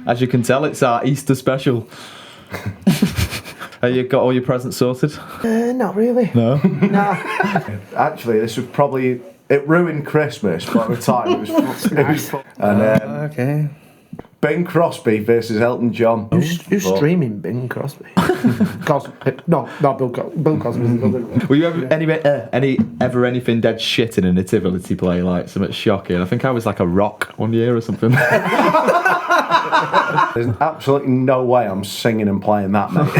As you can tell, it's our Easter special. Have you got all your presents sorted? Not really. No? Nah. Actually, this was probably... It ruined Christmas by the time it was... And Okay. Bing Crosby versus Elton John. Who's streaming Bing Crosby? No, not Bill Crosby. Bill Crosby's another one. Were you ever anything dead shit in a nativity play, like something shocking? I think I was like a rock one year or something. There's absolutely no way I'm singing and playing that, mate.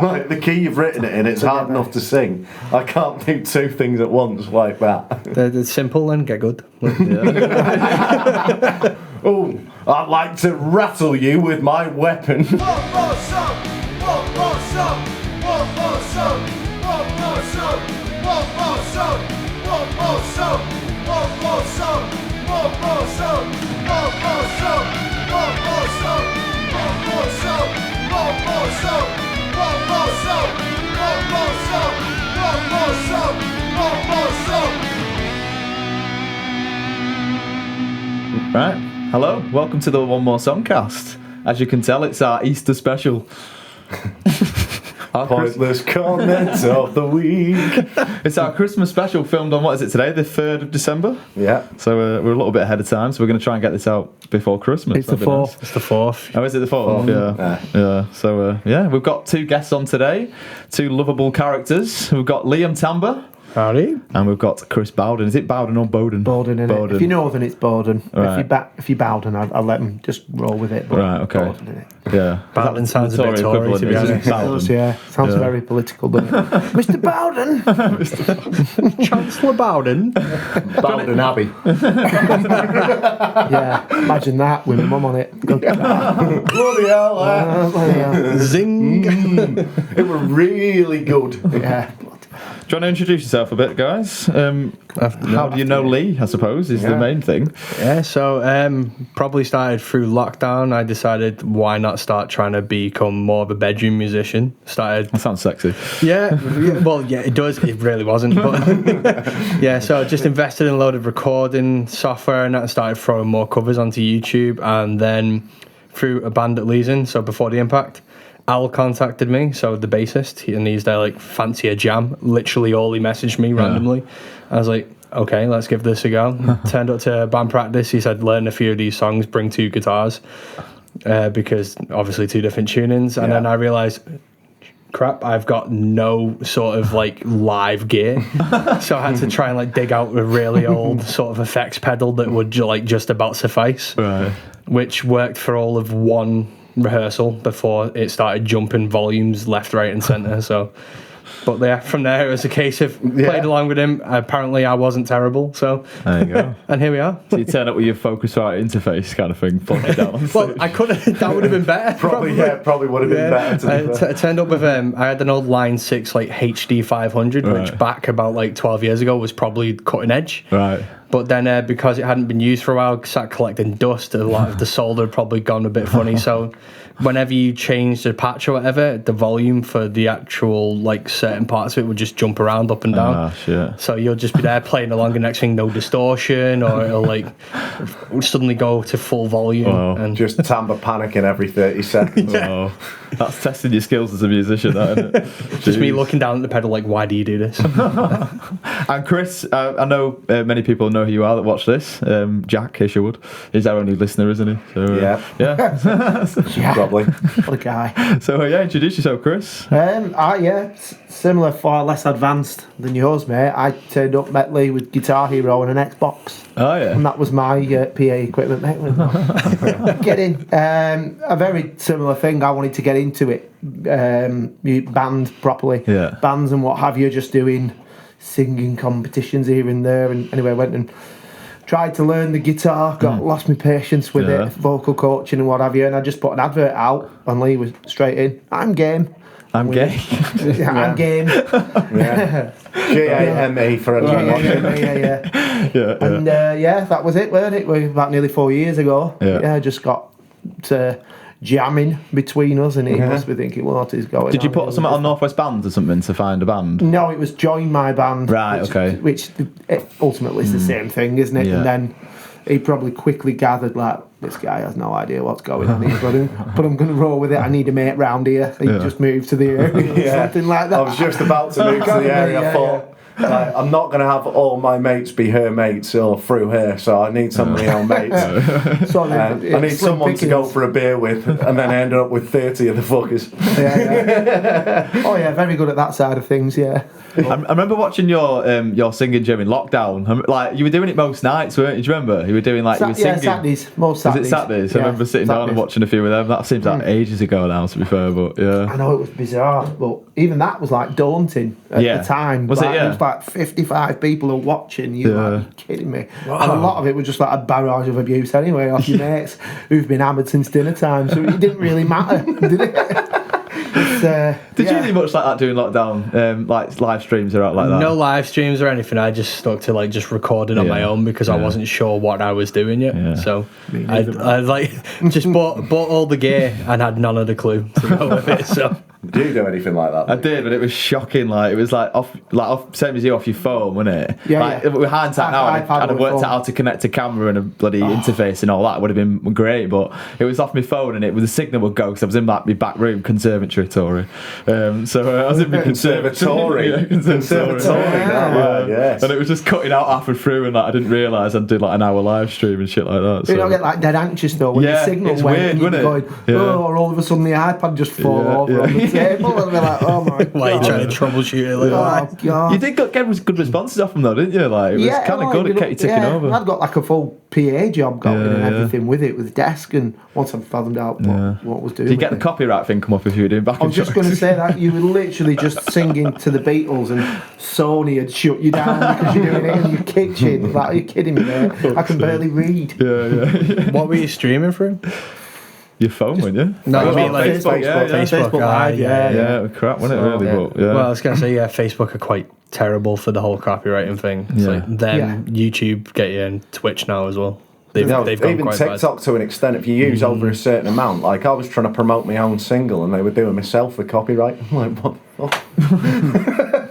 Like, the key you've written it in, it's hard enough to sing. I can't do two things at once like that. They're simple and get good. Oh, I'd like to rattle you with my weapon. One more song, one more song, one more song, one more song, one more song, one more song, one more song, one more song, one more song, one more song, one more song, one more song, one more song, one more song, one more song, one more song. Right. Hello, welcome to the One More Songcast. As you can tell, it's our Easter special. Pointless comment of the week. It's our Christmas special filmed on, what is it today, the 3rd of December? Yeah. So we're a little bit ahead of time, so we're going to try and get this out before Christmas. It's the 4th. It's the 4th. Oh, is it the 4th? Yeah. So, we've got two guests on today, two lovable characters. We've got Liam Tamber. Howdy. And we've got Chris Bowden. Is it Bowden or Bowden? Bowden, innit? If you know, then it's Bowden. Right. If you Bowden, I'll let them just roll with it. But Right, okay. Bowden, innit? Yeah. Bowden sounds a bit Tory, to be honest. Sounds very political, doesn't it? Mr. Bowden! Chancellor Bowden. Bowden Abbey. Yeah, imagine that with my mum on it. Bloody hell, Zing. It was really good. Yeah. Do you want to introduce yourself a bit, guys? How do you know Lee, I suppose, is the main thing. Yeah, so probably started through lockdown. I decided why not start trying to become more of a bedroom musician. That sounds sexy. Yeah, it does. It really wasn't. But yeah, so I just invested in a load of recording software and that, started throwing more covers onto YouTube. And then through a band at Leeson, so before the Impact, Al contacted me, so the bassist, and he's there like, fancy a jam. Literally all he messaged me randomly. I was like, okay, let's give this a go. Turned up to band practice. He said, learn a few of these songs, bring 2 guitars, because obviously 2 different tunings. And then I realised, crap, I've got no sort of like live gear. So I had to try and like dig out a really old sort of effects pedal that would like just about suffice, which worked for all of one rehearsal before it started jumping volumes left, right and centre. So but yeah, from there it was a case of played along with him. Apparently I wasn't terrible, so there you go. And here we are. So you turn up with your Focusrite interface kind of thing, plug it down on Well, stage. I could have, that would have been better. Probably would have been better. I turned up with I had an old Line 6 like HD 500, which back about like 12 years ago was probably cutting edge. Right. But then because it hadn't been used for a while, sat collecting dust, a lot of the solder had probably gone a bit funny. So whenever you change the patch or whatever, the volume for the actual like certain parts of it would just jump around up and down. Ah, shit. So you'll just be there playing along, and next thing, no distortion, or it'll like suddenly go to full volume. Wow. And Just Tamber panicking every 30 seconds. Oh, that's testing your skills as a musician, that, isn't it? just me looking down at the pedal like, why do you do this? And Chris, I know many people know who you are that watch this. Jack Isherwood is our only listener, isn't he? So, yeah. Probably. What a guy. So introduce yourself, Chris. Similar, far less advanced than yours, mate. I turned up, met Lee with Guitar Hero and an Xbox. Oh yeah. And that was my PA equipment, mate. Get in. A very similar thing. I wanted to get into it. Band properly. Yeah. Bands and what have you, just doing singing competitions here and there. And anyway, I went and tried to learn the guitar, lost my patience with it, vocal coaching and what have you. And I just put an advert out, and Lee was straight in. I'm game. I'm gay. I'm game. Yeah. G-A-M-E for anyone watching. And that was it, weren't it? About nearly 4 years ago. Yeah. Just got to jamming between us, and he must be thinking, what is going on? Did you put something on Northwest Bands or something to find a band? No, it was Join My Band. Right, okay. Which ultimately is the same thing, isn't it? Yeah. And then he probably quickly gathered, like, this guy has no idea what's going on here, but I'm going to roll with it. I need a mate round here. He just moved to the area, something like that. I was just about to move to the area. I thought, like, I'm not going to have all my mates be her mates or through her, so I need some of my own mates. So I need someone to go for a beer with, and then I ended up with 30 of the fuckers. Oh yeah, very good at that side of things. Yeah. I remember watching your singing during lockdown. Like, you were doing it most nights, weren't you? Do you remember? You were doing like you were singing. Saturdays, most Saturdays. Was it Saturdays? I remember sitting down and watching a few of them. That seems like ages ago now, to be fair, but yeah. I know it was bizarre, but even that was like daunting at the time. Was it? Yeah. It was like 55 people are watching. You're like, are you kidding me? Wow. And a lot of it was just like a barrage of abuse anyway off your mates who've been hammered since dinner time. So it didn't really matter, did it? Did you do much like that during lockdown? Like live streams or out like that? No live streams or anything. I just stuck to like just recording on my own because I wasn't sure what I was doing yet. Yeah. So I like just bought all the gear and had none of the clue to go with it. So. Did you do anything like that? I did, but it was shocking. Like, it was like off, same as you, off your phone, wasn't it? Yeah. Like, with hindsight now, I'd have worked out how to connect a camera and a bloody interface and all that. It would have been great, but it was off my phone and the signal would go because I was in like my back room conservatory. So I was in my conservatory. Yes. And it was just cutting out halfway through, and like I didn't realise I'd do like an hour live stream and shit like that. So. You don't get like dead anxious though when the signal it's went weird, and you're going, or all of a sudden the iPad just fall over on the table and we're like, oh my god. Why are you trying to troubleshoot it? Like, oh god. You did get good responses off them though, didn't you? Like, it was kind of good. It kept you ticking over. I'd got like a full PA job going and everything with it, with desk, and once I fathomed out what was doing. Did you get the copyright thing come up if you were doing backing I was just going to say that you were literally just singing to the Beatles and Sony had shut you down because you're doing it in your kitchen. Like, are you kidding me, mate? I can barely read. Yeah. What were you streaming through? Your phone, weren't you? No, I mean like Facebook Live. Yeah, crap, wasn't it really? But, yeah. Well, I was going to say, Facebook are quite terrible for the whole copywriting thing. It's like them, YouTube get you, and Twitch now as well. They've gone even quite TikTok bad. to an extent, if you use over a certain amount, like I was trying to promote my own single and they were doing myself for copyright. I'm like, what the fuck?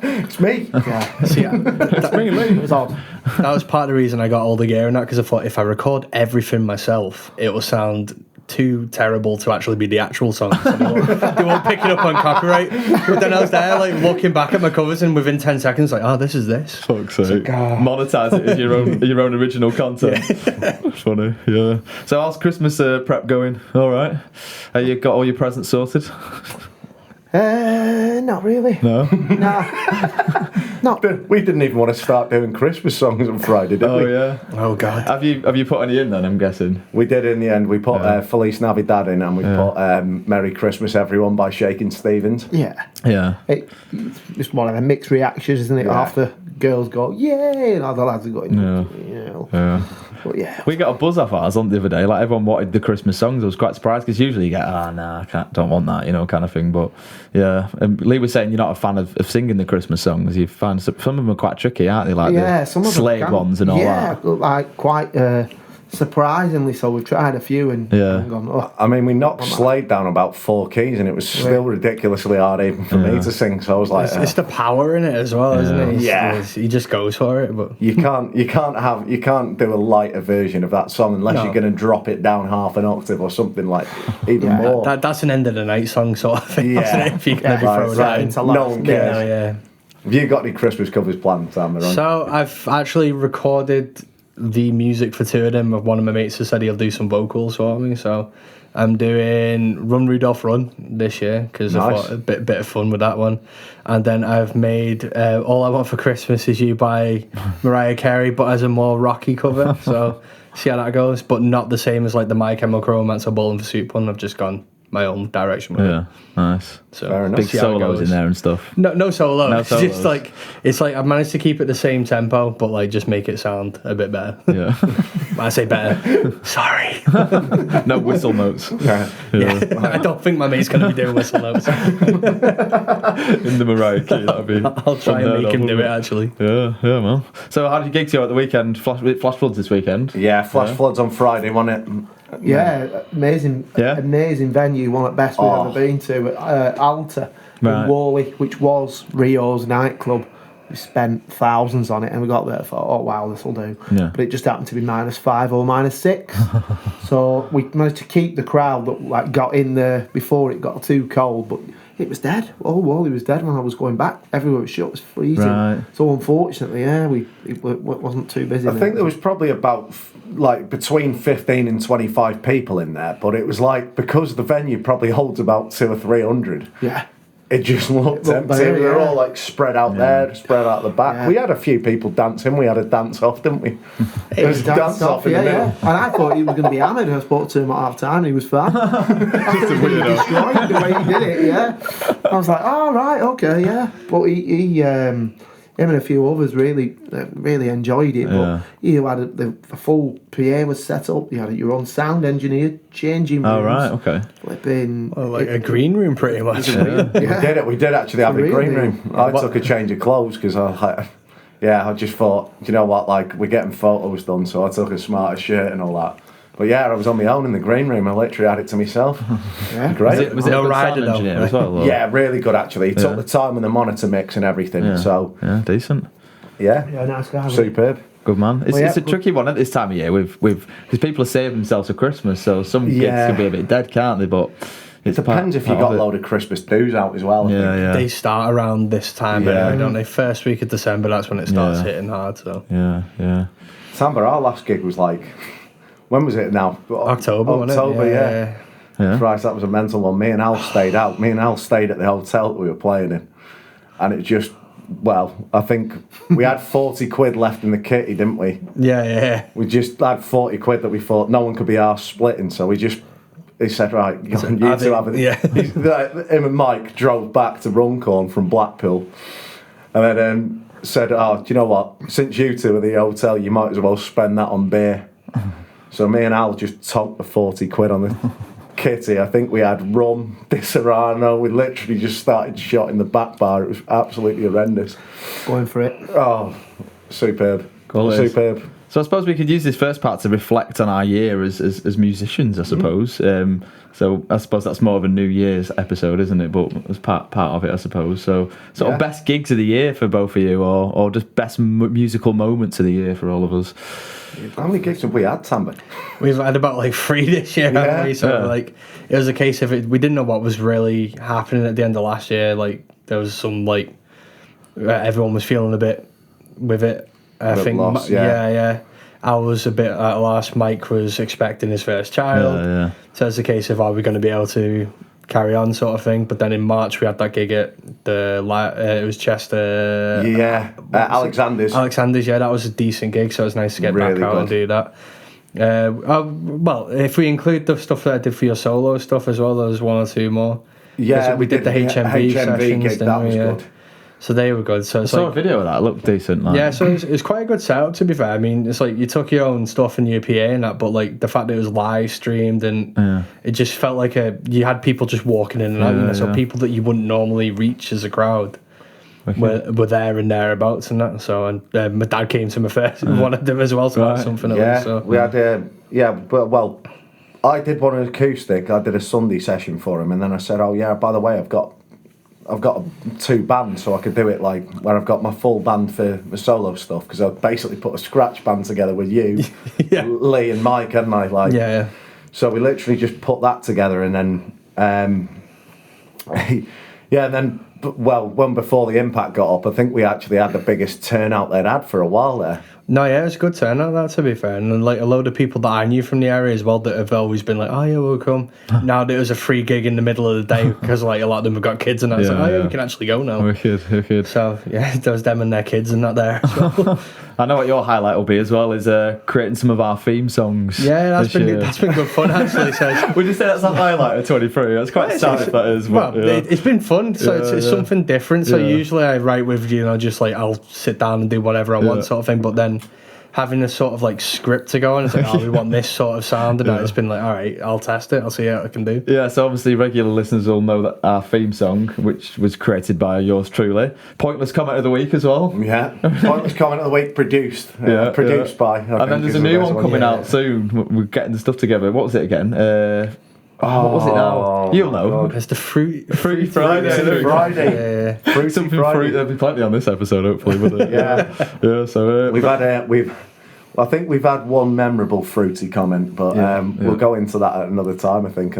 It's me. Yeah. See, It's me. It was odd. that was part of the reason I got all the gear and that, because I thought if I record everything myself, it will sound too terrible to actually be the actual song. So they won't pick it up on copyright. But then I was there, like, looking back at my covers, and within 10 seconds, like, oh, this is this. Fuck's sake. Monetize it as your own original content. Funny, yeah. So how's Christmas prep going? All right. You got all your presents sorted? Not really. No. No. We didn't even want to start doing Christmas songs on Friday, did we? Oh yeah. Oh god. Have you put any in then? I'm guessing. We did in the end. We put Feliz Navidad in, and we put Merry Christmas Everyone by Shakin' Stevens. Yeah. Yeah. It's just one of the mixed reactions, isn't it? Yeah. Half the girls go, yay, and other lads are going, Yeah. But yeah. We got a buzz off ours on the other day. Like, everyone wanted the Christmas songs. I was quite surprised because usually you get, I don't want that, kind of thing. But yeah, and Lee was saying you're not a fan of singing the Christmas songs. You find some of them are quite tricky, aren't they? Like some of Slade them ones and all that. Yeah, like quite surprisingly so. We've tried a few and gone, oh. I mean, we knocked Slade down about 4 keys, and it was still ridiculously hard even for me to sing. So I was like, it's the power in it as well, isn't it? Yeah. He just goes for it. But you can't do a lighter version of that song unless you're going to drop it down half an octave or something like even more. That's an end of the night song sort of thing. Yeah. If you can throw that in. No one cares. Yeah. Have you got any Christmas covers planned, Tamber? So I've actually recorded the music for 2 of them. One of my mates has said he'll do some vocals for me, so I'm doing Run Rudolph Run this year because I thought a bit of fun with that one. And then I've made All I Want for Christmas Is You by Mariah Carey, but as a more rocky cover. So see how that goes, but not the same as like the My Chemical Romance or Bowling for Soup one. I've just gone my own direction with it. Nice. So fair enough. Big solos in there and stuff. No solo. No it's solos. just like I've managed to keep it the same tempo, but like just make it sound a bit better. Yeah. When I say better, sorry. No whistle notes. Yeah. I don't think my mate's going to be doing whistle notes. In the Mariah key, that'd be. I'll try and make him do it actually. Yeah, man. So how did your gigs go at the weekend? Flash floods this weekend. Yeah, Flash Floods on Friday, wasn't it? Yeah, amazing venue, one of the best we've ever been to. Alta in Whalley, which was Rio's nightclub. We spent thousands on it, and we got there and thought, oh wow, this will do. Yeah. But it just happened to be -5 or -6. So we managed to keep the crowd that like got in there before it got too cold, but it was dead. Oh, Wally was dead when I was going back. Everywhere was shut. It was freezing. Right. So unfortunately, yeah, it wasn't too busy. I think there was probably about like between 15 and 25 people in there, but it was like because the venue probably holds about 200 or 300. Yeah. It just looked empty. bare, We were yeah. all like spread out there, spread out the back. Yeah. We had a few people dancing. We had a dance off, didn't we? It was dance off in the middle. yeah. And I thought he was going to be hammered. I spoke to him at half time and he was fine. After he destroyed the way he did it, yeah. I was like, oh, right, okay, yeah. But him and a few others really enjoyed it. Yeah. But you had the full PA was set up. You had your own sound engineer, changing rooms. Oh, right, okay. Flipping. Well, like a green room, pretty much. Yeah. We did actually have a Really? green room. I took a change of clothes because I just thought, you know what, like we're getting photos done, so I took a smarter shirt and all that. But yeah, I was on my own in the green room. I literally had it to myself. Yeah. Great. Was it No a good rider, sound though. engineer as well? Or? Yeah, really good actually. He took the time with the monitor mix and everything. Yeah. So Yeah, decent. yeah, Nice guy. superb. Good man. It's, Well, yeah, it's a tricky one at this time of year with because people are saving themselves for Christmas, so some gigs Yeah. can be a bit dead, can't they? But It depends if you got a load of Christmas dues out as well. I Yeah, think. yeah. They start around this time, Yeah. anyway, don't they? First week of December, that's when it starts Yeah. hitting hard. So Yeah. Tamber, our last gig was like, when was it now? October, wasn't it? October, yeah. Yeah. Christ, that was a mental one. Me and Al stayed out. Me and Al stayed at the hotel that we were playing in. And it just, well, I think we had 40 quid left in the kitty, didn't we? Yeah. We just had 40 quid that we thought no one could be arsed splitting, so he said, right, you two have it. Yeah. Him and Mike drove back to Runcorn from Blackpool and then said, oh, do you know what? Since you two are at the hotel, you might as well spend that on beer. So me and Al just took the 40 quid on the kitty. I think we had rum, Disaronno. We literally just started shot in the back bar. It was absolutely horrendous. Going for it. Oh, superb. Quality. Superb. So I suppose we could use this first part to reflect on our year as musicians, I suppose. So I suppose that's more of a New Year's episode, isn't it? But as part of it, I suppose. So sort of best gigs of the year for both of you, or just best musical moments of the year for all of us. How many gigs have we had, Tamber? We've had about like 3 this year, haven't we? So like, it was a case of we didn't know what was really happening at the end of last year. Like there was some like everyone was feeling a bit with it. I think lost, yeah. I was a bit at a loss. Mike was expecting his first child, Yeah. so it's a case of are we going to be able to carry on, sort of thing. But then in March we had that gig at it was Chester. Alexander's. Alexander's, yeah, that was a decent gig, so it was nice to get Really back out and good. do that. Well, if we include the stuff that I did for your solo stuff as well, there was 1 or 2 more. Yeah, we did the HMV sessions, gig. didn't That we? was Yeah. good. So they were good. So I it's saw a like, video of that. It looked decent. Like. yeah, so it's quite a good setup, to be fair. I mean, it's like you took your own stuff and your PA and that, but like the fact that it was live streamed and it just felt like you had people just walking in and out, you know, so people that you wouldn't normally reach as a crowd were there and thereabouts and that. So and my dad came to my first one of them as well, so that's something. Yeah, else, so. we had well, I did one acoustic. I did a Sunday session for him, and then I said, "Oh yeah, by the way, I've got 2 bands, so I could do it like where I've got my full band for my solo stuff because I basically put a scratch band together with you, Lee and Mike, hadn't I? Like, yeah. So we literally just put that together, and then, and then. Well, when before the Impact got up, I think we actually had the biggest turnout they'd had for a while there. No, yeah, it was a good turnout, that, to be fair. And like a load of people that I knew from the area as well that have always been like, oh yeah, we'll come. Now that it was a free gig in the middle of the day because like a lot of them have got kids and I was like, oh yeah, we can actually go now. Wicked. So yeah, there was them and their kids and that there as well. I know what your highlight will be as well is creating some of our theme songs. Yeah, that's this been year. good fun actually. So Would you say that's a highlight of 23? That's quite sad if that is. But, well, it's been fun. So it's something different. So usually I write with, just like I'll sit down and do whatever I want sort of thing. But then having a sort of like script to go on, it's like, oh, we want this sort of sound. And it's been like, all right, I'll test it. I'll see what I can do. Yeah, so obviously regular listeners will know that our theme song, which was created by yours truly, Pointless Comment of the Week as well. Yeah, Pointless Comment of the Week produced by. And then there's a new one coming out soon. We're getting the stuff together. What was it again? what was it now? You'll know. It's the Fruity Friday. Friday. Fruity Something Friday. fruit. There'll be plenty on this episode, hopefully. Wouldn't it? Yeah. So I think we've had one memorable fruity comment, but we'll go into that at another time. I think.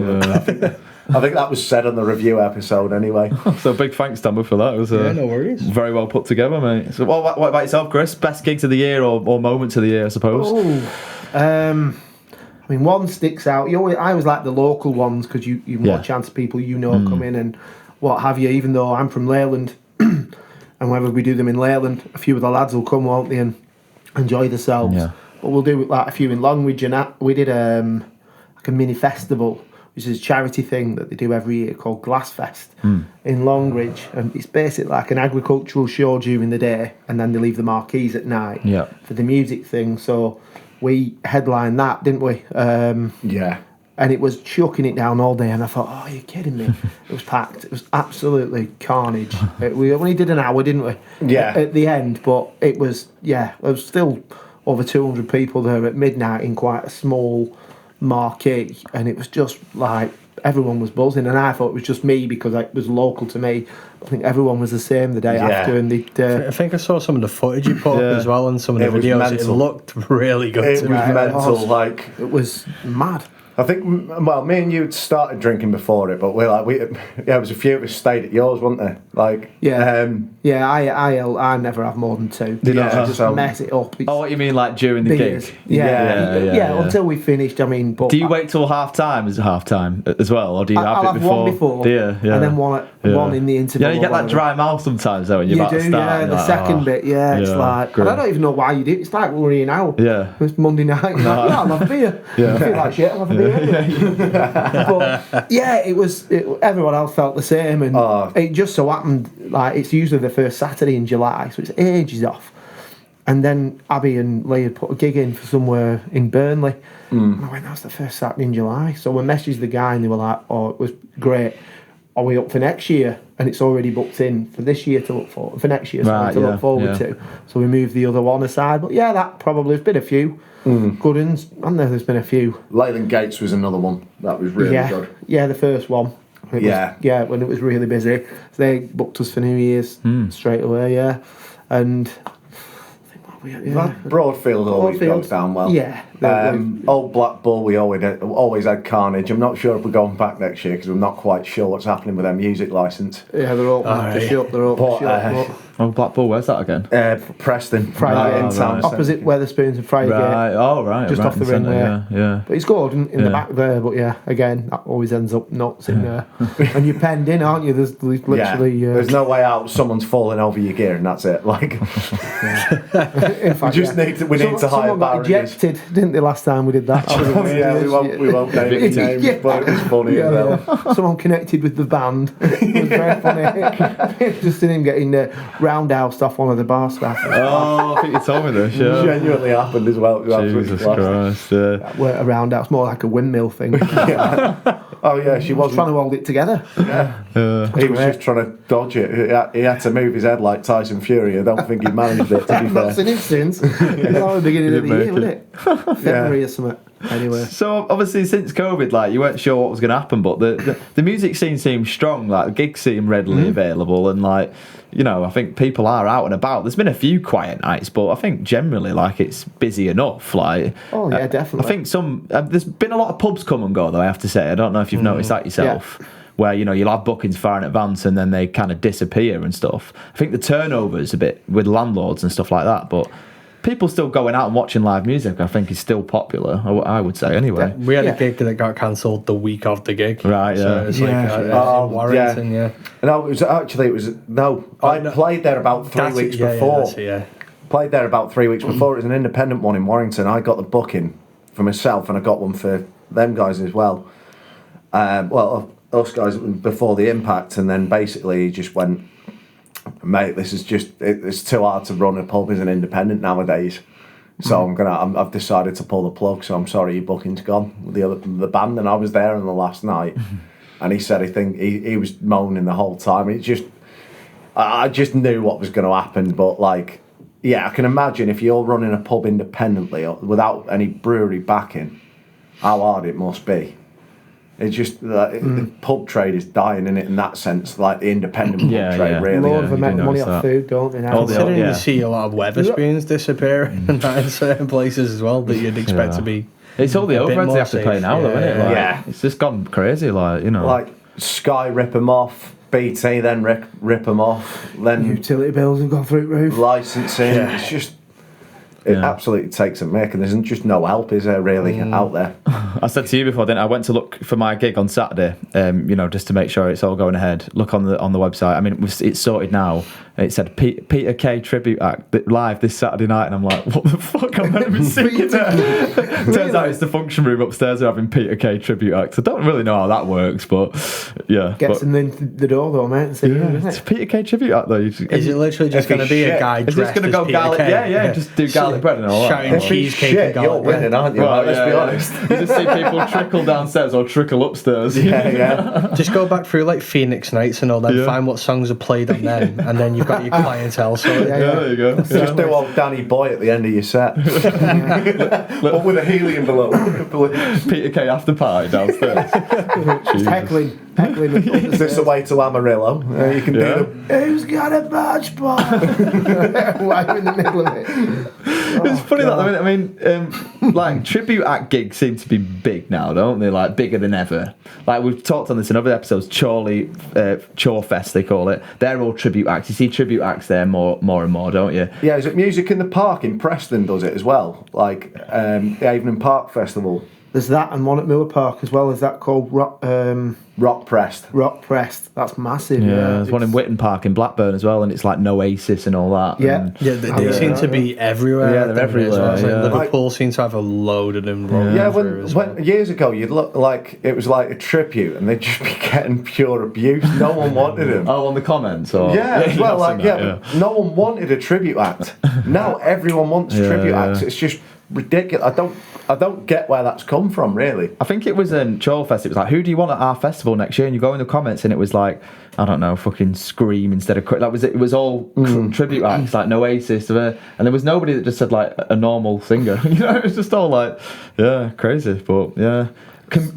I think that was said on the review episode anyway. So big thanks, Tamber, for that. It was no worries. very well put together, mate. So what about yourself, Chris? Best gigs of the year or moments of the year, I suppose? I mean, one sticks out. I always like the local ones because you more chance of people come in and what have you. Even though I'm from Leyland, and whenever we do them in Leyland, a few of the lads will come, won't they, and enjoy themselves. Yeah. But we'll do like a few in Longridge, and we did like a mini festival, which is a charity thing that they do every year called Glassfest in Longridge, and it's basically like an agricultural show during the day, and then they leave the marquees at night for the music thing. So we headlined that, didn't we? And it was chucking it down all day, and I thought, oh, you're kidding me. It was packed. It was absolutely carnage. We only did an hour, didn't we? Yeah. At the end, but it was still over 200 people there at midnight in quite a small marquee, and it was just like everyone was buzzing, and I thought it was just me because it was local to me. I think everyone was the same the day after, and I think I saw some of the footage you put up as well, and some of the videos. It looked really good. It was mental. It was mad. I think, me and you started drinking before it, but it was a few of us stayed at yours, weren't there? I never have more than two. I just mess it up. What you mean, like during the gig? Yeah, until we finished. I mean, but do you wait till half time? Is it half time as well, or do you have it before? One before, and then one in the interval. Yeah, you get that dry mouth sometimes, though, when you're about to start. Yeah, the second bit. Yeah, it's like, and I don't even know why you do it. It's like we're here now. Yeah, it's Monday night. I'll have a beer. I feel like shit. I'll have a beer. But everyone else felt the same, and it just so happened like it's usually the first Saturday in July, so it's ages off. And then Abby and Lee had put a gig in for somewhere in Burnley, and I went, that's the first Saturday in July. So we messaged the guy, and they were like, oh, it was great. Are we up for next year? And it's already booked in for this year to look for next year, look forward to. So we moved the other one aside. But that probably has been a few good ones. I know there's been a few. Leyland Gates was another one that was really good. Yeah, the first one. When it was really busy. So they booked us for New Year's straight away. And Broadfield always goes down well. Yeah. Old Black Bull, we always had carnage. I'm not sure if we're going back next year because we're not quite sure what's happening with their music licence. Yeah, they're all to shut. They're all to shut. Black Bull, where's that again? Preston. Friday town. Opposite Weatherspoons and Friday Gate. Just off the ringway. Yeah. But it's good in the back there, but again, that always ends up nuts in there. And you're penned in, aren't you? There's literally... there's no way out. Someone's falling over your gear and that's it. Like... In fact, we need to hire someone got ejected, didn't they, last time we did that? we won't name any names, but it was funny as well. Someone connected with the band. It was very funny. Just seen him getting roundhoused off one of the bar staff. I think you told me this. Yeah, genuinely happened as well. Jesus Christ! A roundhouse, more like a windmill thing. She was trying to hold it together. He was just trying to dodge it. He had to move his head like Tyson Fury. I don't think he managed it, to be fair. I've not seen him since. It was at the beginning of the year, wasn't it? February or something. Anyway. So obviously since COVID, like, you weren't sure what was going to happen, but the music scene seemed strong. Like, the gigs seem readily available, and like, I think people are out and about. There's been a few quiet nights, but I think generally, like, it's busy enough. Like, definitely. I think there's been a lot of pubs come and go, though, I have to say. I don't know if you've noticed that yourself. Yeah. Where, you'll have bookings far in advance and then they kind of disappear and stuff. I think the turnover is a bit with landlords and stuff like that, but people still going out and watching live music, I think, is still popular, I would say, anyway. We had a gig that got cancelled the week of the gig. Right, so it's Warrington, No, I played there about 3 weeks before. Played there about 3 weeks before. It was an independent one in Warrington. I got the booking for myself, and I got one for them guys as well. Us guys before the Impact, and then basically he just went, mate, this is just, it's too hard to run a pub as an independent nowadays. So I've decided to pull the plug. So I'm sorry, your booking's gone. The band, and I was there on the last night, and he said he was moaning the whole time. I just knew what was going to happen. But like, I can imagine if you're running a pub independently or without any brewery backing, how hard it must be. It's just the pub trade is dying in it in that sense, like the independent pub trade, really. A lot of them you make do money notice off that. food, don't they? Now? Considering yeah. you see a lot of Weatherspoons disappearing and that in certain places as well that you'd expect to be. It's all the a bit overheads more they have to play safe. now, though, isn't it? Like, Yeah. It's just gone crazy, like, you know. Like Sky rip them off, BT then rip them off, then Utility bills have gone through the roof. licensing. It's just it absolutely takes a mick, and there's just no help, is there, really, out there? I said to you before, didn't I? I went to look for my gig on Saturday, you know, just to make sure it's all going ahead. Look on the website. I mean, it's sorted now. It said Peter Kay tribute act live this Saturday night, and I'm like, what the fuck? I'm meant to be singing there. Turns out it's the function room upstairs. They're having Peter Kay tribute act. I don't really know how that works, but yeah. Gets them in the door though, mate. And see Yeah, isn't it's it? Peter Kay tribute act though. Is it literally just If going to he's be a shit, guy Is this dressed going to as go Peter garlic? Kay? Yeah, just do garlic bread and all that. Shouting If he's cheesecake and shit, you're garlic bread. winning, aren't you? Well, Like, let's be yeah. honest. You just see people trickle downstairs or trickle upstairs. Yeah. Just go back through like Phoenix Nights and all that, find what songs are played on them, and then you've got your clientele. So Yeah, there you go. Just do old Danny Boy at the end of your set. But with a helium below. Peter Kay after party downstairs. Just heckling. Is this the way to Amarillo? You can do the... Who's got a barge bar? Right in the middle of it. It's funny that I mean, like tribute act gigs seem to be big now, don't they? Like bigger than ever. Like we've talked on this in other episodes. Chore Fest they call it. They're all tribute acts. You see tribute acts there more and more, don't you? Yeah, is it Music in the Park in Preston does it as well? Like the Avon Park Festival. There's that and one at Miller Park as well. Is that called Rock Pressed. Rock Pressed? That's massive. Yeah, Yeah, there's one in Witten Park in Blackburn as well, and it's like Oasis and all that. Yeah. And they seem to be everywhere. Yeah, at the they're minute as well. everywhere, It's like yeah. Liverpool seems to have a load of them rolling Yeah, through as well. when years ago you'd look like it was like a tribute, and they'd just be getting pure abuse. No one wanted them. Oh, on the comments, or Yeah, as well, I've like seen that, but no one wanted a tribute act. Now everyone wants tribute acts. It's just ridiculous. I don't get where that's come from, really. I think it was in Chore Fest. It was like, who do you want at our festival next year? And you go in the comments, and it was like, I don't know, fucking Scream instead of it was all tribute acts like Oasis, and there was nobody that just said like a normal singer. You know, it was just all like, yeah, crazy. But yeah,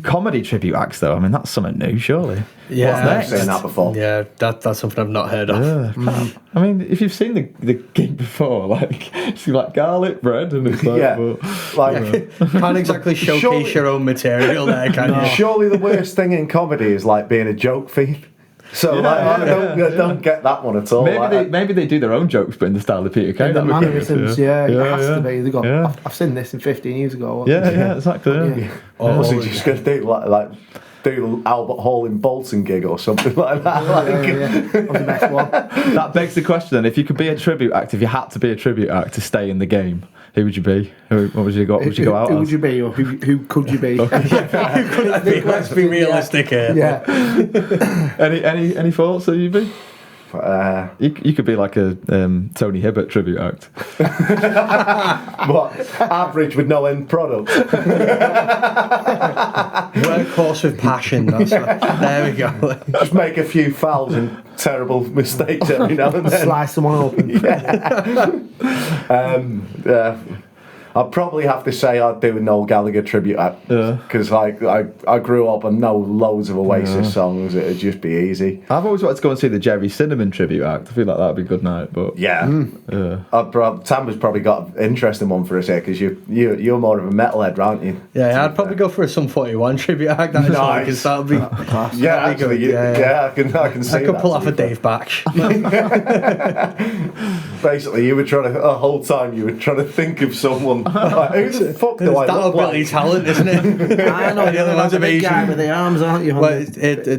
comedy tribute acts though. I mean, that's something new, surely. Yeah, I've never seen that before. Yeah, that's something I've not heard of. Yeah, I mean, if you've seen the gig before, like it's like garlic bread, and it's like, Yeah, but, like Can't exactly showcase Surely- your own material there, can you? surely the worst thing in comedy is like being a joke thief. So I don't get that one at all. maybe they do their own jokes, but in the style of Peter Kay. The That'd be good. mannerisms, yeah, it has to be. They go, Yeah. I've seen this in 15 years ago. Yeah, exactly. Yeah. Or so you're just going to do like do Albert Hall in Bolton gig or something like that. That was the best one. That begs the question: then, if you could be a tribute act, if you had to be a tribute act to stay in the game, who would you be? What would you go? Would you go out Who as? would you be, or who could you be? Let's be realistic here. Yeah. Any thoughts that you'd be? You could be like a Tony Hibbert tribute act. What? Average with no end product. Workhorse with passion. There we go. Just make a few fouls and terrible mistakes every now and then. Slice someone open. I'd probably have to say I'd do a Noel Gallagher tribute act because like I grew up and know loads of Oasis songs. It'd just be easy. I've always wanted to go and see the Jerry Cinnamon tribute act. I feel like that'd be a good night, but Yeah, Tamber's probably got an interesting one for us here because you're more of a metalhead, aren't you? Yeah, I'd probably go for a Sum 41 tribute act. That'd Nice. that'd be Yeah, actually, good, yeah. I can see I could that, pull to off be a fair. Dave Batch. Basically, you were trying to the whole time you were trying to think of someone. Like, who the fuck do I That'll look like? Billy talent, isn't it? I know, The other one's the big guy Asian. with the arms, aren't you? Well,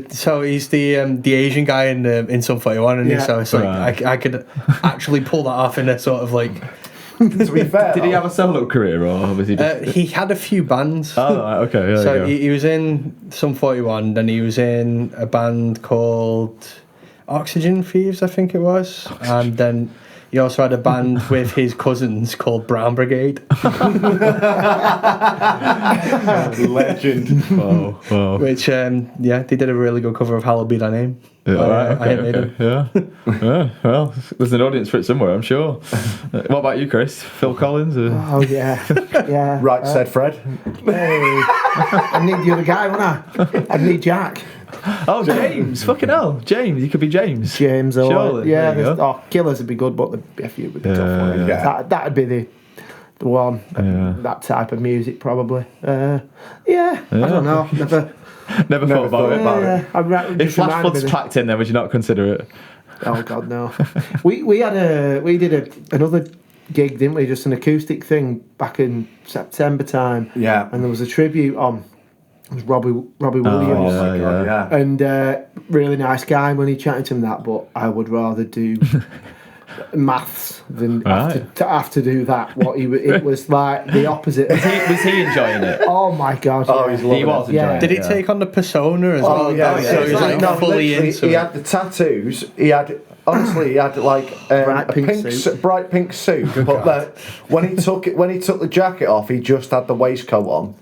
so he's the Asian guy in Sum 41, and Yeah. so it's like Right. I could actually pull that off in a sort of like. To be fair, did he have a solo career or was he just? He had a few bands. Oh, right, okay. Yeah, So he was in Sum 41, then he was in a band called Oxygen Thieves, I think it was, and then He also had a band with his cousins called Brown Brigade. Legend. Oh. Which, they did a really good cover of Hallowed Be Thy Name. Yeah, all right, I okay. Maiden. Yeah. Well, there's an audience for it somewhere, I'm sure. What about you, Chris? Phil Collins? Oh yeah. Right, said Fred. Hey, I need the other guy, wouldn't I? I'd need Jack. Oh, James! Fucking hell, James! You could be James. James, or Surely. yeah, There you go. Killers would be good, but the FU would be tough. One. Yeah. That'd be the one. Yeah. That type of music, probably. I don't know. Never thought about it. If Flash Flood's tracked in there, would you not consider it? Oh God, no. we did another gig, didn't we? Just an acoustic thing back in September time. Yeah. And there was a tribute on. It was Robbie Williams. Oh, my God, yeah. And really nice guy when he chatted to him that, but I would rather do maths than have to do that. It was like the opposite. Was he enjoying it? Oh my God! Oh, yeah. he's loving He was it. enjoying it. Did he take on the persona as well? Oh, yeah. So he was like fully literally, into he it. had the tattoos. He had like Bright a pink suit. bright pink suit. But when he took the jacket off, he just had the waistcoat on.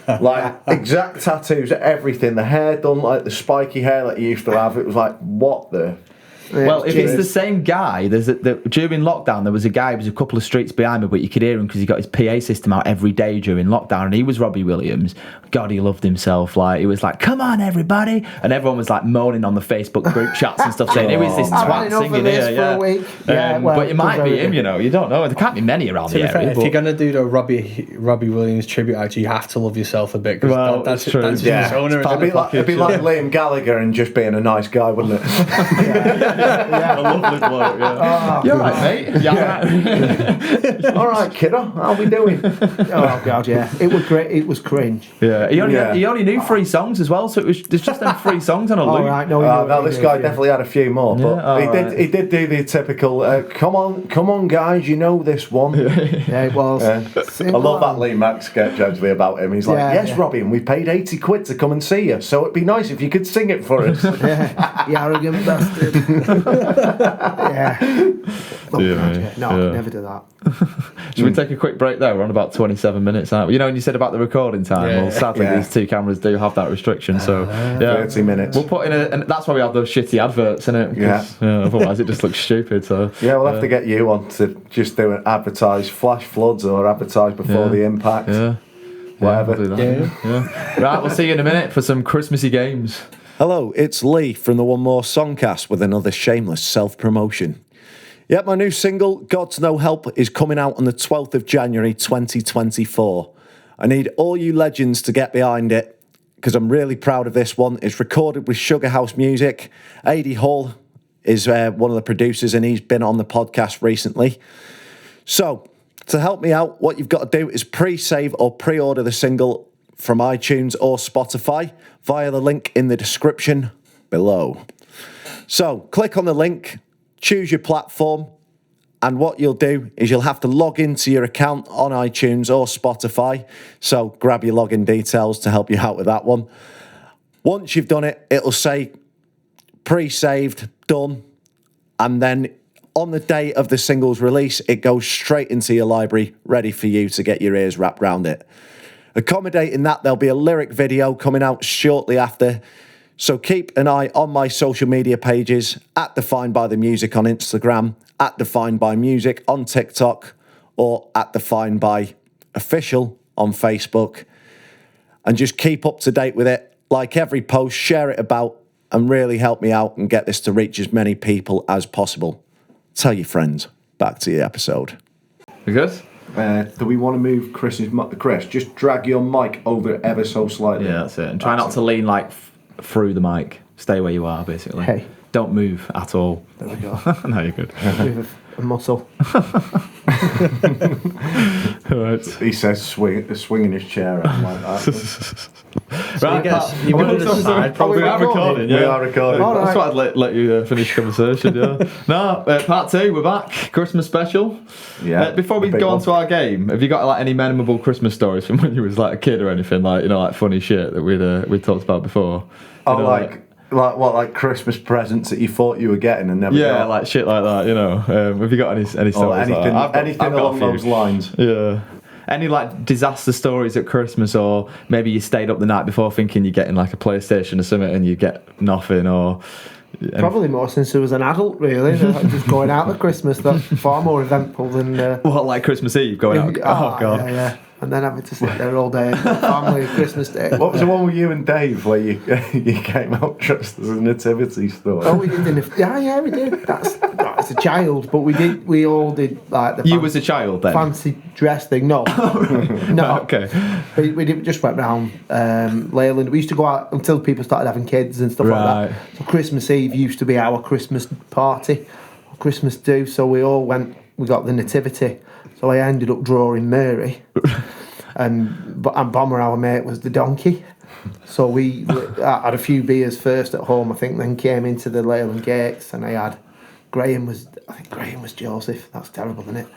Like exact tattoos, everything. The hair done like the spiky hair that he used to have. It was like, what the? Well, if it's the same guy, during lockdown there was a guy who was a couple of streets behind me, but you could hear him because he got his PA system out every day during lockdown, and he was Robbie Williams. God, he loved himself. Like, he was like, "Come on, everybody," and everyone was like moaning on the Facebook group chats and stuff, saying, "Who is this twat singing here?" For a week. But it might be him, you know. You don't know. There can't be many around To the be fair, area. if you're gonna do the Robbie Williams tribute act, you have to love yourself a bit. Cause Well, that's true. That's Yeah, his persona, isn't it'd be like Liam Gallagher and just being a nice guy, wouldn't it? A lovely bloke. Yeah. You're right, mate. Yeah. All right, kiddo, how we doing? Oh God, yeah. It was great. It was cringe. Yeah. He only knew 3 songs as well, so there's just them 3 songs on a loop. All right, No, this guy definitely had a few more, but Yeah, he did do the typical. Come on, guys, you know this one. Yeah, it was. I love that Lee Mack sketch actually about him. He's like, yes, yeah. Robbie, and we paid 80 quid to come and see you, so it'd be nice if you could sing it for us. Yeah, you arrogant bastard. Yeah. Oh, Yeah, God, mate. No, Yeah. I could never do that. Should we take a quick break there? We're on about 27 minutes, aren't we? You know, when you said about the recording time, Yeah. well, sadly, Yeah. these 2 cameras do have that restriction, so 30 minutes. We'll put in and that's why we have those shitty adverts, innit? Yeah. Otherwise, it just looks stupid. So Yeah, we'll have to get you on to just do an advertise flash floods or advertise before the impact. Yeah. Whatever. We'll do that. Yeah. Right, we'll see you in a minute for some Christmassy games. Hello, it's Lee from the One More Songcast with another shameless self-promotion. Yep, my new single, God's No Help, is coming out on the 12th of January 2024. I need all you legends to get behind it because I'm really proud of this one. It's recorded with Sugar House Music. A.D. Hall is one of the producers and he's been on the podcast recently. So, to help me out, what you've got to do is pre-save or pre-order the single from iTunes or Spotify via the link in the description below. So, click on the link, choose your platform, and what you'll do is you'll have to log into your account on iTunes or Spotify. So, grab your login details to help you out with that one. Once you've done it, it'll say pre-saved, done, and then on the day of the single's release, it goes straight into your library, ready for you to get your ears wrapped around it. Accommodating that, there'll be a lyric video coming out shortly after, so keep an eye on my social media pages, at Defined by the Music on Instagram, at Defined by Music on TikTok, or at Defined by Official on Facebook, and just keep up to date with it. Like every post, share it about, and really help me out and get this to reach as many people as possible. Tell your friends. Back to the episode. You good? Do we want to move Chris? Just drag your mic over ever so slightly. Yeah, that's it. And try not to lean like through the mic. Stay where you are, basically. Hey. Don't move at all. There we go. No, you're good. With a muscle. Right. He says swinging his chair out like that. Right, you wanted a side we are recording, yeah. We are recording. All That's right. why I'd let you finish conversation, yeah. No, part 2, we're back. Christmas special. Yeah. Before we the big go on one. to our game, have you got like any memorable Christmas stories from when you was like a kid or anything, like, you know, like funny shit that we'd talked about before? Oh, You know, like Like Christmas presents that you thought you were getting and never got? like shit like that, you know. Have you got any stories Or like anything, that? anything I've got a along few. those lines? Yeah. Any like disaster stories at Christmas, or maybe you stayed up the night before thinking you're getting like a PlayStation or something and you get nothing, or Probably more since I was an adult, really. Like just going out at Christmas, that's far more eventful than. what, like Christmas Eve going out? Oh god. Yeah. And then having to sit there all day with the family at Christmas Day. What was the one with you and Dave where you came out dressed as a nativity store? Oh, we did. We did. That's as a child, but we all did like the. You was a child then? Fancy dress thing? No, no. Okay. We just went round Leyland. We used to go out until people started having kids and stuff like that. So Christmas Eve used to be our Christmas party, or Christmas do. So we all went. We got the nativity. So I ended up drawing Mary, and Bomber, our mate, was the donkey. So we had a few beers first at home, I think, then came into the Leyland Gates, and I think Graham was Joseph. That's terrible, isn't it?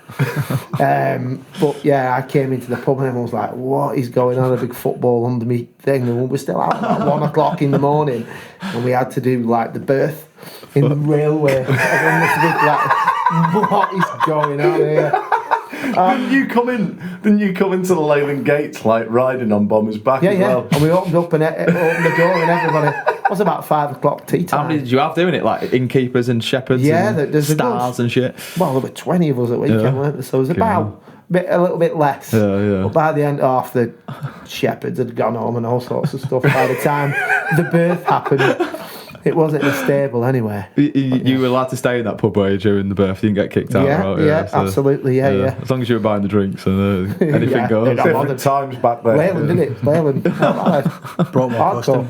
But yeah, I came into the pub and everyone was like, what is going on? A big football under me thing, and we're still out at 1 o'clock in the morning, and we had to do like the birth in the railway. Everyone must have been like, what is going on here? Didn't you come into the Leyland Gates like riding on Bomber's back as well? And we opened up and opened the door and everybody. It was about 5 o'clock tea time. How many did you have doing it? Like innkeepers and shepherds and there's stars and shit? Well, there were 20 of us at weekend, weren't there? So it was about a little bit less. Yeah. But by the end, half the shepherds had gone home and all sorts of stuff. By the time the birth happened, it wasn't in a stable anyway. You were allowed to stay in that pub where you during the birth. You didn't get kicked out, right? So, absolutely, yeah. As long as you were buying the drinks and anything goes. Different times back then. Leyland, didn't it? Leyland. Brought more custom.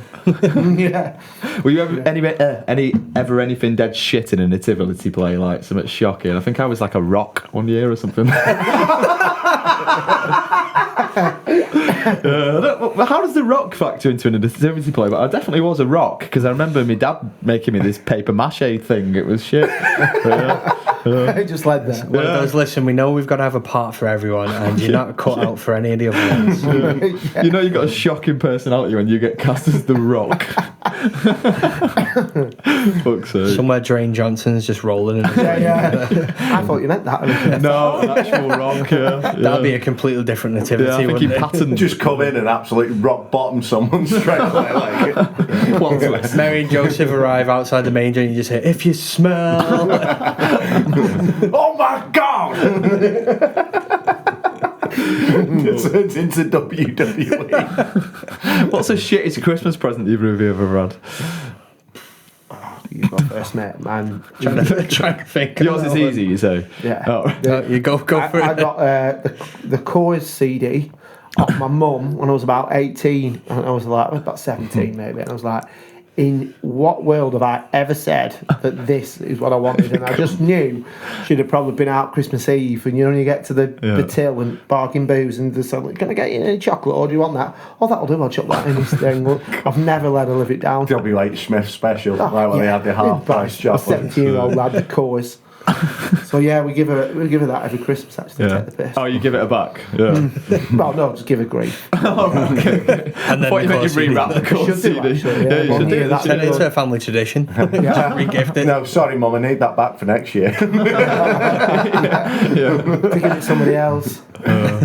Yeah. Were you ever anything dead shit in a nativity play, like something shocking? I think I was like a rock one year or something. How does the rock factor into a nativity play? But I definitely was a rock because I remember my dad making me this paper mache thing. It was shit. I just led that. One of those, listen, we know we've got to have a part for everyone, and you're not cut out for any of the other ones. You know, you've got a shocking personality when you get cast as the rock. Fuck's sake. Somewhere Dwayne Johnson's just rolling in his Yeah. I thought you meant that. No, an actual rock, That'd be a completely different nativity, I think wouldn't he it? patterned. Just come in and absolutely rock bottom someone straight away. Like, Mary and Joseph arrive outside the manger and you just hear, if you smell. oh my God! It turns into WWE. What's the shittest Christmas present you've ever had? You go first, mate. Man, trying to think. Yours is easy, you say? Yeah. Oh. You go for it. I got the Chorus CD off my mum when I was about 18, and I was about 17 maybe, and I was like, in what world have I ever said that this is what I wanted? And I just knew she'd have probably been out Christmas Eve, and you get to the till and barking booze, and there's like, can I get you any chocolate, or do you want that? Oh, that'll do, I'll chuck that in this thing. Look, I've never let her live it down. W.H. Smith special, right when they had the half-price chocolate. A 17-year-old lad, the Chorus. So yeah, we give her that every Christmas actually. Take the piss. Oh, you give it her back? Yeah. Well, no, just give her grief. Okay. And then I thought you meant you rewrap the course Should do, CD. actually, Yeah, you One should year, do that's that. And it's a family tradition. Re-gift it. No, sorry, Mum, I need that back for next year. To give it somebody else.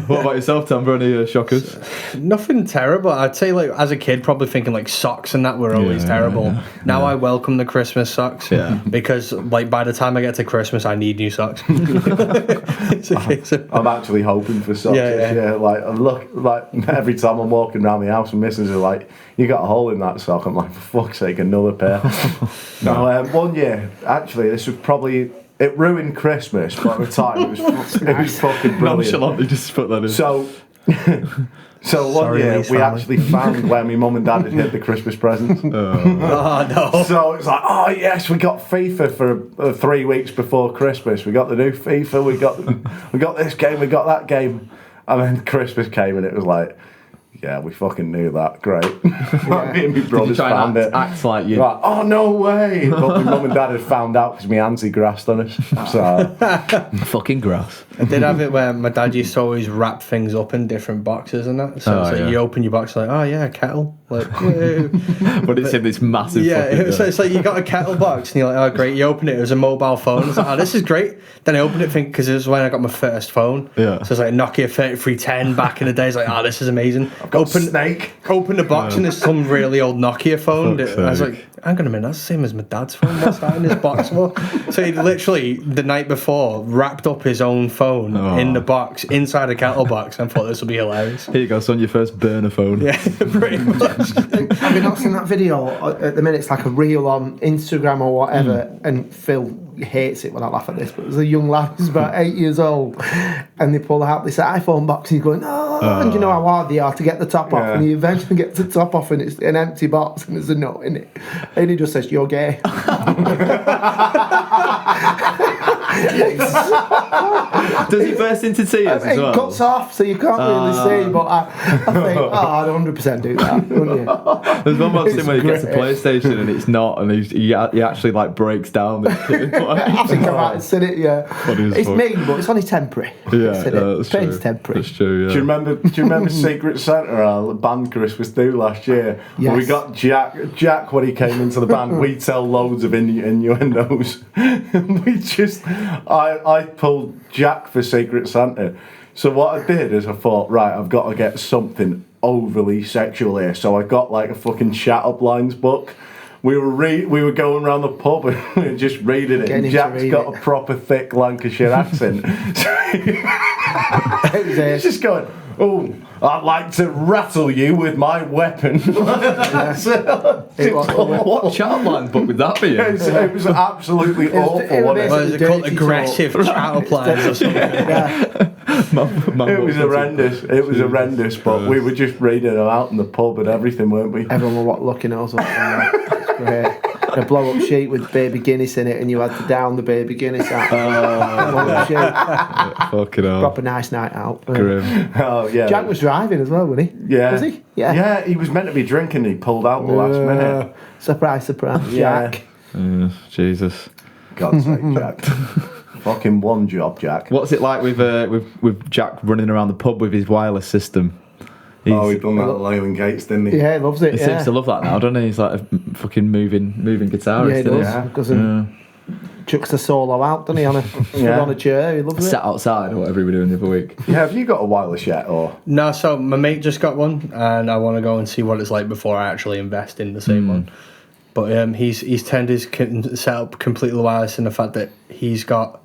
What about yourself, Tamber? Any shockers? Nothing terrible. I'd say, like, as a kid, probably thinking like socks and that were always terrible. Now I welcome the Christmas socks because, like, by the time I get to Christmas, I need new socks. It's a case of, I'm actually hoping for socks this year. Like, I look, like, every time I'm walking around the house, and missus are like, you got a hole in that sock. I'm like, for fuck's sake, another pair. No, one year, actually, this was probably. It ruined Christmas, but at the time it was fucking brilliant. Nonchalantly just put that in. So one year we actually found where my mum and dad had hid the Christmas presents. oh no! So it's like, oh yes, we got FIFA for 3 weeks before Christmas. We got the new FIFA. We got this game. We got that game. And then Christmas came, and it was like, yeah, we fucking knew that. Great. Me and my brothers found it. Act like you. Like, oh no way! But my mum and dad had found out because my auntie grassed on us. So Fucking grass. I did have it where my dad used to always wrap things up in different boxes and that. So it's like you open your box like, oh yeah, a kettle. Like, woo. But it's in this massive. Yeah, fucking, it's like you got a kettle box and you're like, oh great, you open it, it was a mobile phone. It's like, oh, this is great. Then I opened it because it was when I got my first phone. Yeah. So it's like Nokia 3310 back in the day. It's like, oh, this is amazing. Snake. Open the box and there's some really old Nokia phone. Fuck's I was sake. like, hang on a minute, that's the same as my dad's phone. What's that in this box for? So he literally, the night before, wrapped up his own phone in the box, inside a kettle box, and thought this would be hilarious. Here you go, son, your first burner phone. Yeah, pretty much. Have you not seen that video? At the minute, it's like a reel on Instagram or whatever, and Phil hates it when I laugh at this, but there's a young lad who's about 8 years old, and they pull out this iPhone box, he's going, and you know how hard they are to get the top off, and he eventually gets the top off, and it's an empty box, and there's a note in it, and he just says, "You're gay." Does he burst into tears as well? It cuts off, so you can't really see, but I think, I'd 100% do that, wouldn't you? There's one more It's scene where he gets a great. PlayStation and it's not, and he actually like breaks down. I think I might have said it, yeah. Funny as It's fuck. mean, but it's only temporary. Yeah, Said that's true. Pain's temporary. That's true. Do you Yeah. remember Secret Santa, our band Chris was through last year? Yes. We got Jack when he came into the band. We tell loads of innuendos. I pulled Jack for Secret Santa. So what I did is I thought, right, I've got to get something overly sexual here. So I got like a fucking chat up lines book. We were going around the pub and we were just reading it. Getting And him to Jack's read got it. a proper thick Lancashire accent. He's just going, "Oh, I'd like to rattle you with my weapon." What chat lines book would that be in? It was absolutely awful, it was wasn't it? What is it called? Dirty Aggressive chat lines or something. It was horrendous. It was horrendous, but we were just reading them out in the pub and everything, weren't we? Everyone were looking at us. It's great. A blow-up sheet with baby Guinness in it, and you had to down the baby Guinness out. Blow-up sheet. Fucking hell. Proper nice night out. Grim. Oh yeah. Jack was driving as well, wasn't he? Yeah. Was he? Yeah. Yeah, he was meant to be drinking. He pulled out the last minute. Surprise, surprise, Yeah. Jack. Jesus. God's sake, Jack. Fucking one job, Jack. What's it like with Jack running around the pub with his wireless system? He done that at Leyland Gates, didn't he? Yeah, he loves it. He seems to love that now, doesn't he? He's like a fucking moving guitarist. Yeah, he isn't does. Because chucks the solo out, doesn't he? On a chair. He loves it. Sat outside or whatever we were doing the other week. Yeah, have you got a wireless yet, or? No, so my mate just got one, and I want to go and see what it's like before I actually invest in the same one. But he's turned his setup completely wireless in the fact that he's got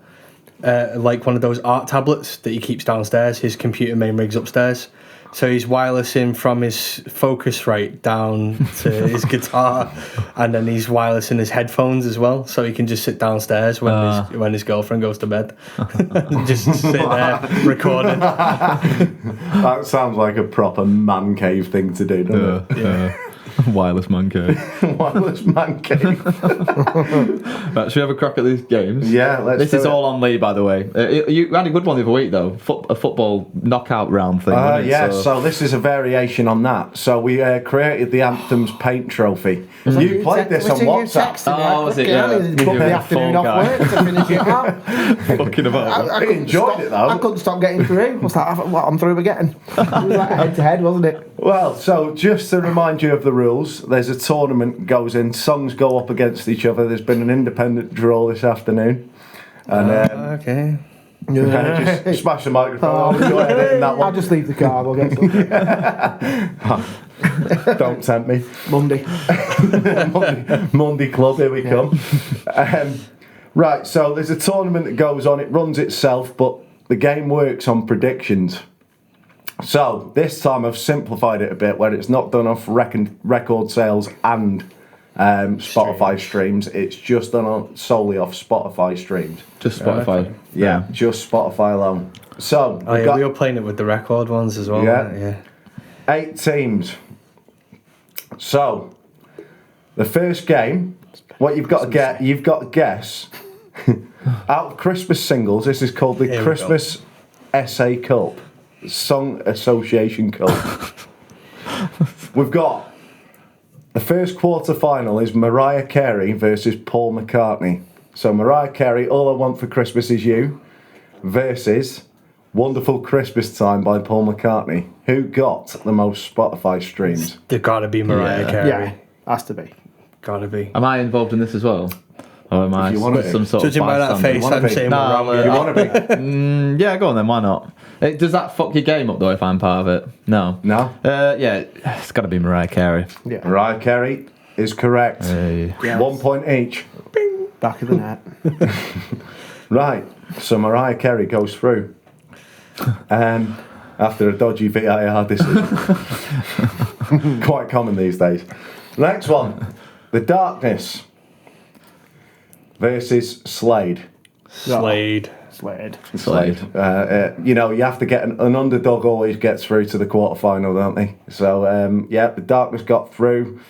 like one of those art tablets that he keeps downstairs. His computer main rig's upstairs, so he's wirelessing from his Focusrite down to his guitar, and then he's wirelessing his headphones as well, so he can just sit downstairs when his girlfriend goes to bed, and just sit there recording. That sounds like a proper man cave thing to do, doesn't it? Yeah. Wireless man cave. Wireless man cave. Right, should we have a crack at these games? Yeah, let's This do is it. all on Lee, by the way. You had a good one the other week, though. A football knockout round thing. wasn't it? Yeah, so this is a variation on that. So we created the Anthem's paint trophy. You played this on WhatsApp. Oh, was it? Yeah. Booked the Yeah, afternoon Fall off Guy. work to finish it out. Fucking about. I enjoyed it, though. I couldn't stop getting through. What's that? I'm through again. It was like a head-to-head, wasn't it? Well, so just to remind you of the rules, there's a tournament goes in, songs go up against each other. There's been an independent draw this afternoon. And Okay. just smash the microphone. You're editing that I'll one. just leave the car. We'll get some. Don't tempt me. Monday. Monday Club, here we come. Right, so there's a tournament that goes on. It runs itself, but the game works on predictions. So this time I've simplified it a bit, where it's not done off record sales and Spotify streams. It's just done solely off Spotify streams. Just Spotify. Okay. Yeah, just Spotify alone. So Oh yeah, we were playing it with the record ones as well. Yeah. Yeah. 8 teams. So the first game, what you've got to guess out of Christmas singles. This is called the Here we Christmas Essay Cup, Song Association Cup. We've got the first quarter final is Mariah Carey versus Paul McCartney. So Mariah Carey, All I Want for Christmas Is You versus Wonderful Christmas Time by Paul McCartney. Who got the most Spotify streams? They've got to be Mariah Carey. Yeah, has to be. Gotta be. Am I involved in this as well? Or am I you wanna be. some sort Judging of by that bystander? face, wanna I'm be. saying No, we're wrong. You want to be? Yeah, go on then. Why not? Does that fuck your game up though if I'm part of it? No. No? Yeah, it's got to be Mariah Carey. Yeah. Mariah Carey is correct. Hey. 1 point each. Back of the net. Right, so Mariah Carey goes through. After a dodgy VAR decision. Quite common these days. Next one. The Darkness versus Slade. Slade. Slade. Slade. You know, you have to get an underdog always gets through to the quarterfinal, don't they? So, yeah, the Darkness got through.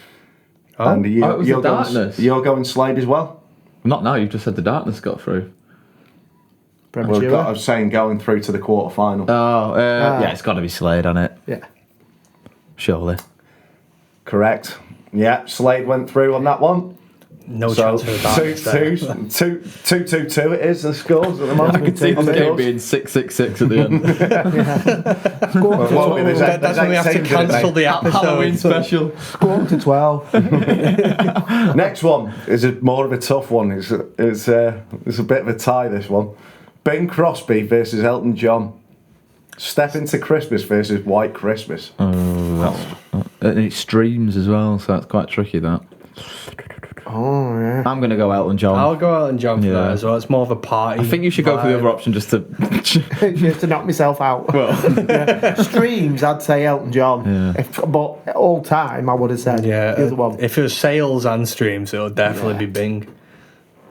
Oh. And Oh, it was you're the Darkness. You're going Slade as well? Not now. You've just said the Darkness got through. Well, I was saying going through to the quarterfinal. Oh, yeah, it's got to be Slade on it. Yeah. Surely. Correct. Yeah, Slade went through on that one. No So chance for the Darkness there. 2-2 it is, the scores at the moment. I could see this game being 6-6-6 at the end. Well, there's That's when we have to 18, didn't cancel they? the episode. Halloween special. Go up to 12. Next one is more of a tough one. It's a bit of a tie, this one. Bing Crosby versus Elton John. Step Into Christmas versus White Christmas. And it streams as well, so that's quite tricky, that. Oh, yeah. I'm going to go Elton John. I'll go out and jump for Yeah. that as well. It's more of a party. I think you should go for the vibe. other option just to... Just to knock myself out. well, Streams, I'd say Elton John. Yeah. But all time, I would have said Yeah, the other one. if it was sales and streams, it would definitely be Bing.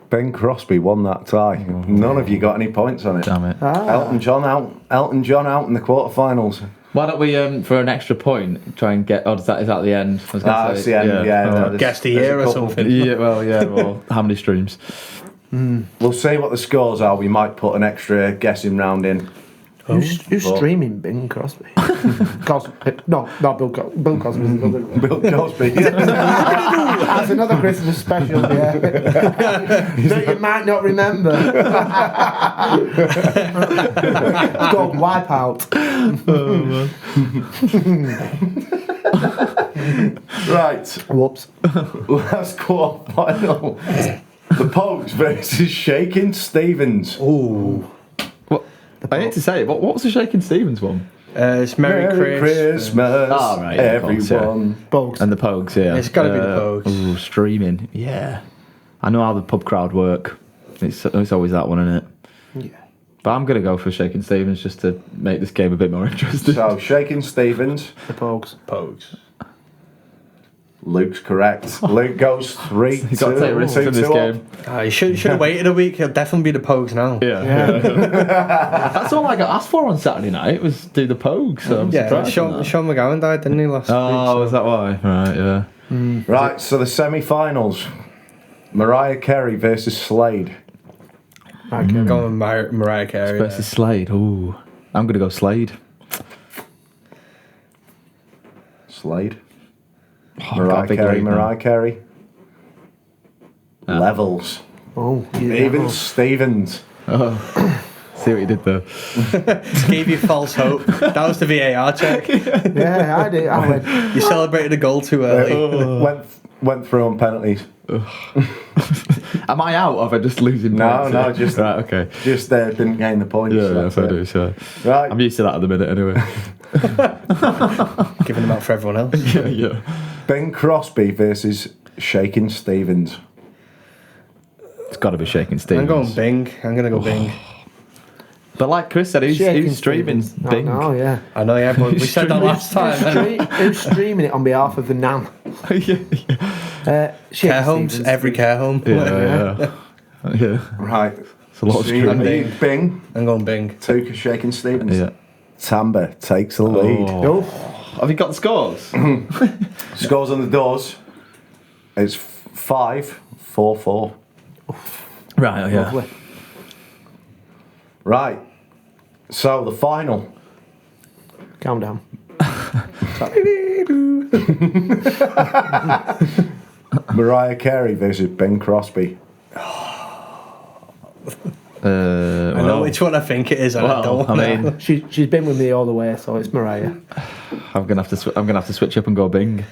Bing Crosby won that tie. None of you got any points on it. damn it. Elton John out in the quarterfinals. Why don't we, for an extra point, try and get... Oh, is that the end? I was gonna That's say, the end. Yeah, all no, right. there's- Guess the there's a year or couple. something. Yeah, well, how many streams? We'll see what the scores are. We might put an extra guessing round in. Who's But- streaming Bing Crosby? No, not Bill Cosby. Bill Cosby's another. Bill Cosby. That's another Christmas special, yeah. That you might not remember. It's called Wipeout. Right. Whoops. Last quarterfinal. The Pogues versus Shakin' Stevens. Ooh. What? I hate to say it, what was the Shakin' Stevens one? It's Merry Christmas. Christmas, Oh, right, yeah, of course, yeah. everyone. Bugs. And the Pogues, yeah. It's gotta be the Pogues. Ooh, streaming, yeah. I know how the pub crowd work. It's always that one, isn't it? Yeah. But I'm going to go for Shakin' Stevens just to make this game a bit more interesting. So, Shakin' Stevens. The Pogues. Pogues. Luke's correct. Luke goes 3-2. You've got to take risks in this game. You should have waited a week. It'll definitely be the Pogues now. Yeah. That's all I got asked for on Saturday night, was do the Pogues. So I'm Yeah, surprised. Sean McGowan died, didn't he, last week? Oh, was that why? Right, yeah. Right, so the semi-finals. Mariah Carey versus Slade. Okay. Going with Mariah Carey. Versus Slade. Ooh. I'm going to go Slade. Slade. Oh, I've got a big lead now. Mariah Carey. Levels. Oh, yeah. Even Stevens. See what you did there. Gave you false hope. That was the VAR check. Yeah, I did. I went. You celebrated a goal too early. Went through on penalties. Am I out of it just losing No, points? no, just- Right, okay. Just didn't gain the points. Yeah, that's I it. do, sure. Right. I'm used to that at the minute anyway. Giving them out for everyone else. yeah. Bing Crosby versus Shakin' Stevens. It's got to be Shakin' Stevens. I'm going Bing. I'm going to go Bing. But like Chris said, who's streaming Bing? Oh, yeah. I know, yeah, but we said that last time. Who's streaming it on behalf of the Nan? Care homes, every care home. Yeah. Right. It's a lot of So you- streaming. Bing. I'm going Bing. 2 Shakin' Stevens. Yeah. Tamber takes the lead. Oh. Have you got the scores? Scores on the doors. It's 5-4-4. Right, yeah. Lovely. Right. So the final. Calm down. Mariah Carey versus Bing Crosby. I know which one I think it is, and I don't. I mean, She's been with me all the way, so it's Mariah. I'm gonna have to switch up and go Bing.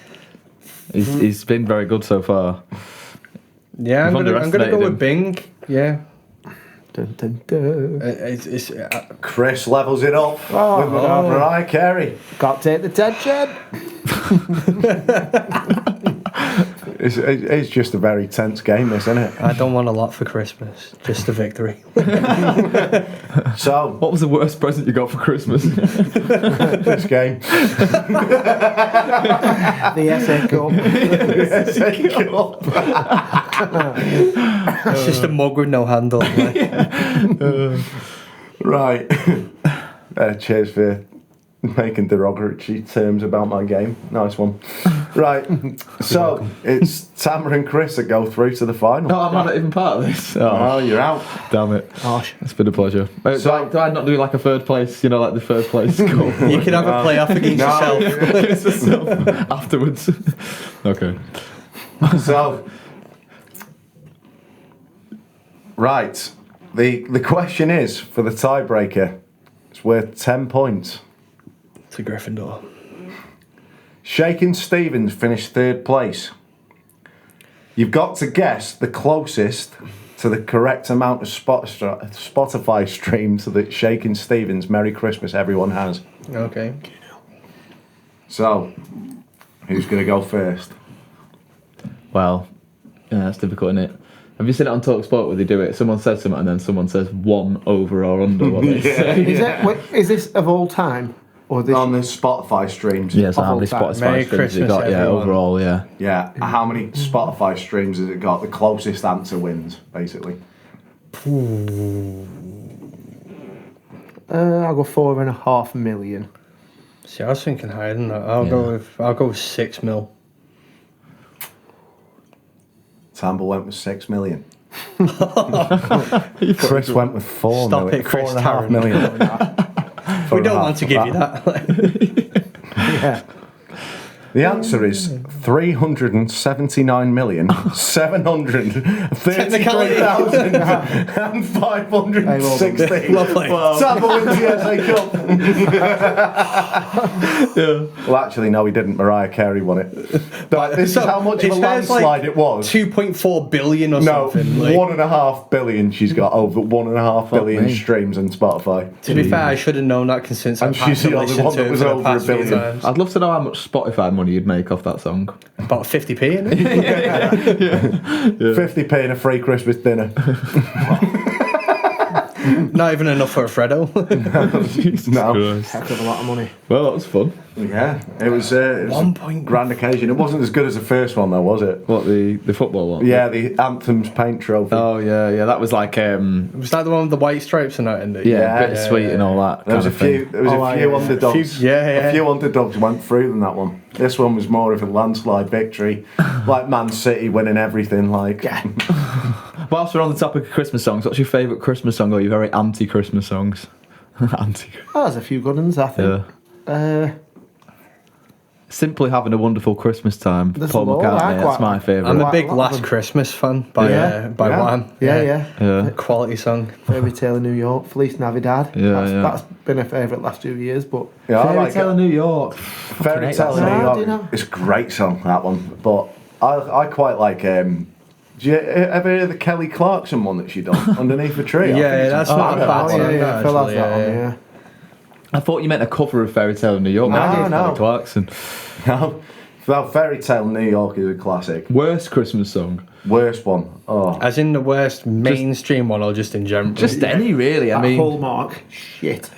He's been very good so far. Yeah, I'm gonna go with Bing. Yeah. Dun, dun, dun. It's Chris levels it up with Mariah Carey. Got to take the tension. It's just a very tense game, this, isn't it? I don't want a lot for Christmas, just a victory. So, What was the worst present you got for Christmas? this game. The SA Cup. It's just a mug with no handle. Right. Cheers for making derogatory terms about my game. Nice one. Right. So, it's Tamber and Chris that go through to the final. No, I'm not even part of this. Oh, you're out. Damn it. Gosh. It's been a pleasure. So- do I not do like a third place, like the first place goal? You can have a playoff against yourself. Afterwards. Okay. So, right. The question is, for the tiebreaker, it's worth 10 points. It's a Gryffindor. Shakin' Stevens finished 3rd place. You've got to guess the closest to the correct amount of Spotify streams that Shakin' Stevens Merry Christmas Everyone has. Okay. So, who's going to go first? Well, yeah, that's difficult, isn't it? Have you seen it on TalkSport where they do it? Someone says something and then someone says 1 over or under what they say. Is this of all time? Or this? On the Spotify streams. Yeah, so how many Awful Spotify Merry streams you got? Christmas, Yeah, everyone. overall, yeah. Yeah, how many Spotify streams has it got? The closest answer wins, basically. I'll go 4.5 million. See, I was thinking higher than that. I'll go with 6 mil. Tamber went with 6 million. Chris went with 4 Stop million. it, Chris 4.5 Tarrant. million. We don't want to give you that. Yeah. The answer is 379,733,516. Lovely. Tamber wins the SA Cup. Well, actually, no, he didn't. Mariah Carey won it. But this is how much of a landslide it was. 2.4 billion or No, something. Like, 1.5 billion. She's got over 1.5 billion me. streams on Spotify. to be fair, I should have known that since I've And had she's to the only listen one to that it was for the over a past few billion. times. I'd love to know how much Spotify money you'd make off that song. About 50p, innit? 50p and a free Christmas dinner. Not even enough for a Freddo. No. Heck of a lot of money. Well, that was fun. Yeah, it was a 1 point. grand occasion. It wasn't as good as the first one, though, was it? What, the football one? Yeah, the Anthem's paint trophy. Oh, yeah. That was like, Was that the one with the white stripes and that in it? yeah, bittersweet and all that There was kind a of thing. few. There was a few underdogs. A few underdogs went through than that one. This one was more of a landslide victory, like Man City winning everything. Like, Whilst we're on the topic of Christmas songs, what's your favourite Christmas song or your very anti-Christmas songs? Anti. Oh, there's a few good ones, I think. Simply Having a Wonderful Christmas Time. There's Paul a lot, I McCartney, that's quite my like- favourite. I'm a Quite big a lot of Last them. Christmas fan by Wham. Yeah. Quality song. Fairy Tale of New York, Feliz Navidad. That's been a favourite last 2 years, but yeah, I Fairy like Tale it. of New York. Fairy hate Tale that of song. New Ah, do you York. know? It's a great song, that one. But I quite like. Do you ever hear the Kelly Clarkson one that she done underneath the tree? I think Yeah, it's that's a not a bad bad one. song. yeah, Phil has actually, that on, yeah. yeah. I thought you meant a cover of Fairy Tale of New York. No, Kelly no. Clarkson. No, well, Fairy Tale of New York is a classic. Worst Christmas song? Worst one. Oh, As in the worst mainstream one or just in general? Just any, really. I mean, Hallmark, shit.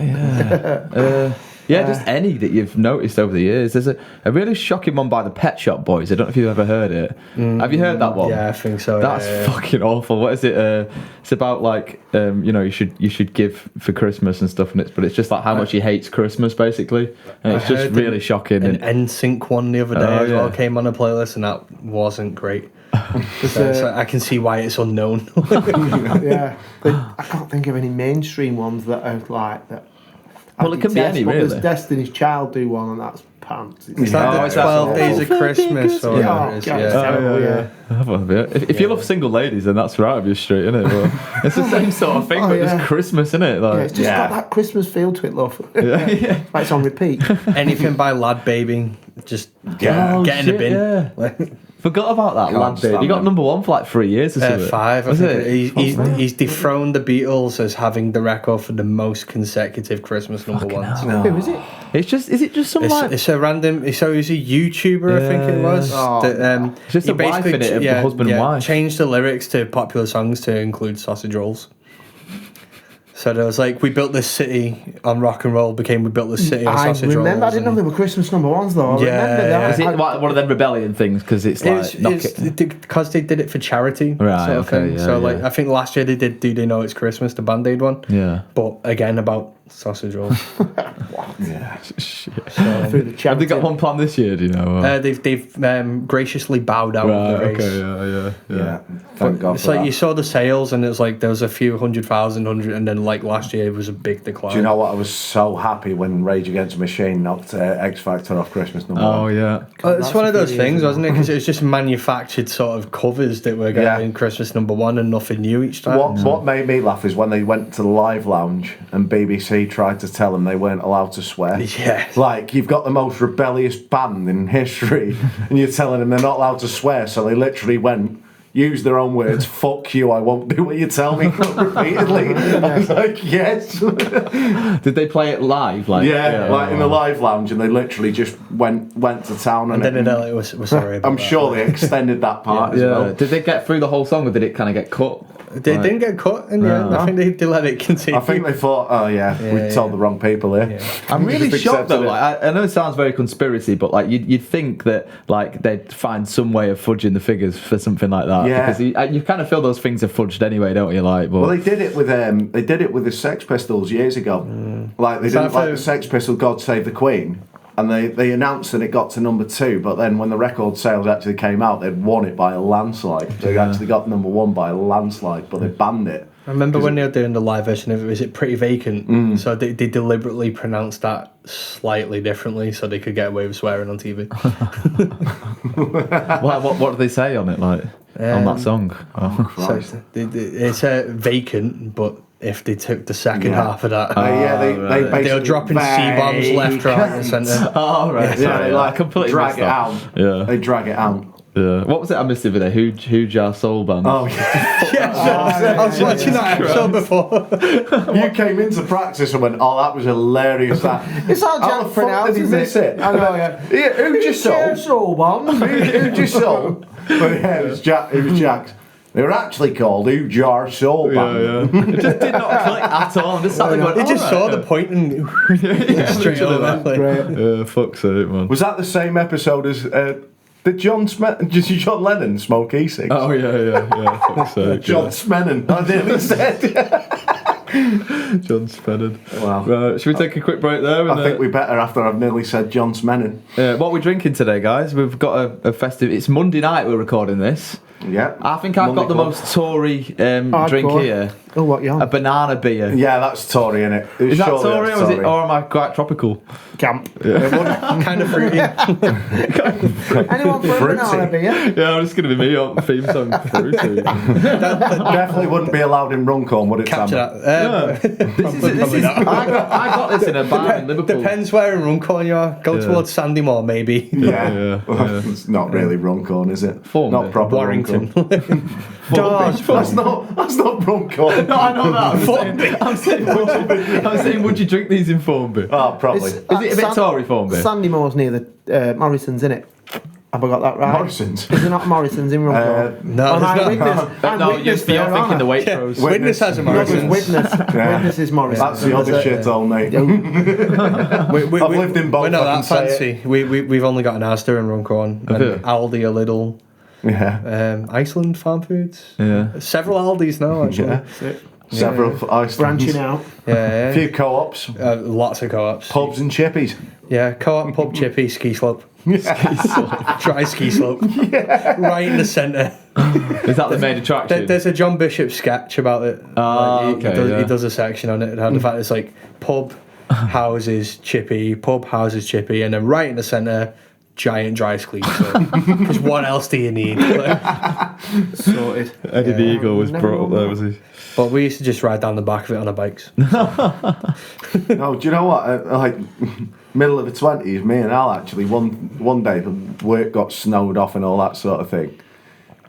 just any that you've noticed over the years. There's a really shocking one by the Pet Shop Boys. I don't know if you've ever heard it. Have you heard that one? Yeah, I think so. That's yeah. fucking awful. What is it? It's about like you should give for Christmas and stuff, but it's just like how much he hates Christmas basically, and it's just heard really shocking. An And NSYNC one the other day Oh, as well yeah. came on a playlist and that wasn't great. So I can see why it's unknown. Yeah. I can't think of any mainstream ones that are like that. Well, it can be any, But really. There's Destiny's Child do one, and that's pants. It's like the 12 Days of Christmas or Yeah, whatever it is. God, Yeah. it's terrible, yeah. If you love single ladies, then that's right up your street, isn't it? But it's the same sort of thing, but yeah. it's Christmas, isn't it? Like, Yeah, it's just got that Christmas feel to it, love. yeah. Like it's on repeat. Anything by Lad Baby, just get in the bin. Yeah. Like, Forgot about that, Can't Lad Baby. stand He got them. number 1 for like 3 years or something. 5, I Was think. it? He's dethroned the Beatles as having the record for the most consecutive Christmas number ones. Who is it? Is it just some like... It's a random. So he's a YouTuber, I think it was. Oh, that, It's just he a wife basically in it, a husband and wife. changed the lyrics to popular songs to include sausage rolls. So there was like, we built this city on rock and roll, became we built this city on I sausage rolls. remember. I didn't know they were Christmas number ones though. I remember that. Is it like one of them rebellion things? Because it's like... Because they did it for charity, Right, sort of okay, thing. yeah, So like, yeah. I think last year they did "Do They Know It's Christmas," the Band-Aid one. Yeah. But again, about sausage rolls. Yeah. Through the Have they got chanting. one planned this year, do you know? They've graciously bowed out of the race. okay, Yeah. Thank God It's for like that. you saw the sales, and it was like there was a few 100,000, and then like last year it was a big decline. Do you know what? I was so happy when Rage Against the Machine knocked X Factor off Christmas number 1. Oh, yeah. It's That's one a of those few things, years wasn't it? Because it was just manufactured sort of covers that were getting Christmas number 1 and nothing new each time. What made me laugh is when they went to the live lounge and BBC tried to tell them they weren't allowed to swear. Yeah. Like, you've got the most rebellious band in history and you're telling them they're not allowed to swear, so they literally went, use their own words, fuck you, I won't do what you tell me, repeatedly. I was like, yes. Did they play it live? Like, Like in the live lounge, and they literally just went to town on And then it. they're like, we're sorry about I'm that. sure they extended that part as well. Did they get through the whole song, or did it kind of get cut? They didn't get cut in the end. I think they let it continue. I think they thought, oh yeah, we told the wrong people here. I'm really Just shocked though. accepted it. Like, I know it sounds very conspiracy, but like you'd think that like they'd find some way of fudging the figures for something like that. Yeah. Because you kind of feel those things are fudged anyway, don't you? Like, but Well, they did it with the Sex Pistols years ago. Like they didn't like the Sex Pistols, "God Save the Queen," and they announced that it got to number 2. But then when the record sales actually came out, they'd won it by a landslide. They actually got number 1 by a landslide, but they banned it. I remember when they were doing the live version of it, was it Pretty Vacant? So they deliberately pronounced that slightly differently so they could get away with swearing on TV. what do they say on it? Like on that song? Oh. Christ. So it's vacant, but if they took the second half of that, They basically they were dropping C-bombs left, right, and centre. Oh, right. Yeah, Sorry, they like completely drag missed it that. out. Yeah. They drag it out. Yeah. What was it I missed the other day? Who Jar Soul Band? Oh yeah. Yeah, I was watching that episode before. You came into practice and went, oh, that was hilarious. It's how How Jack the fuck did he pronounces miss it? I know, yeah. Yeah, who just sold? Soul bomb. Who just sold? But yeah, it was Jack. It was Jack's. They were actually called Jar Soul Band. Yeah. It just did not click at all. I'm just sat there going, They just "All saw right." the point and straight literally over. that. Like, Yeah, fuck's sake, man. Was that the same episode as did John Lennon smoke e-cigs? Oh yeah. Fuck's sake. John Smennon. I nearly said. John Spennon. Wow. Right, should we take a quick break there? I think we better after I've nearly said John Smennon. What are we drinking today, guys? We've got a festive. It's Monday night. We're recording this. Yeah. I think I've got the most Tory drink Hardcore. here. Oh, what you A on? banana beer. Yeah, that's Tory, innit? Is that Tory or am I quite tropical? Camp. kind of fruity. Anyone for a Fruity. banana beer? Yeah, I'm just going to be me on the theme song. Fruity. Definitely wouldn't be allowed in Runcorn, would it, Capture Sam? that. This is I got this in a bar in Liverpool. Depends where in Runcorn you are. Go towards Sandymore, maybe. Yeah. Yeah. It's not really Runcorn, is it? Formby. Not proper Warrington. Runcorn. That's not Runcorn. No, I know that. I'm saying, would you drink these in Formby? Oh, probably. Is it a bit Tory Formby? Sandymore's near the Morrison's, innit? Have I got that right? Morrison's? Is there not Morrison's in Runcorn? No, On there's not. Eyewitness. No, Eyewitness you're there, thinking aren't the I? Waitrose. Witness has a No, there's Morrison's. Witness. Yeah. Witness is Morrison's. That's the other shit, old mate. I've lived in both, We're not I can that say fancy. We've only got an Asda in Runcorn. And it? Aldi, a little. Yeah. Iceland Farm Foods. Yeah. Several Aldis now, actually. Yeah. Several Icelands. Branching out. Yeah. A few co-ops, Lots of co-ops. pubs and chippies. Yeah, co-op, pub, chippy, ski slope. Dry ski slope. Right in the centre. Is that the main attraction? There's a John Bishop sketch about it. Oh, Like, okay, he yeah. does a section on it and how the fact it's like pub, houses chippy, pub houses chippy, and then right in the centre, giant dry squeeze. Because what else do you need? Sorted. Eddie the Eagle was never brought up there, was he? But we used to just ride down the back of it on our bikes. No, do you know what? Like, middle of the 20s, me and Al actually, one day the work got snowed off and all that sort of thing.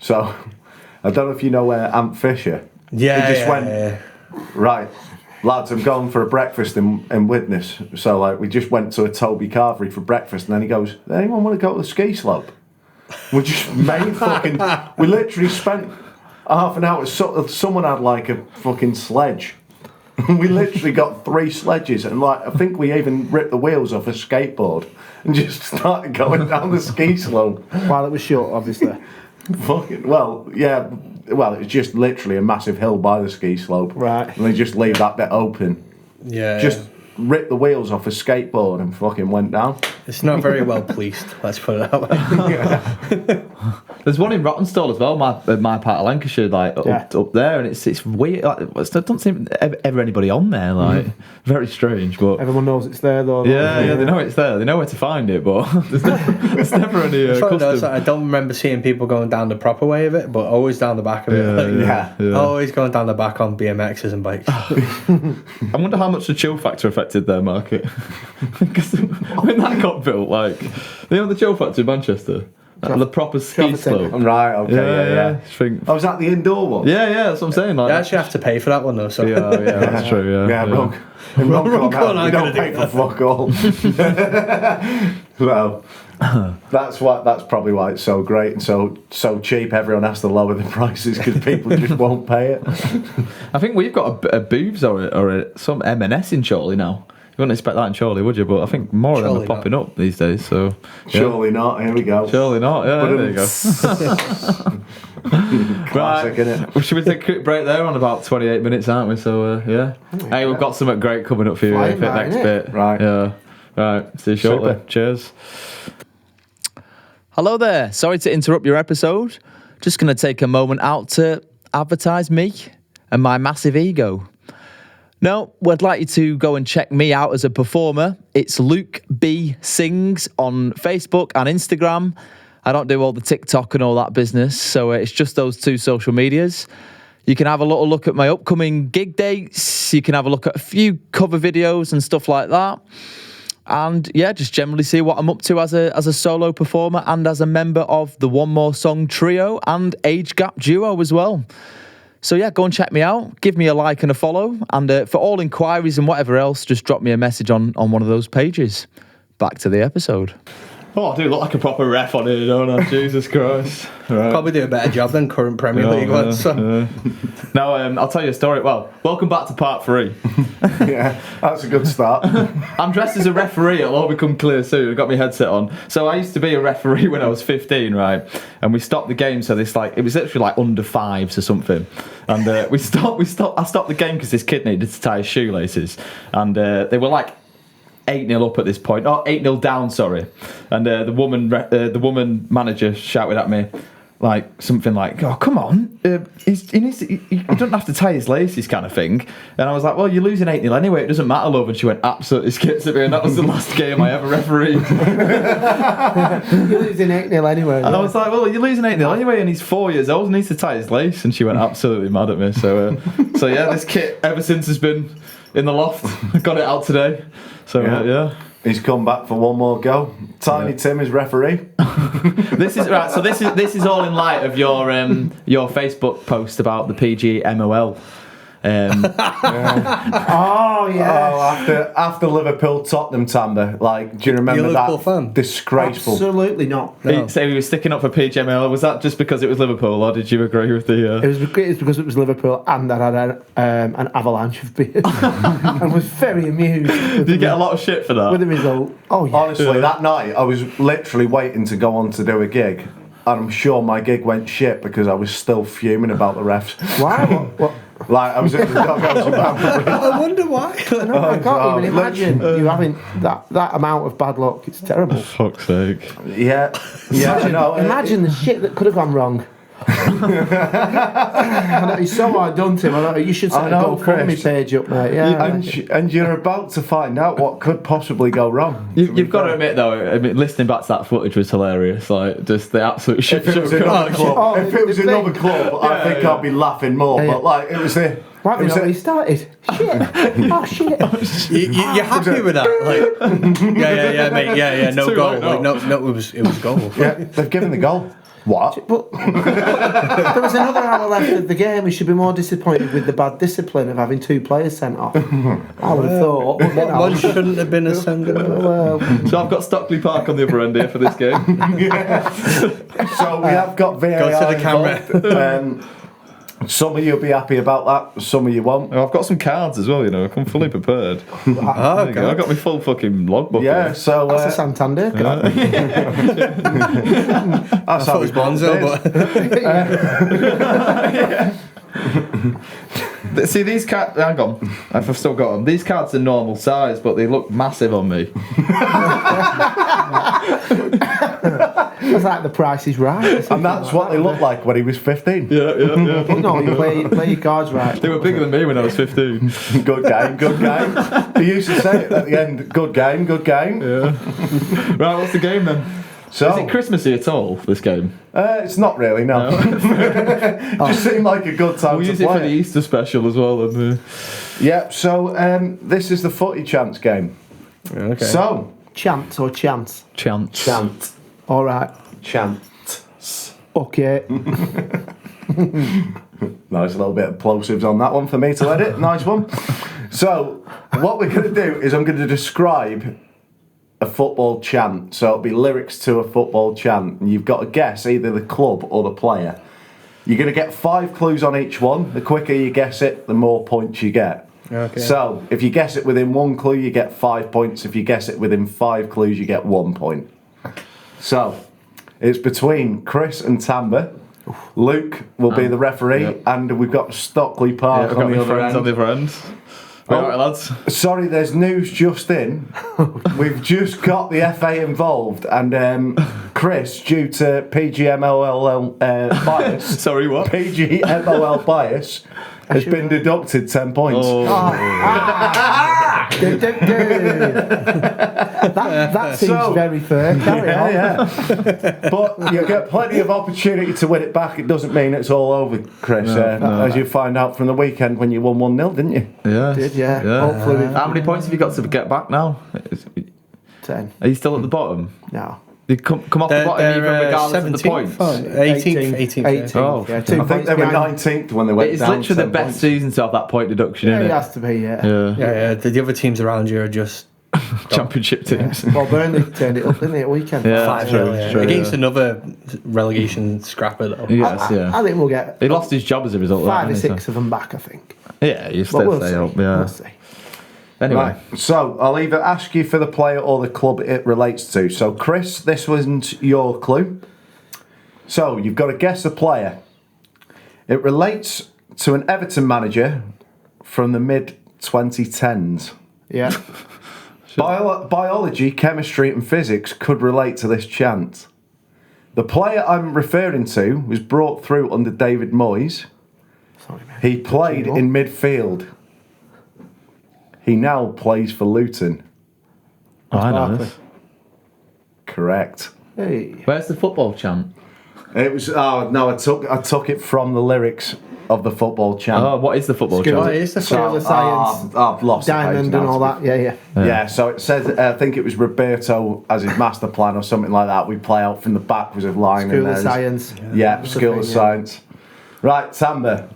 So, I don't know if you know where Ant Fisher. Yeah, He just went, right, lads, I'm going for a breakfast in Widnes. So, like, we just went to a Toby Carvery for breakfast, and then he goes, anyone want to go to the ski slope? We just made fucking, we literally spent half an hour, someone had like a fucking sledge. We literally got 3 sledges, and like, I think we even ripped the wheels off a skateboard and just started going down the ski slope. While it was short, obviously. Fucking, well, yeah, well, it was just literally a massive hill by the ski slope. Right. And they just leave that bit open. Yeah. Just ripped the wheels off a skateboard and fucking went down. It's not very well policed, let's put it that way. There's one in Rottenstall as well, my part of Lancashire, like up there, and it's weird. Like, there don't seem ever anybody on there. Like, very strange. But Everyone knows it's there, though. yeah, they know it's there. They know where to find it, but there's never any It's one of those custom. that I don't remember seeing people going down the proper way of it, but always down the back of it. Yeah. Always going down the back on BMXs and bikes. I wonder how much the chill factor affected their market. Because when that got built, like, the chill factor in Manchester, the proper ski slope. Right, okay, yeah. Think, Oh, was that the indoor one? yeah, that's what I'm saying. Like, You actually have to pay for that one though. So yeah, that's true. Yeah, Wrong. In Wrong call, you I'm don't gonna pay do for fuck all. Well, that's probably why it's so great and so cheap. Everyone has to lower the prices because people just won't pay it. I think we've got a Booths or some M&S in Chorley now. You wouldn't expect that in Chorley, would you? But I think more of them are popping up these days. So Surely not. Here we go. Surely not. Yeah, there you go. Classic, innit? Well, should we take a quick break there? On about 28 minutes, aren't we? So yeah. Hey, we've got something great coming up for you for the next bit. Right. Yeah. Right. See you shortly. Super. Cheers. Hello there. Sorry to interrupt your episode. Just going to take a moment out to advertise me and my massive ego. No, we'd like you to go and check me out as a performer. It's Luke B Sings on Facebook and Instagram. I don't do all the TikTok and all that business, so it's just those 2 social medias. You can have a little look at my upcoming gig dates. You can have a look at a few cover videos and stuff like that. And yeah, just generally see what I'm up to as a solo performer and as a member of the One More Song trio and Age Gap duo as well. So yeah, go and check me out. Give me a like and a follow. And for all inquiries and whatever else, just drop me a message on one of those pages. Back to the episode. Oh, I do look like a proper ref on here, don't I? Jesus Christ. Right. probably do a better job than current Premier League ones. So. Now, I'll tell you a story. Well, welcome back to part 3. Yeah, that's a good start. I'm dressed as a referee. It'll all become clear soon. I've got my headset on. So I used to be a referee when I was 15, right? And we stopped the game. So this it was literally like under 5s or something. And I stopped the game because this kid needed to tie his shoelaces. And they were like 8-0 up at this point. Oh, 8-0 down, sorry. And the woman manager shouted at me, like something like, "Oh, come on, he doesn't have to tie his laces," kind of thing. And I was like, "Well, you're losing 8-0 anyway. It doesn't matter, love." And she went absolutely skits at me, and that was the last game I ever refereed. You're losing 8-0 anyway. And I was like, "Well, you're losing 8-0 anyway, and he's 4 years old and needs to tie his lace." And she went absolutely mad at me. So yeah, this kit ever since has been in the loft. Got it out today. So yeah. He's come back for one more go. Tiny Tim is referee. This is right. So this is all in light of your Facebook post about the PGMOL. Oh yeah. Oh, after Liverpool Tottenham Tamber, like, do you remember You're a Liverpool that? fan? Disgraceful. Absolutely not. No. So he was sticking up for PGMOL. Was that just because it was Liverpool, or did you agree with the? It was because it was Liverpool, and I had an avalanche of beers, and was very amused. Did you get a lot of shit for that? With the result? Oh yeah. Honestly, that night I was literally waiting to go on to do a gig, and I'm sure my gig went shit because I was still fuming about the refs. Why? What? Like, I was at the doghouse about I wonder why. I can't even imagine you having that amount of bad luck. It's terrible. Fuck's sake. Yeah, Imagine, no, imagine the shit that could have gone wrong. I know, he's so hard done to him. I know, you should set a GoFundMe page up, mate. Yeah, and you're about to find out what could possibly go wrong. You've got to admit, though, I mean, listening back to that footage was hilarious. Like, just the absolute shit If it was another club, I think I'd be laughing more. But like, it was the. Right, we know he started. Shit. Oh, shit. You're happy with that? Like, yeah, mate. Yeah, no goal. Right, like, no, it was goal. Yeah, they've given the goal. What? But there was another hour left of the game. We should be more disappointed with the bad discipline of having 2 players sent off. I would have thought. One shouldn't have been a sender. So I've got Stockley Park on the other end here for this game. So we have got VAR. Go to the camera. Some of you'll be happy about that, some of you won't. I've got some cards as well, you know. I come fully prepared. There you go. I've got my full fucking logbook. Yeah, so That's a Santander card. that's how it's Bonzo, but See, these cards. Hang on, I've still got them. These cards are normal size, but they look massive on me. It's like the Price is Right. and that's what they look like when he was 15. Yeah. But no, you play your cards right. They were bigger than me when I was 15. Good game. He used to say it at the end, good game. Yeah. Right, what's the game then? So, Is it Christmassy at all, this game? it's not really, no. Just seemed like a good time We'll to use it play for the Easter special as well. And, Yeah, so this is the Footy Chants game. Okay. So, Chant or chance? Chants. chant. All right. Chants. Okay. Nice little bit of plosives on that one for me to edit. Nice one. So, what we're going to do is I'm going to describe a football chant. So it'll be lyrics to a football chant. And you've got to guess either the club or the player. You're going to get 5 clues on each one. The quicker you guess it, the more points you get. Okay. So, if you guess it within 1 clue, you get 5 points. If you guess it within 5 clues, you get 1 point. So, it's between Chris and Tamber. Luke will be the referee, and we've got Stockley Park I've got on the my other friends end. on the other end. All right, lads. Sorry, there's news just in. We've just got the FA involved, and Chris, due to PGMOL bias, Sorry, what? PGMOL bias, has been deducted 10 points. That seems very fair. Carry on. Yeah. But you get plenty of opportunity to win it back. It doesn't mean it's all over, Chris. As you find out from the weekend when you won 1-0, didn't you? Yeah. Did, yeah. Hopefully How many points have you got to get back now? 10. Are you still at the bottom? No. You come off the bottom even regardless of the points? 18th. Oh. Yeah, 2 I think points they were behind. 19th when they went It's down. literally the 10 best points. season to have that point deduction, Yeah, isn't it it? has to be, yeah. Yeah. The other teams around you are just Championship teams. Well, Burnley turned it up, didn't it, at weekend? Yeah. 5-0 true, against another relegation scrapper though. Yes, I yeah. think we'll get He lost his job as a result of 5 or that. 6 of them back, I think. Yeah, you But still we'll stay see. up. Yeah. We'll see. Anyway. Right, so I'll either ask you for the player or the club it relates to. So, Chris, this wasn't your clue. So, you've got to guess the player. It relates to an Everton manager from the mid-2010s. Yeah. Biology, chemistry and physics could relate to this chant. The player I'm referring to was brought through under David Moyes. Sorry, man. He played in midfield. He now plays for Luton. Oh, I know Barkley. this. Correct. Hey. Where's the football chant? It was. Oh no! I took it from the lyrics of the football chant. Oh, what is the football School. chant? It is the School of Science. I've lost the page Diamond now, and all to that. Yeah. Yeah. So it says. I think it was Roberto as his master plan or something like that. We play out from the back was a line. School and of there's- Science. Yeah, That's the School thing, of yeah. Science. Right, Tamber.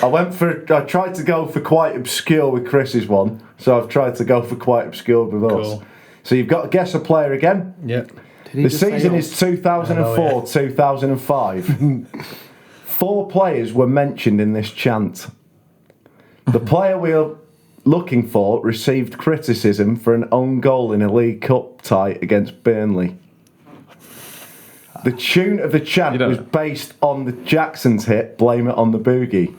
I tried to go for quite obscure with Chris's one, so I've tried to go for quite obscure with us. Cool. So you've got to guess a player again. Yeah. Did he The just say season us? is 2004, 2005. 4 players were mentioned in this chant. The player we are looking for received criticism for an own goal in a League Cup tie against Burnley. The tune of the chant was based on the Jackson's hit "Blame It on the Boogie"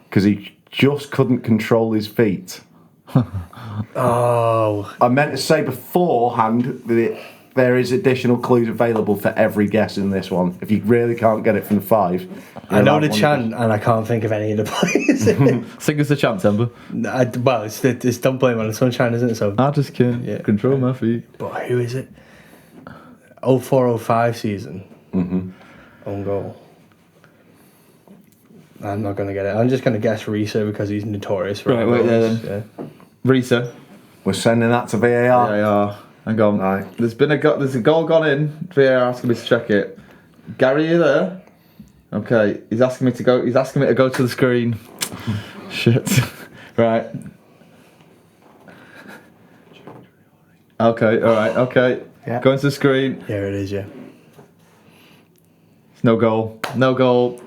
because he just couldn't control his feet. Oh. I meant to say beforehand that there is additional clues available for every guess in this one. If you really can't get it from the 5, I know the chant, and I can't think of any of the players. Sing us the chant, Tamber. Well, it's Don't Blame on the Sunshine, isn't it? So, I just can't control my feet. but who is it? 04-05 season. Own goal. I'm not going to get it. I'm just going to guess Risa because he's notorious for Right, own wait there goals. then. Risa. We're sending that to VAR. VAR. Hang on. Right. There's a goal gone in. VAR asking me to check it. Gary, you there? Okay. He's asking me to go to the screen. Shit. Right. Okay. All right. Okay. Yeah. Going to the screen. Here it is, yeah. It's no goal. No goal.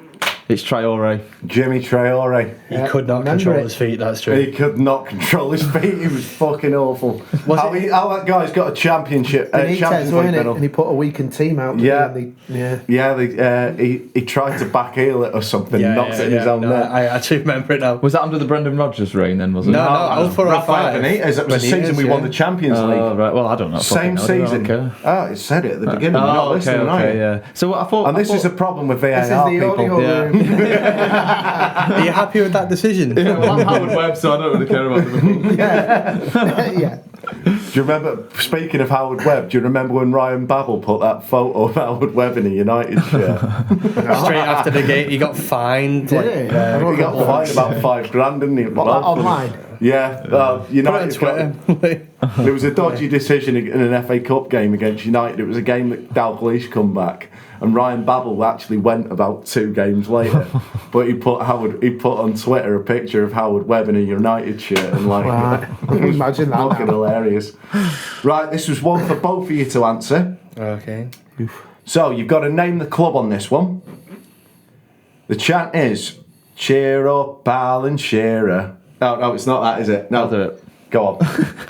It's Traore. Jimmy Traore. He could not control his feet, that's true. He could not control his feet. He was fucking awful. How that guy's got a championship. Benitez, Champions wasn't League it? medal. And he put a weakened team out. Yeah. He He tried to back heel it or something. Knocked it in his own no, net. I actually remember it now. Was that under the Brendan Rodgers reign then? Was it? No, that was 04-05. Rafael Benitez. That was the season we won the Champions League. Oh, right. Well, I don't know. Same Fucking hell, season. Okay. Oh, it said it at the beginning. You're not listening, are you? yeah. So what I thought. And this is a problem with VAR, This is the people. audio room. Are you happy with that decision? Well, I'm Howard Webb, so I don't really care about them. Yeah. Do you remember, speaking of Howard Webb, do you remember when Ryan Babel put that photo of Howard Webb in a United shirt? Straight after the game, he got fined. Did he? I don't He got know. fined about $5,000, didn't he? What, like online? Yeah, Put it on United got, Twitter. there was a dodgy decision in an FA Cup game against United. It was a game that Dalglish come back, and Ryan Babel actually went about 2 games later. But he put on Twitter a picture of Howard Webb in a United shirt, and Right. Imagine that. fucking now. hilarious. Right, this was one for both of you to answer. Okay. So you've got to name the club on this one. The chant is "Cheer up, Alan Shearer." No, it's not that, is it? No, I'll do it. Go on,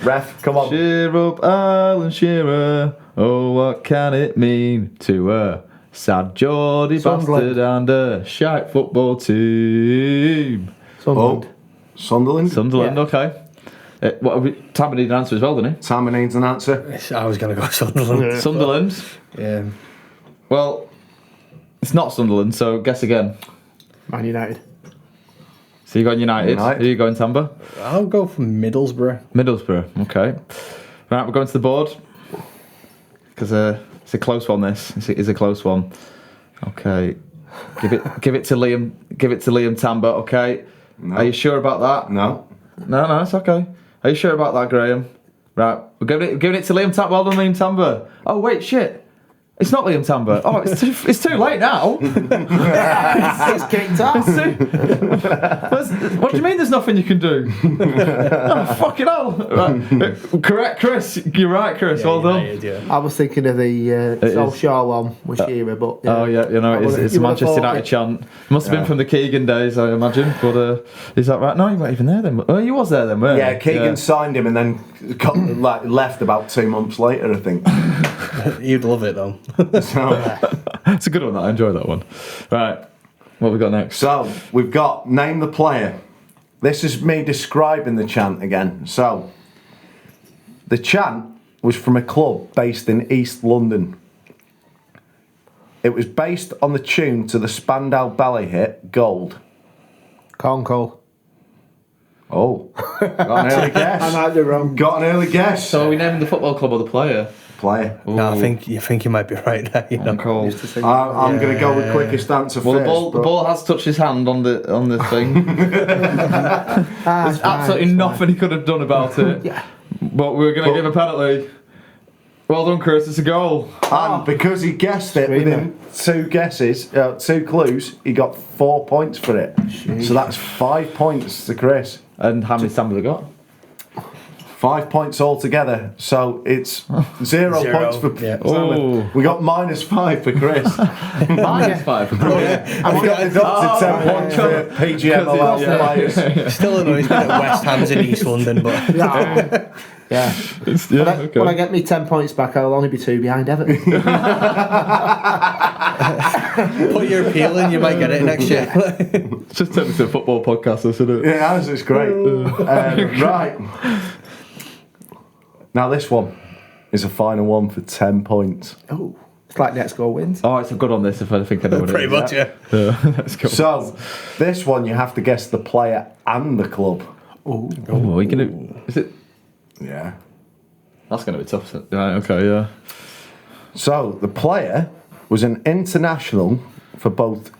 ref. Come on. Cheer up, Alan Shearer. Oh, what can it mean to a sad Geordie Sunderland. bastard and a shite football team? Sunderland. Sunderland. Sunderland, Yeah. okay. Tammy needed an answer as well, didn't he? Tammy needs an answer. I was going to go Sunderland. Sunderland. Yeah. Well, it's not Sunderland, so guess again. Man United. So you're going United. United. Who are you going, Tamber? I'll go for Middlesbrough. Middlesbrough, okay. Right, we're going to the board. Because it's a close one, this. It's a close one. Okay. Give it to Liam. Give it to Liam Tamber, okay? No. Are you sure about that? No. No, it's okay. Are you sure about that, Graham? Right, we're giving it to Liam Tamber. Well done, Liam Tamber. Oh, wait, shit. It's not Liam Tamber. Oh, it's too late now. It's kicked off. What do you mean there's nothing you can do? Oh, fucking hell. Right. Correct, Chris. You're right, Chris. Well done. United, yeah. I was thinking of the is. Solskjaer one with Shearer, but Oh yeah, you know it's a Manchester United chant. Must have been from the Keegan days, I imagine. But is that right? No, you weren't even there then. Oh, you was there then, weren't you? Yeah, Keegan signed him and then left about 2 months later, I think. You'd love it though. So, It's a good one. I enjoy that one. Right, what have we got next? so we've got name the player. This is me describing the chant again. So the chant was from a club based in East London. It was based on the tune to the Spandau Ballet hit Gold. Conco. Oh, got an early guess. I might be wrong. Got an early guess. So are we naming the football club or the player? Player. No, I think you might be right there. You know. Cool. I'm going to go with quickest answer Well, first. the ball has touched his hand on the thing. There's absolutely nothing he could have done about it. Yeah. But we're going to give a penalty. Well done, Chris. It's a goal. And because he guessed it within 2 guesses, 2 clues, he got 4 points for it. So that's 5 points to Chris. And how many Tamber have we got? 5 points altogether. So it's 0 points for Yeah. Oh. We got -5 for Chris. -5 for Chris. And we got deducted 10 points for PGM allowed players. Still annoys me that West Ham's in East London, but Yeah. When I get me 10 points back, I'll only be 2 behind Everton. put your appeal in, you might get it next year. It's just turned into a football podcast, isn't it? Yeah, it's great. Right. Now this one. is a final one for 10 points. Oh, it's like next goal wins. Oh, it's a good on this if I think I know what it is. Pretty much, yeah. Let's go. So, this one you have to guess the player and the club. Oh, are you gonna? Is it? Yeah. That's gonna be tough. Isn't it? Right. Okay. Yeah. So, the player was an international for both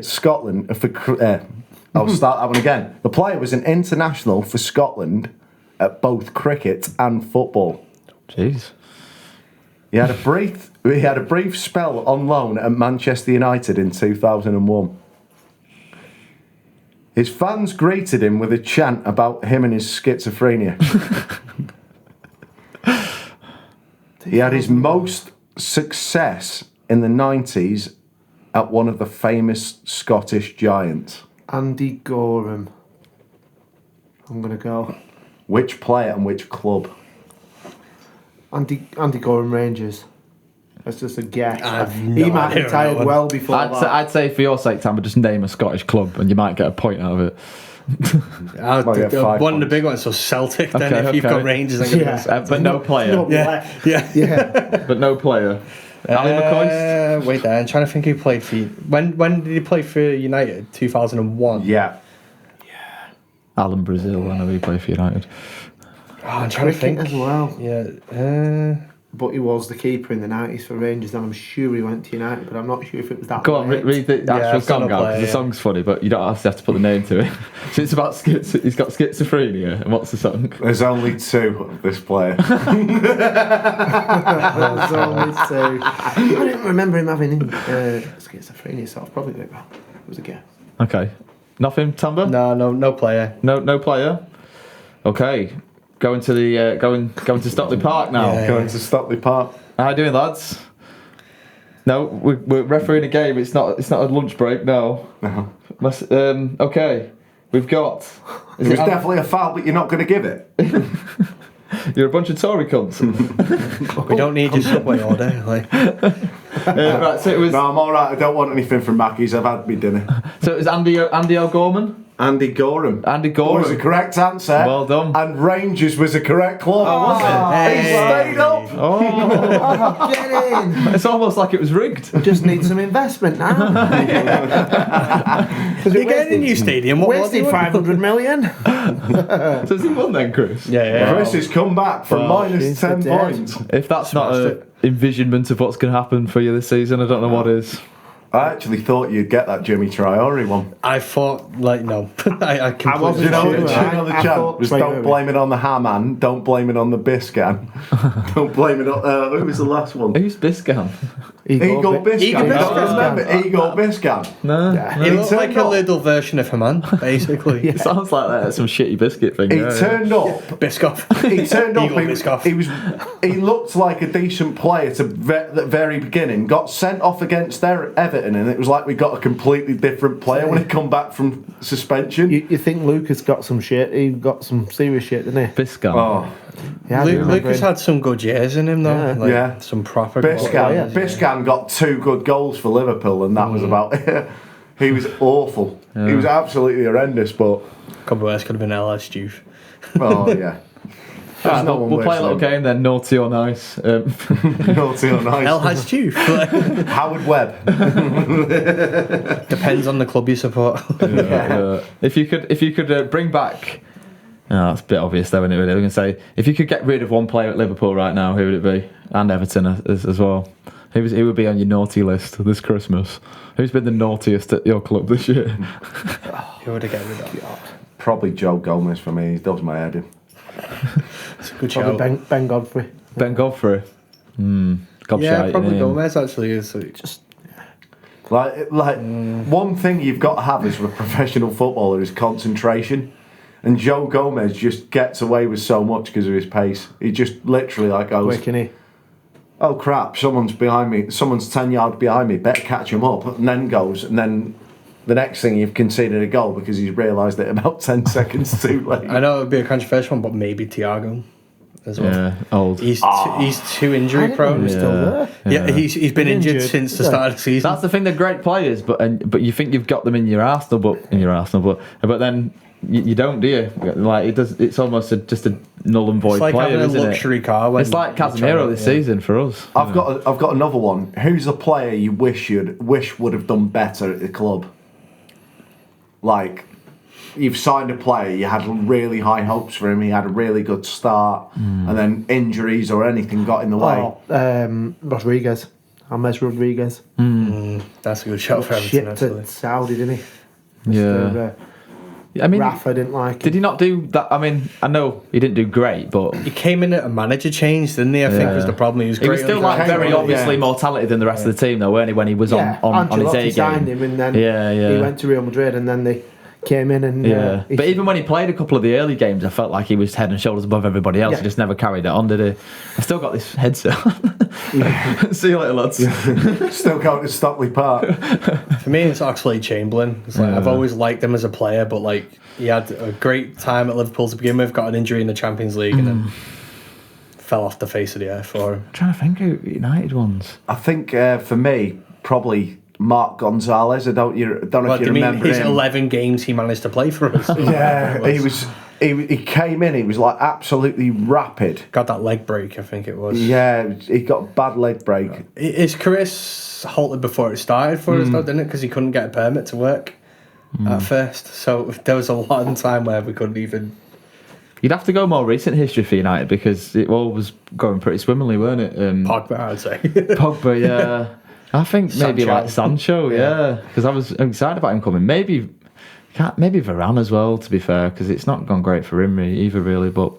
Scotland. I'll start that one again. The player was an international for Scotland at both cricket and football. Jeez. He had a brief spell on loan at Manchester United in 2001. His fans greeted him with a chant about him and his schizophrenia. He had his most success in the 90s at one of the famous Scottish giants. Andy Gorham. I'm going to go. Which player and which club? Andy Gorham Rangers. That's just a guess. I've He no might idea have retired on that one. well before that. I'd say for your sake, Tamber, just name a Scottish club and you might get a point out of it. Might get 5 One of the points. big ones, so Celtic. Then Okay, if you've okay. got Rangers, then Yeah. But no player. No, yeah, yeah. yeah. But no player. Ali McCoist. Wait there, I'm trying to think who played for you. When did he play for United? 2001. Yeah. Alan Brazil. I know he played for United. Oh, I'm trying to Cricket think. as well. Yeah. But he was the keeper in the 90s for Rangers, and I'm sure he went to United, but I'm not sure if it was that. Go on, late. read the actual I've got song no out player, because the yeah. song's funny, but you don't have to put the name to it. So it's about he's got schizophrenia, and what's the song? There's only 2 of this player. There's only 2. I didn't remember him having schizophrenia, so I was probably going to go. It was a guess. Okay, nothing, Tamber. No player. No player. Okay, going to the going to Stockley Park now. Yeah. Going to Stockley Park. How are you doing, lads? No, we're refereeing a game. It's not a lunch break. No. Okay, we've got. It was definitely a foul, but you're not going to give it. You're a bunch of Tory cunts. We don't need your Subway order. Like. Right, so it was. No, I'm all right. I don't want anything from Mackey's. I've had my dinner. So it was Andy O'Gorman. Andy Gorham. Andy Was Gorham. the correct answer. Well done. And Rangers was the correct club. was it? He stayed up. Oh, Get in! it's almost like it was rigged. Just need some investment now. You're getting a new stadium. What Wasted 500 million. So has he won then, Chris? Yeah. Chris has come back from minus she's 10 dead. points. If that's not an envisionment of what's going to happen for you this season, I don't know what is. I actually thought you'd get that Jimmy Traore one. I thought, no. I completely. wasn't You know, sure. the tune on the I chant thought- was wait, don't wait. blame it on the Haman, don't blame it on the Biscan. Don't blame it on... who was the last one? Who's Biscam? Igor Biscan. Igor You don't Biscan. remember Igor Biscan? No. Yeah. He He looked like turned a up. little version of Haman, basically. It sounds like that. Some shitty biscuit thing. He yeah, turned up. Biscoff. He turned up. Igor Biscoff. He looked like a decent player to the very beginning. Got sent off against Everton, and it was like we got a completely different player when he come back from suspension. You think Lucas got some shit? He got some serious shit, didn't he? Biscam. Oh, Yeah, I do remember Lucas him. had some good years in him, though. Yeah. Like, Yeah. Some proper. Biscan. Biscan got 2 good goals for Liverpool, and that was about it. He was awful. He was absolutely horrendous, but Couple worse could have been LS Juve. oh yeah. Alright, no one we'll play a little listening. game then. Naughty or nice. Naughty or nice. L has Juve. Howard Webb. Depends on the club you support. If you could bring back. Oh, that's a bit obvious though, isn't it? Really? I'm going to say if you could get rid of one player at Liverpool right now, who would it be? And Everton as well. Who would be on your naughty list this Christmas? Who's been the naughtiest at your club this year? Who would I get rid of? Probably Joe Gomez for me. He does my head in. It's a good Probably shout. Ben Godfrey. Ben Godfrey. Gobshite, Yeah, probably name. Gomez actually is. Just Like one thing you've got to have as a professional footballer is concentration. And Joe Gomez just gets away with so much because of his pace. He just literally like goes, quick, innit? oh crap, someone's behind me, someone's 10 yards behind me, better catch him up, and then goes, and then the next thing you've conceded a goal because he's realised it about 10 seconds too late. I know it would be a controversial one, but maybe Thiago as well. Yeah, old. He's too injury prone. He's still there. Yeah, he's been injured since the start of the season. That's the thing. They're great players, but you think you've got them in your Arsenal, but then you don't, do you? Like it does. It's almost just a null and void It's like player, having a isn't luxury it? car. When It's like Casemiro this season for us. I've got another one. Who's a player you wish would have done better at the club? Like, you've signed a player, you had really high hopes for him, he had a really good start, and then injuries or anything got in the way. Rodriguez. James Rodriguez. That's a good shot for Everton, Shipped actually. to Saudi, didn't he? Yeah. I mean, Rafa didn't like him. did he not do that? I mean, I know he didn't do great, but He came in at a manager change, didn't he? I think was the problem. He was he great. was still on like the very Yeah. obviously more talented than the rest of the team, though, weren't he? When he was on his A Ancelotti signed game. him, and then Yeah. he went to Real Madrid, and then they came in and Yeah, but even when he played a couple of the early games, I felt like he was head and shoulders above everybody else. Yeah. He just never carried it on, did he? I've still got this headset. See you later, lads. Still going to Stockley Park. For me, it's Oxlade-Chamberlain. It's like, I've always liked him as a player, but like he had a great time at Liverpool to begin with, got an injury in the Champions League, and then fell off the face of the earth for him. I'm trying to think who United ones. I think for me, probably Mark Gonzalez. I don't know if you remember his him. 11 games he managed to play for us? Yeah, he came in. He was like absolutely rapid. Got that leg break, I think it was. Yeah, he got a bad leg break. His career halted before it started for us, though, didn't it? Because he couldn't get a permit to work at first. So there was a long time where we couldn't even. You'd have to go more recent history for United because it all was going pretty swimmingly, weren't it? Pogba, I'd say. Pogba, yeah. I think maybe Sancho. like Sancho, yeah. Because I was excited about him coming. Maybe Varane as well, to be fair, because it's not gone great for him either, really. But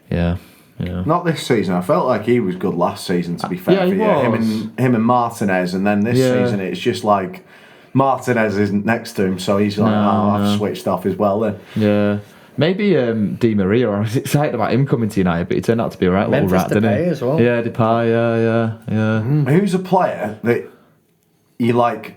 yeah. Not this season. I felt like he was good last season, to be fair. Yeah, he was. Him and Martinez, and then this season it's just like Martinez isn't next to him, so he's like, I've switched off as well then. Yeah. Maybe Di Maria. I was excited about him coming to United, but he turned out to be a right little rat, didn't he? Depay as well. Yeah, Depay, yeah. Who's a player that you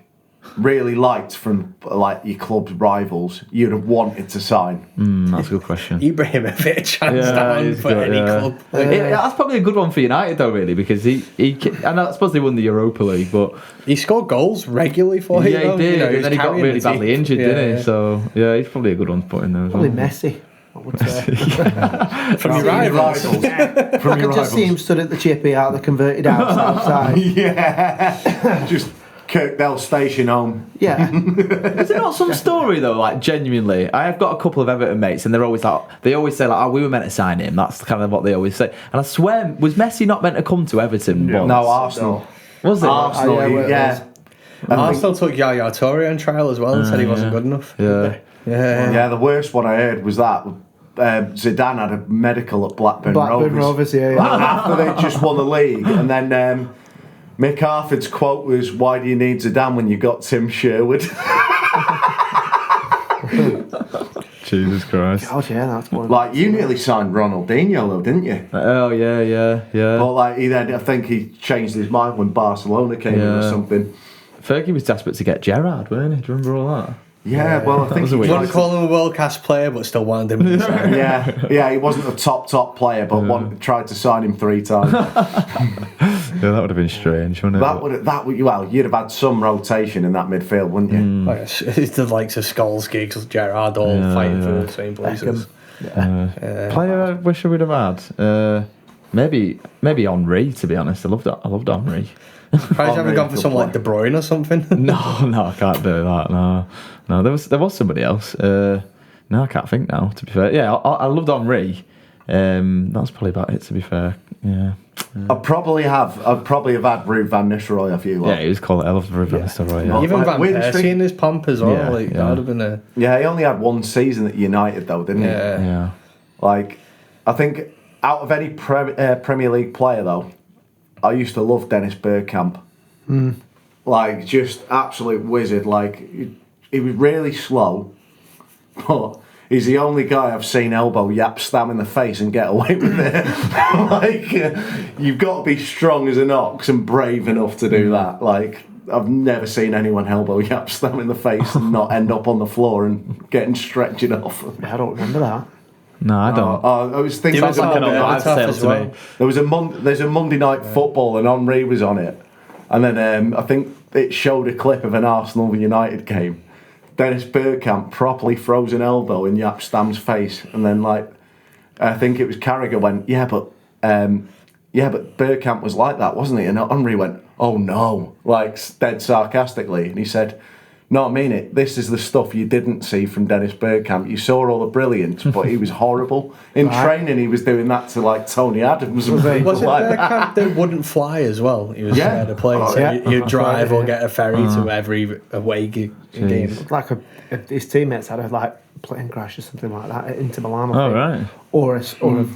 really liked from like your club's rivals you'd have wanted to sign? That's a good question. Ibrahimovic, hands down, he's for good, any yeah. club. That's probably a good one for United, though, really, because he and I suppose they won the Europa League, but He scored goals regularly for you. yeah, he did, and then he got really badly team. injured, didn't he? So yeah, he's probably a good one to put in there as well. Probably Messi, I would say. From your rivals. From I your could just see him rivals. stood at the chippy out the converted house outside. Yeah. Just Kirkdale Station home. Yeah. Is there not some story though? Like genuinely, I have got a couple of Everton mates, and they always say like, "Oh, we were meant to sign him." That's kind of what they always say. And I swear, was Messi not meant to come to Everton? Once? No, Arsenal. Was it? Arsenal, yeah, Arsenal took Yaya Toure on trial as well and said he wasn't good enough. Yeah. Yeah, the worst one I heard was that Zidane had a medical at Blackburn Rovers. Yeah. After they just won the league, and then Mick Harford's quote was, "Why do you need Zidane when you got Tim Sherwood?" Jesus Christ. God, yeah, that's one. Like, you nearly signed Ronaldinho though, didn't you? Oh yeah. But like, I think he changed his mind when Barcelona came in or Yeah. something. Fergie was desperate to get Gerrard, weren't he? Do you remember all that? Yeah, well, I think was a he weird- Wouldn't call him a world class player, but still wanted him. yeah, he wasn't a top player, but tried to sign him 3 times. Yeah, that would have been strange, wouldn't it? Well, you'd have had some rotation in that midfield, wouldn't you? Like, it's the likes of Scholes, Giggs, Gerrard all fighting for the same places. Player I wish I would have had. Maybe Henry, to be honest. I loved Henry. Surprised you haven't gone for someone like De Bruyne or something. No, I can't do that. No, there was somebody else. No, I can't think now. To be fair, yeah, I loved Henry. That's probably about it. To be fair, yeah. I'd probably have had Ruud van Nistelrooy off you. Yeah, he was called. I love Ruben Nistelrooy. Yeah. Even Van Weirdest Persie thing- in his pomp as well. Yeah, Like, yeah. that would have been a. Yeah, he only had 1 season at United though, didn't he? Yeah. Like, I think out of any Premier League player though, I used to love Dennis Bergkamp. Like, just absolute wizard. Like, he was really slow, but he's the only guy I've seen elbow Yap Stam in the face and get away with it. Like, you've got to be strong as an ox and brave enough to do that. Like, I've never seen anyone elbow Yap Stam in the face and not end up on the floor and getting stretching off. I don't remember that. No, I don't. I was thinking Sounds like an old wives' tough tale as to well. me. there's a Monday Night Football and Henri was on it, and then I think it showed a clip of an Arsenal United game. Dennis Bergkamp properly throws an elbow in Jaap Stam's face, and then like I think it was Carragher went, but Bergkamp was like that, wasn't he? And Henri went, oh no, like dead sarcastically, and he said, no, I mean it. This is the stuff you didn't see from Dennis Bergkamp. You saw all the brilliance, but he was horrible. In training, he was doing that to like Tony Adams and people Was it like that. Bergkamp that wouldn't fly as well? He was scared of playing, so you'd drive or get a ferry to every away game. Like his teammates had a plane crash or something like that at Inter Milan. I Oh, think. right. Or a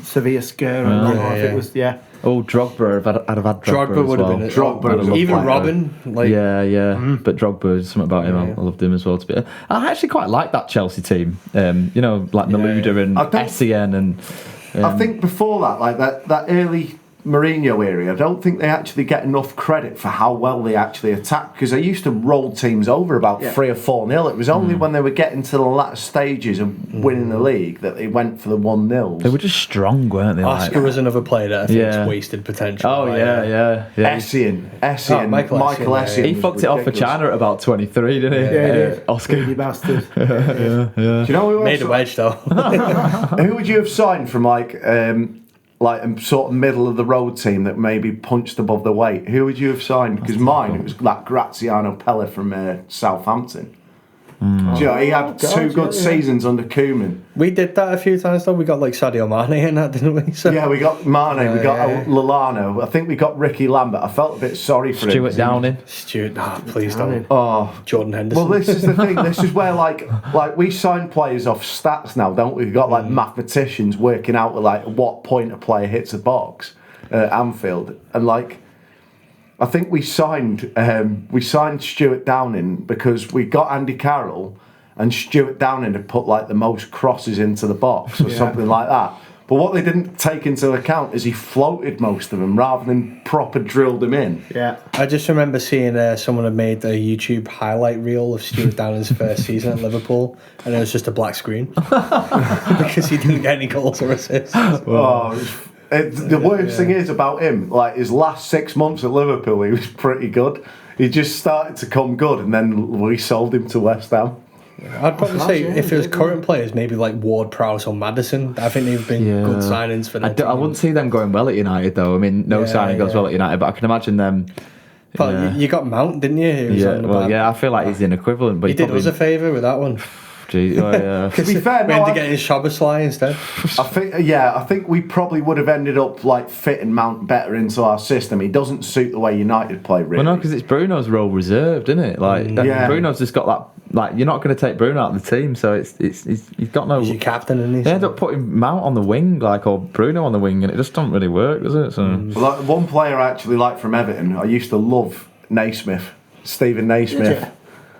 severe scare. I don't know if it was Oh, Drogba, I'd have had Drogba Drogba as would have well. been it. Drogba was a Even player. Robin, like But Drogba, something about him, I loved him as well. I actually quite like that Chelsea team. You know, like Malouda and Essien and. I think before that, like that early Mourinho era, I don't think they actually get enough credit for how well they actually attack, because they used to roll teams over about 3 or 4-0. It was only when they were getting to the latter stages of winning the league that they went for the 1-0s. They were just strong, weren't they? Oscar was another player that I think's wasted potential. Oh, yeah. Essien, Michael Essien. He was fucked it off for ridiculous. China at about 23, didn't he? Yeah, he did. Oscar. Greedy bastard. Do you know who Made a else? wedge though. Who would you have signed from like a sort of middle of the road team that maybe punched above the weight? Who would you have signed? Because mine, it was that Graziano Pelle from Southampton. Do you know, he had two good seasons under Koeman. We did that a few times though. We got like Sadio Mane in that, didn't we? So, Yeah, we got Mane, we got Lallana. I think we got Ricky Lambert. I felt a bit sorry for him. Stuart Downing. Stuart, please don't. Oh, Jordan Henderson. well, this is the thing. This is where like we sign players off stats now, don't we? We've got like mathematicians working out like what point a player hits a box at Anfield, and like I think we signed Stuart Downing because we got Andy Carroll, and Stuart Downing had put like the most crosses into the box or something like that. But what they didn't take into account is he floated most of them rather than proper drilled them in. Yeah. I just remember seeing someone had made a YouTube highlight reel of Stuart Downing's first season at Liverpool, and it was just a black screen because he didn't get any goals or assists. The worst thing is about him, like his last 6 months at Liverpool, he was pretty good. He just started to come good, and then we sold him to West Ham. I'd probably say if it was current players, maybe like Ward Prowse or Madison. I think they've been good signings for them. I wouldn't see them going well at United, though. I mean, no signing goes well at United, but I can imagine them. But you got Mount, didn't you? He was on the back. I feel like he's an equivalent. But He did us a favour with that one. Geez, To be fair, We had to get his Szoboszlai instead. I think we probably would have ended up like fitting Mount better into our system. He doesn't suit the way United play, really. Well, no, because it's Bruno's role reserved, isn't it? Like Bruno's just got that. Like, you're not going to take Bruno out of the team, so he's got no. He's your captain, isn't he? They end up putting Mount on the wing, or Bruno on the wing, and it just doesn't really work, does it? So. Like, one player I actually like from Everton, I used to love Naismith, Stephen Naismith.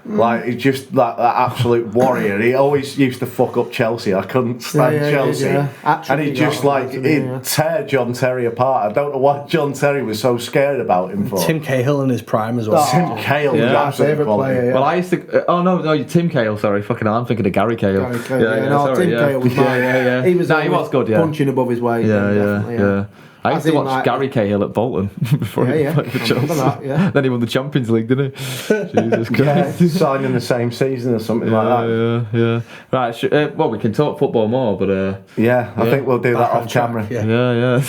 Like, he's just that absolute warrior. He always used to fuck up Chelsea. I couldn't stand Chelsea. And he just he'd tear John Terry apart. I don't know what John Terry was so scared about him for. Tim Cahill in his prime as well. Tim Cahill was absolute favourite quality. player. Well, I used to. Oh no, Tim Cahill. Sorry, fucking hell, I'm thinking of Gary Cahill. Tim Cahill was mine. He was good. Yeah, punching above his weight. Yeah. I used to watch Gary Cahill at Bolton before he played for Chelsea. Then he won the Champions League, didn't he? Jesus Christ. Signed in the same season or something like that. Yeah. Right, well, we can talk football more, but... I think we'll do that off camera. Yeah.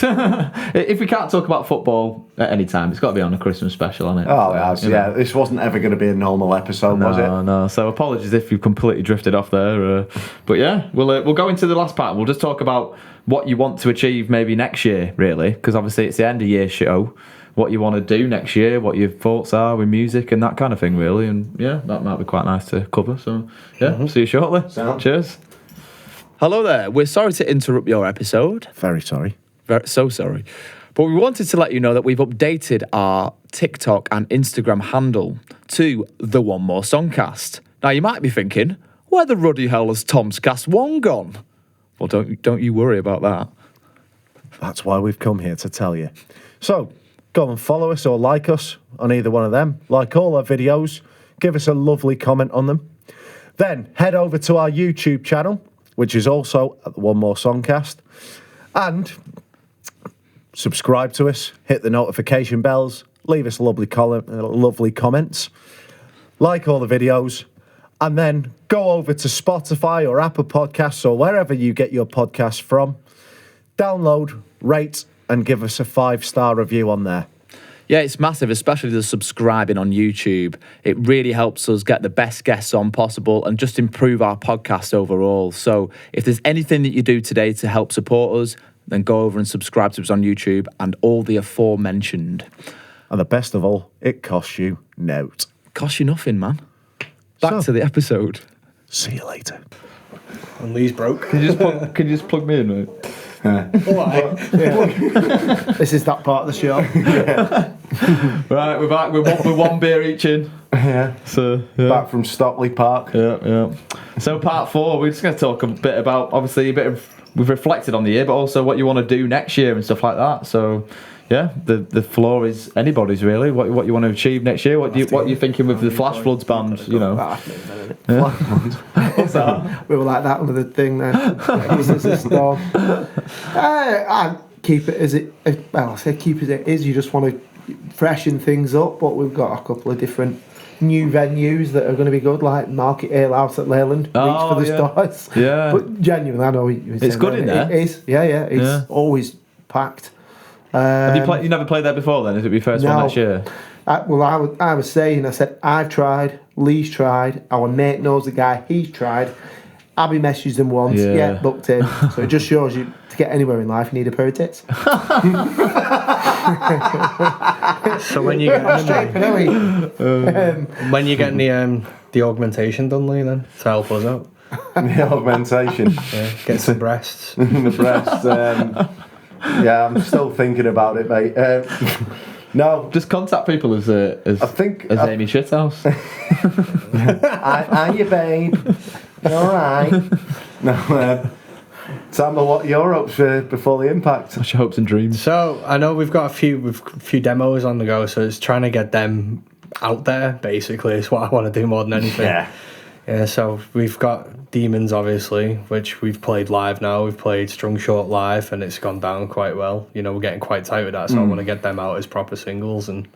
If we can't talk about football at any time, it's got to be on a Christmas special, hasn't it? Oh, yeah. This wasn't ever going to be a normal episode, was it? No. So apologies if you've completely drifted off there. But yeah, we'll go into the last part. We'll just talk about what you want to achieve maybe next year, really, because obviously it's the end of year show. What you want to do next year, what your thoughts are with music and that kind of thing, really. And yeah, that might be quite nice to cover. So yeah, see you shortly. Cheers. Hello there. We're sorry to interrupt your episode. Very sorry. So sorry. But we wanted to let you know that we've updated our TikTok and Instagram handle to the One More Songcast. Now, you might be thinking, where the ruddy hell has Tom's Cast 1 gone? Well, don't you worry about that. That's why we've come here to tell you. So, go and follow us or like us on either one of them. Like all our videos. Give us a lovely comment on them. Then, head over to our YouTube channel. which is also at the One More Songcast. And subscribe to us, hit the notification bells, leave us lovely comments, like all the videos, and then go over to Spotify or Apple Podcasts or wherever you get your podcasts from. Download, rate, and give us a 5-star review on there. Yeah, it's massive, especially the subscribing on YouTube. It really helps us get the best guests on possible and just improve our podcast overall. So if there's anything that you do today to help support us, then go over and subscribe to us on YouTube and all the aforementioned. And the best of all, it costs you note. Costs you nothing, man. Back to the episode. See you later. And Lee's broke. Can you just plug me in, mate? This is that part of the show. Right, we're back. We're one beer each in. Yeah. So Back from Stockley Park. Yeah. So part 4, we're just going to talk a bit about, obviously, we've reflected on the year, but also what you want to do next year and stuff like that. So, yeah, the floor is anybody's really. What you want to achieve next year? What are you thinking with the Flash Floods band? You know. What's that? We were like that under the thing there. I keep it as it. Well, I say keep it as it is. You just want to freshen things up, but we've got a couple of different new venues that are going to be good, like Market Ale House at Leyland, Reach for the Stars. Yeah. But genuinely, I know it's good in there. It is. Yeah. It's always packed. Have you played? You never played there before, then? Is it your first one next year? I was saying, I said, I've tried, Lee's tried, our mate knows the guy, he's tried. Abby messaged him once, booked in. So it just shows you, to get anywhere in life, you need a pair of tits. So when you get when you getting the augmentation done, Lee, then to help us out. The augmentation. Yeah, get some breasts. The breasts. Yeah, I'm still thinking about it, mate. No, just contact people as Amy Shithouse. Are you, babe? You all right? No, Tamber, what are your hopes for before the impact? What's your hopes and dreams? So I know we've got a few demos on the go, so it's trying to get them out there. Basically, is what I want to do more than anything. Yeah. So we've got Demons, obviously, which we've played live now. We've played Strung Short live, and it's gone down quite well. You know, we're getting quite tight with that, so I want to get them out as proper singles and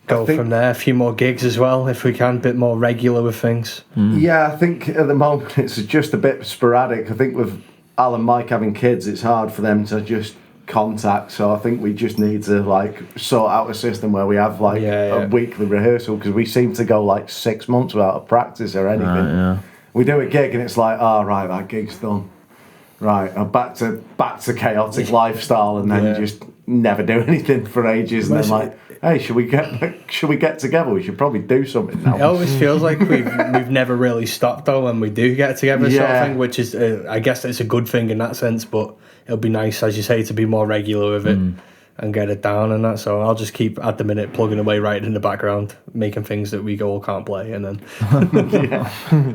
go from there. A few more gigs as well, if we can, a bit more regular with things. Yeah, I think at the moment it's just a bit sporadic. I think with Al and Mike having kids, it's hard for them to just contact, so I think we just need to sort out a system where we have a weekly rehearsal, because we seem to go 6 months without a practice or anything. Right, yeah. We do a gig and it's right, that gig's done. Right, I'm back to chaotic lifestyle, and then just never do anything for ages. And then hey, should we get together? We should probably do something now. It always feels like we've never really stopped though when we do get together, sort of thing. Which is, I guess, it's a good thing in that sense. But it'll be nice, as you say, to be more regular with it and get it down and that. So I'll just keep at the minute plugging away right in the background, making things that we all can't play, and then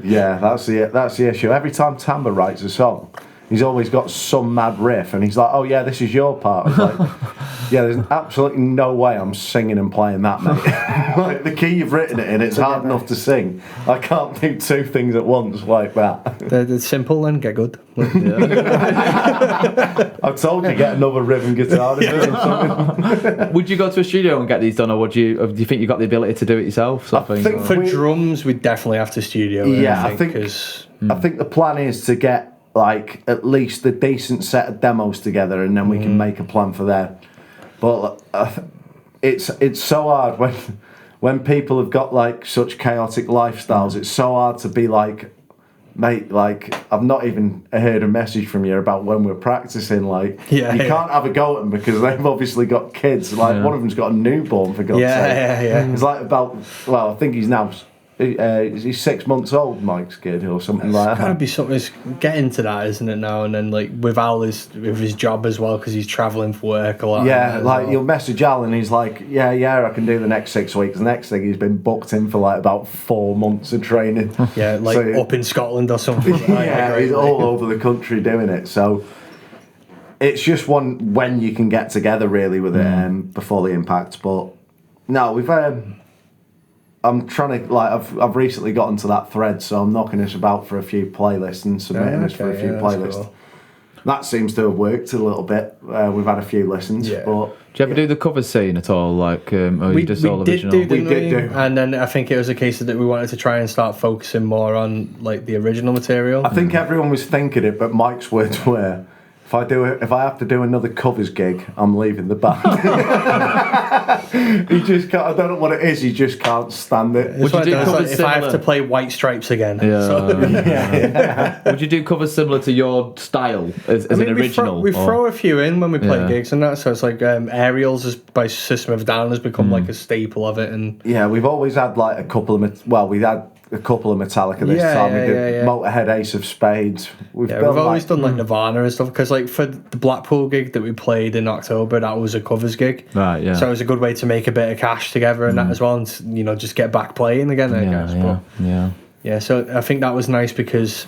that's the issue. Every time Tamber writes a song, he's always got some mad riff, and he's like, "Oh yeah, this is your part." I was like, "Yeah, there's absolutely no way I'm singing and playing that, mate." The key you've written it in, it's hard enough to sing. I can't do two things at once like that. They're simple and get good. I've told you, get another rhythm guitar. Would you go to a studio and get these done, or do you think you've got the ability to do it yourself? I think for drums, we definitely have to studio. I think the plan is to get at least a decent set of demos together, and then we can make a plan for that. But it's so hard when people have got such chaotic lifestyles. It's so hard to be mate, I've not even heard a message from you about when we're practicing. You can't have a go at them because they've obviously got kids. One of them's got a newborn, for God's sake. It's I think he's now. Is he 6 months old, Mike's kid, or something like that? It's got to be something. It's getting to that, isn't it now? And then with Al, with his job as well, because he's travelling for work a lot. Yeah, you'll message Al and he's like, yeah, I can do the next 6 weeks. The next thing, he's been booked in for about 4 months of training. Yeah, up in Scotland or something. He's all over the country doing it. So it's just one when you can get together really with it before the impact. But no, we've I'm trying to like I've recently got into that thread, so I'm knocking us about for a few playlists and submitting us for a few playlists. Cool. That seems to have worked a little bit. We've had a few listens, but do you ever do the cover scene at all? Like, or you just all original? We did do, and then I think it was a case that we wanted to try and start focusing more on like the original material. I think everyone was thinking it, but Mike's words were, if I have to do another covers gig, I'm leaving the band. He just can't. I don't know what it is. He just can't stand it. Would you do covers if I have to play White Stripes again? Yeah. So. Would you do covers similar to your style as an original? We throw a few in when we play gigs and that. So it's like Aerials by System of a Down has become like a staple of it. And yeah, we've always had like a couple of. Well, we had a couple of Metallica this time. We did Motorhead, Ace of Spades. We've always done like Nirvana and stuff, because like for the Blackpool gig that we played in October, that was a covers gig. Right, yeah. So it was a good way to make a bit of cash together and that as well, and you know, just get back playing again, I guess. Yeah, so I think that was nice because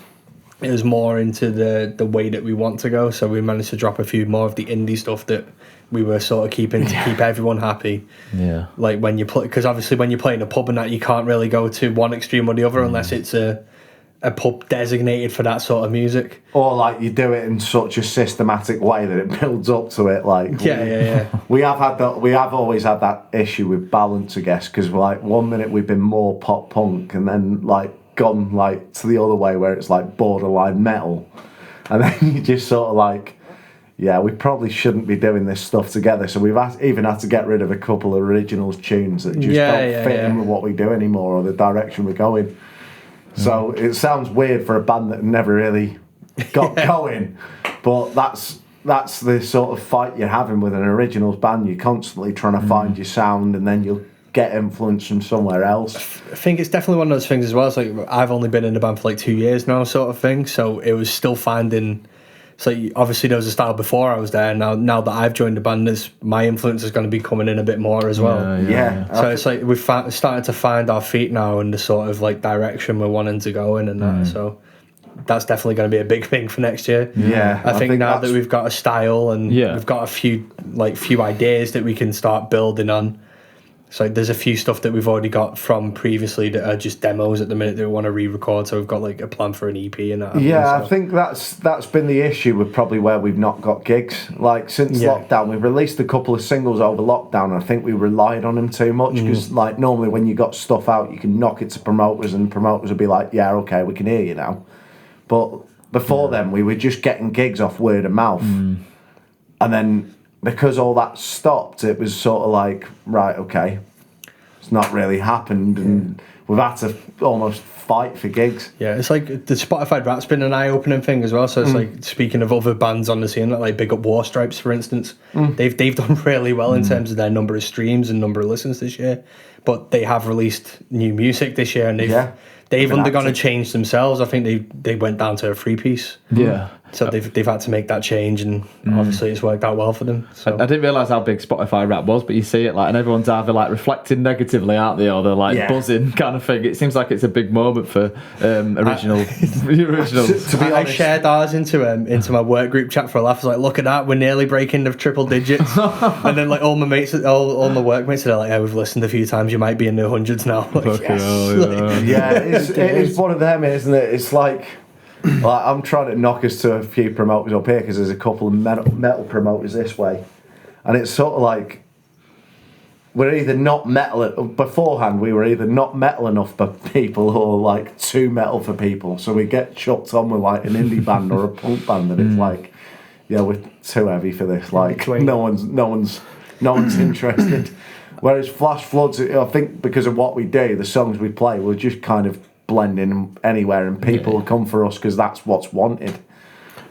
it was more into the way that we want to go. So we managed to drop a few more of the indie stuff that we were sort of keeping to keep everyone happy. Yeah. Like when you play, because obviously when you play in a pub and that, you can't really go to one extreme or the other unless it's a pub designated for that sort of music. Or like you do it in such a systematic way that it builds up to it. Like we have always had that issue with balance, I guess, because like one minute we've been more pop punk and then like gone like to the other way where it's like borderline metal, and then you just sort of like, yeah, we probably shouldn't be doing this stuff together. So we've even had to get rid of a couple of originals tunes that just don't fit in with what we do anymore or the direction we're going. So it sounds weird for a band that never really got going, but that's the sort of fight you're having with an originals band. You're constantly trying to find your sound, and then you'll get influence from somewhere else. I think it's definitely one of those things as well. It's like I've only been in the band for like 2 years now, sort of thing. So it was still finding. So obviously there was a style before I was there. Now that I've joined the band, my influence is going to be coming in a bit more as well. So it's like we've started to find our feet now and the sort of like direction we're wanting to go in and that. So that's definitely going to be a big thing for next year. Yeah, I think now that we've got a style and we've got a few ideas that we can start building on. So there's a few stuff that we've already got from previously that are just demos at the minute that we want to re-record. So we've got like a plan for an EP and that. Yeah, I think that's been the issue with probably where we've not got gigs. Like since lockdown, we've released a couple of singles over lockdown. And I think we relied on them too much because like normally when you got stuff out, you can knock it to promoters and promoters will be like, yeah, okay, we can hear you now. But before then, we were just getting gigs off word of mouth. And then because all that stopped, it was sort of like, right, okay, it's not really happened, and we've had to almost fight for gigs. Yeah, it's like the Spotify Rap's been an eye-opening thing as well. So it's like, speaking of other bands on the scene, like Big Up War Stripes, for instance, they've done really well in terms of their number of streams and number of listens this year. But they have released new music this year, and they've undergone a change themselves. I think they went down to a 3-piece. Yeah. So they've had to make that change, and obviously it's worked out well for them. So. I didn't realise how big Spotify Rap was, but you see it like, and everyone's either like reflecting negatively, aren't they, or they're like buzzing kind of thing. It seems like it's a big moment for originals. To be honest, I shared ours into my work group chat for a laugh. I was like, look at that, we're nearly breaking the triple digits. And then like all my mates, all my workmates are like, yeah, we've listened a few times, you might be in the hundreds now. Like, yes. It is one of them, isn't it? It's like I'm trying to knock us to a few promoters up here because there's a couple of metal promoters this way, and it's sort of like we're either not metal beforehand. We were either not metal enough for people or like too metal for people. So we get chucked on with like an indie band or a punk band, and it's like, yeah, we're too heavy for this. Like no one's interested. Whereas Flash Floods, I think because of what we do, the songs we play, we're just kind of blending anywhere, and people will come for us because that's what's wanted.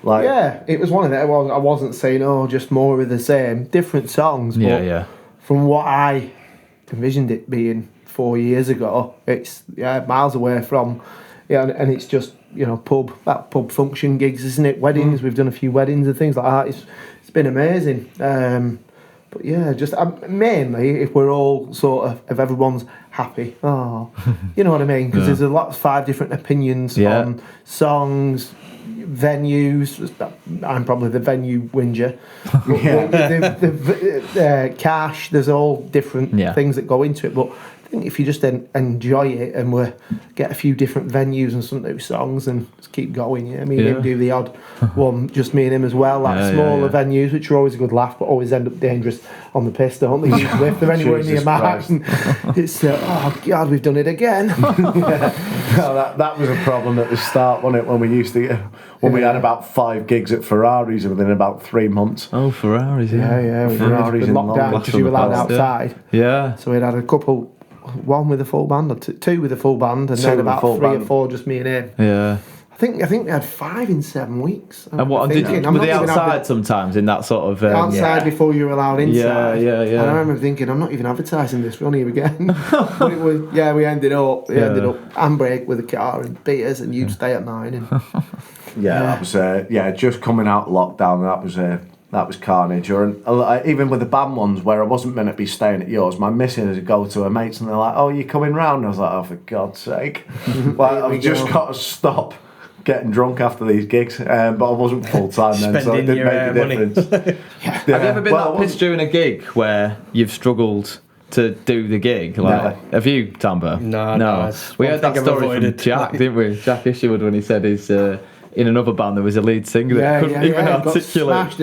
Like, yeah, it was one of them. I wasn't saying just more of the same, different songs. But from what I envisioned it being 4 years ago, it's miles away from. And it's just pub function gigs, isn't it? Weddings. We've done a few weddings and things like that. It's been amazing. But yeah, just mainly if we're all sort of, if everyone's happy, you know what I mean? Because there's a lot of 5 different opinions on songs, venues. I'm probably the venue whinger. The cash, there's all different things that go into it. But think if you just enjoy it and we get a few different venues and some new songs and just keep going, me and him do the odd one, just me and him as well, like smaller venues, which are always a good laugh, but always end up dangerous on the piss, don't they? Usually, if they're anywhere near Mark, it's oh God, we've done it again. No, that was a problem at the start, wasn't it? When we used to, when we had about 5 gigs at Ferraris within about 3 months. Oh, Ferraris, yeah. We Ferraris in locked down London. because you were allowed outside. Yeah. So we'd had a couple, one with a full band, or two with a full band, and then about 3 or 4 just me and him. Yeah. I think we had 5 in 7 weeks. And what were they outside sometimes in that sort of outside before you were allowed inside? Yeah. And I remember thinking, I'm not even advertising this. We're on here again. But it was, we ended up handbrake with a car and beers, and you'd stay at 9. And that was just coming out lockdown. That was carnage. Or even with the band ones where I wasn't meant to be staying at yours, my missus would go to her mates and they're like, "Oh, you coming round?" And I was like, "Oh, for God's sake!" I've just got to stop getting drunk after these gigs, but I wasn't full time then, so it didn't make a difference. Have you ever been that pissed during a gig where you've struggled to do the gig? Have you, Tamber? No. We heard that story from Jack, didn't we? Jack Isherwood, when he said he's in another band there was a lead singer that couldn't even articulate.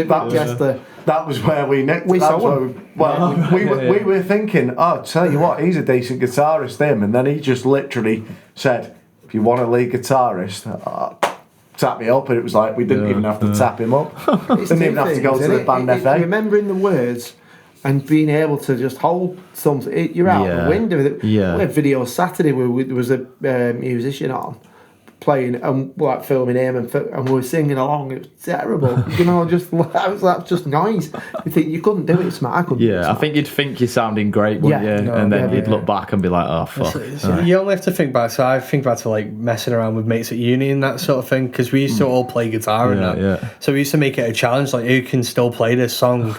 That was where we nicked. We were thinking, oh, tell you what, he's a decent guitarist, him, and then he just literally said, if you want a lead guitarist, tap me up, and it was like we didn't even have to tap him up. Didn't even have to go to the band FA. Remembering the words and being able to just hold something, you're out the window with it. We had video Saturday where there was a musician on playing and like filming him and we were singing along. It was terrible. That's just noise. You think you couldn't do it, Smart. I couldn't. I think you'd think you're sounding great, wouldn't you? And then you'd look back and be like, oh fuck. You only have to think back. So I think back to like messing around with mates at uni and that sort of thing, because we used to all play guitar and that. So we used to make it a challenge, like who can still play this song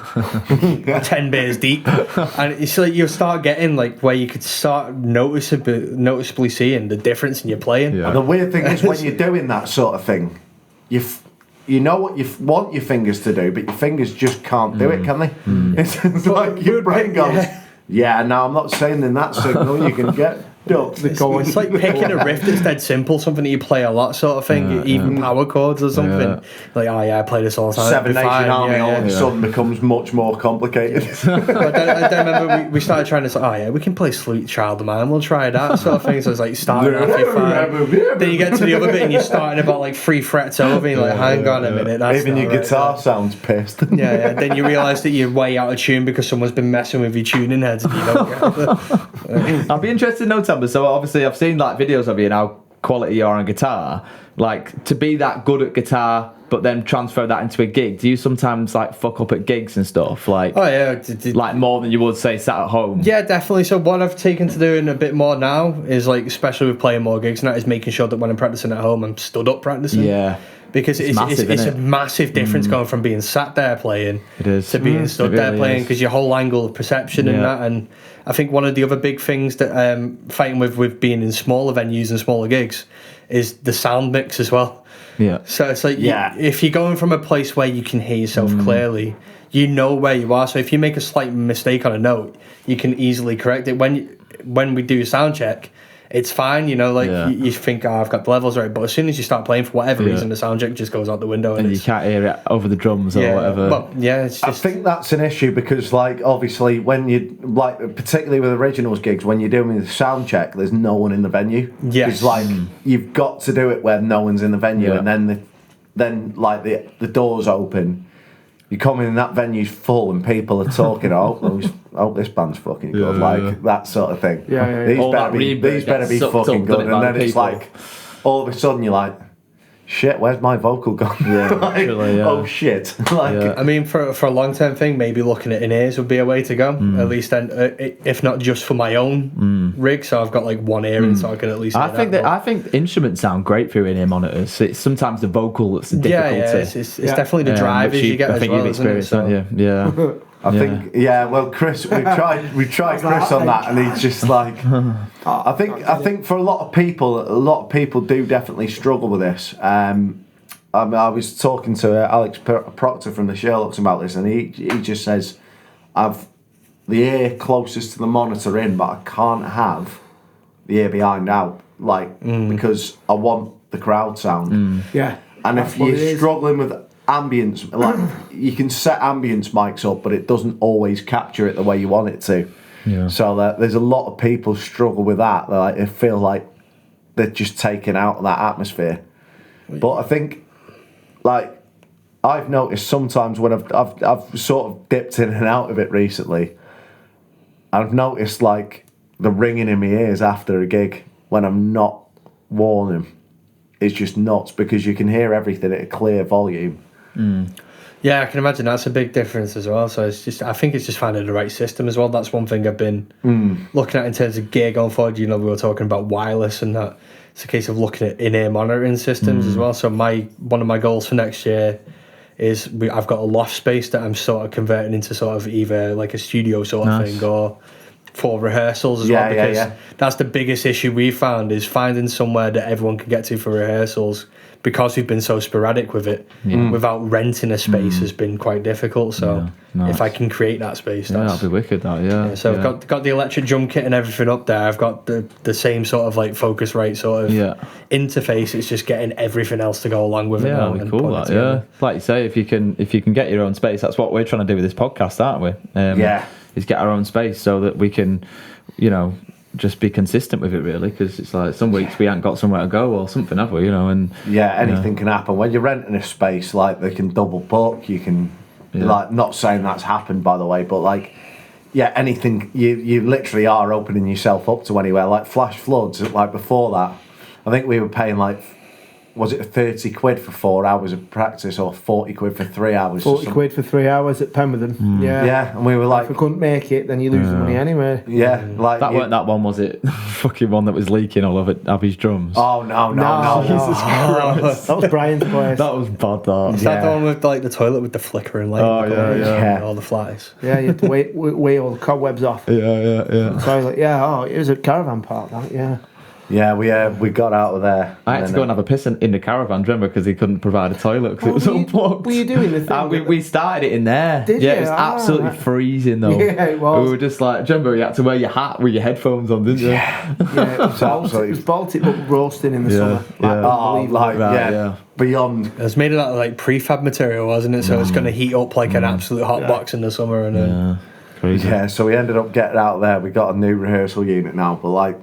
10 beers deep, and it's like you start getting like where you could start noticeably seeing the difference in your playing. And the weird thing is when you're doing that sort of thing, you know what you want your fingers to do, but your fingers just can't do it, can they? It's like your brain goes, no, I'm not saying in that signal you can get ducked. It's like picking a riff that's dead simple, something that you play a lot sort of thing, even power chords or something. Like, I play this all the time. Seven Nation Army all of a sudden becomes much more complicated. I remember we started trying to say, we can play Sweet Child of Mine, we'll try that sort of thing. So it's like starting off your 5, then you get to the other bit and you're starting about like 3 frets over and you're like, hang on a minute, that's even your guitar sounds pissed. Then you realise that you're way out of tune because someone's been messing with your tuning heads and you don't get it. I'd be interested to know, Tamber, so obviously I've seen like videos of you and how quality you are on guitar. Like, to be that good at guitar but then transfer that into a gig, do you sometimes like fuck up at gigs and stuff? Like, like more than you would say sat at home? Yeah, definitely. So what I've taken to doing a bit more now is like, especially with playing more gigs, and that is making sure that when I'm practicing at home, I'm stood up practicing. Because it's a massive difference going from being sat there playing to being stood there playing, because your whole angle of perception and that. And I think one of the other big things that fighting with being in smaller venues and smaller gigs is the sound mix as well. So it's like if you're going from a place where you can hear yourself clearly, you know where you are. So if you make a slight mistake on a note, you can easily correct it. When we do a sound check, it's fine, you know, like you think, I've got the levels right, but as soon as you start playing, for whatever reason, the sound check just goes out the window. And you can't hear it over the drums or whatever. Well, it's just... I think that's an issue because, like, obviously, when you, like, particularly with originals gigs, when you're doing the sound check, there's no one in the venue. It's like, you've got to do it where no one's in the venue, and then the doors open. You come in that venue's full and people are talking, oh, this band's fucking good, like that sort of thing. These better be fucking good. And then it's like, all of a sudden you're like, shit, where's my vocal gone? Oh shit. I mean, for a long-term thing, maybe looking at in-ears would be a way to go. At least then, if not just for my own rig, so I've got like one ear in, so I can at least. I think instruments sound great through in-ear monitors. It's sometimes the vocal that's the difficulty. It's definitely the drivers you get as well. I think you've experienced that, I think well, Chris, we tried Chris on that, and he's just like, I think for a lot of people do definitely struggle with this. I was talking to Alex Proctor from the Sherlocks about this, and he just says, the ear closest to the monitor in, but I can't have the ear behind out, because I want the crowd sound. Yeah. And if you're struggling with ambience, like you can set ambience mics up, but it doesn't always capture it the way you want it to. Yeah. So there's a lot of people struggle with that. Like, they feel like they're just taken out of that atmosphere. But I think, like, I've noticed sometimes when I've sort of dipped in and out of it recently, I've noticed like the ringing in my ears after a gig when I'm not warning. It's just nuts because you can hear everything at a clear volume. Yeah, I can imagine that's a big difference as well. So I think it's just finding the right system as well. That's one thing I've been looking at in terms of gear going forward. You know, we were talking about wireless and that. It's a case of looking at in-ear monitoring systems as well. So one of my goals for next year is I've got a loft space that I'm sort of converting into sort of either like a studio sort of thing or for rehearsals as well, because that's the biggest issue we've found is finding somewhere that everyone can get to for rehearsals, because we've been so sporadic with it without renting a space has been quite difficult. So if I can create that space, that'll be wicked. That so I've got the electric drum kit and everything up there. I've got the same sort of like Focusrite sort of interface. It's just getting everything else to go along with it. Yeah, that'd be cool. That, like you say, if you can get your own space, that's what we're trying to do with this podcast, aren't we? Is get our own space so that we can, you know, just be consistent with it, really, because it's like some weeks we ain't got somewhere to go or something, have we? You know, and anything can happen when you're renting a space. Like, they can double book. You can, like, not saying that's happened, by the way, but like, anything. You literally are opening yourself up to anywhere. Like flash floods. Like before that, I think we were paying like, was it 30 quid for 4 hours of practice or 40 quid for 3 hours? 40 quid for 3 hours at Pemberton. Yeah, and we were like, if we couldn't make it, then you lose the money anyway. Yeah, like that weren't that one, was it? Fucking one that was leaking all over Abby's drums. Oh no! Jesus Christ. That was Brian's place. That was bad. That. Is that the one with like the toilet with the flickering light? Yeah. All the flies. Yeah, you had to weigh all the cobwebs off. Yeah. So I was like, it was a caravan park, that, Yeah, we got out of there. I had to go and have a piss in the caravan, remember, because he couldn't provide a toilet because it was unplugged. Were you doing the thing? We started it in there. Did you? It was absolutely freezing though. Yeah, it was. We were just like, remember, you had to wear your hat with your headphones on, didn't you? Yeah, it was Baltic, but roasting in the summer. Beyond. It was made of that like prefab material, wasn't it? So it's going to heat up like an absolute hot box in the summer. And crazy. Yeah, so we ended up getting out there. We got a new rehearsal unit now, but like,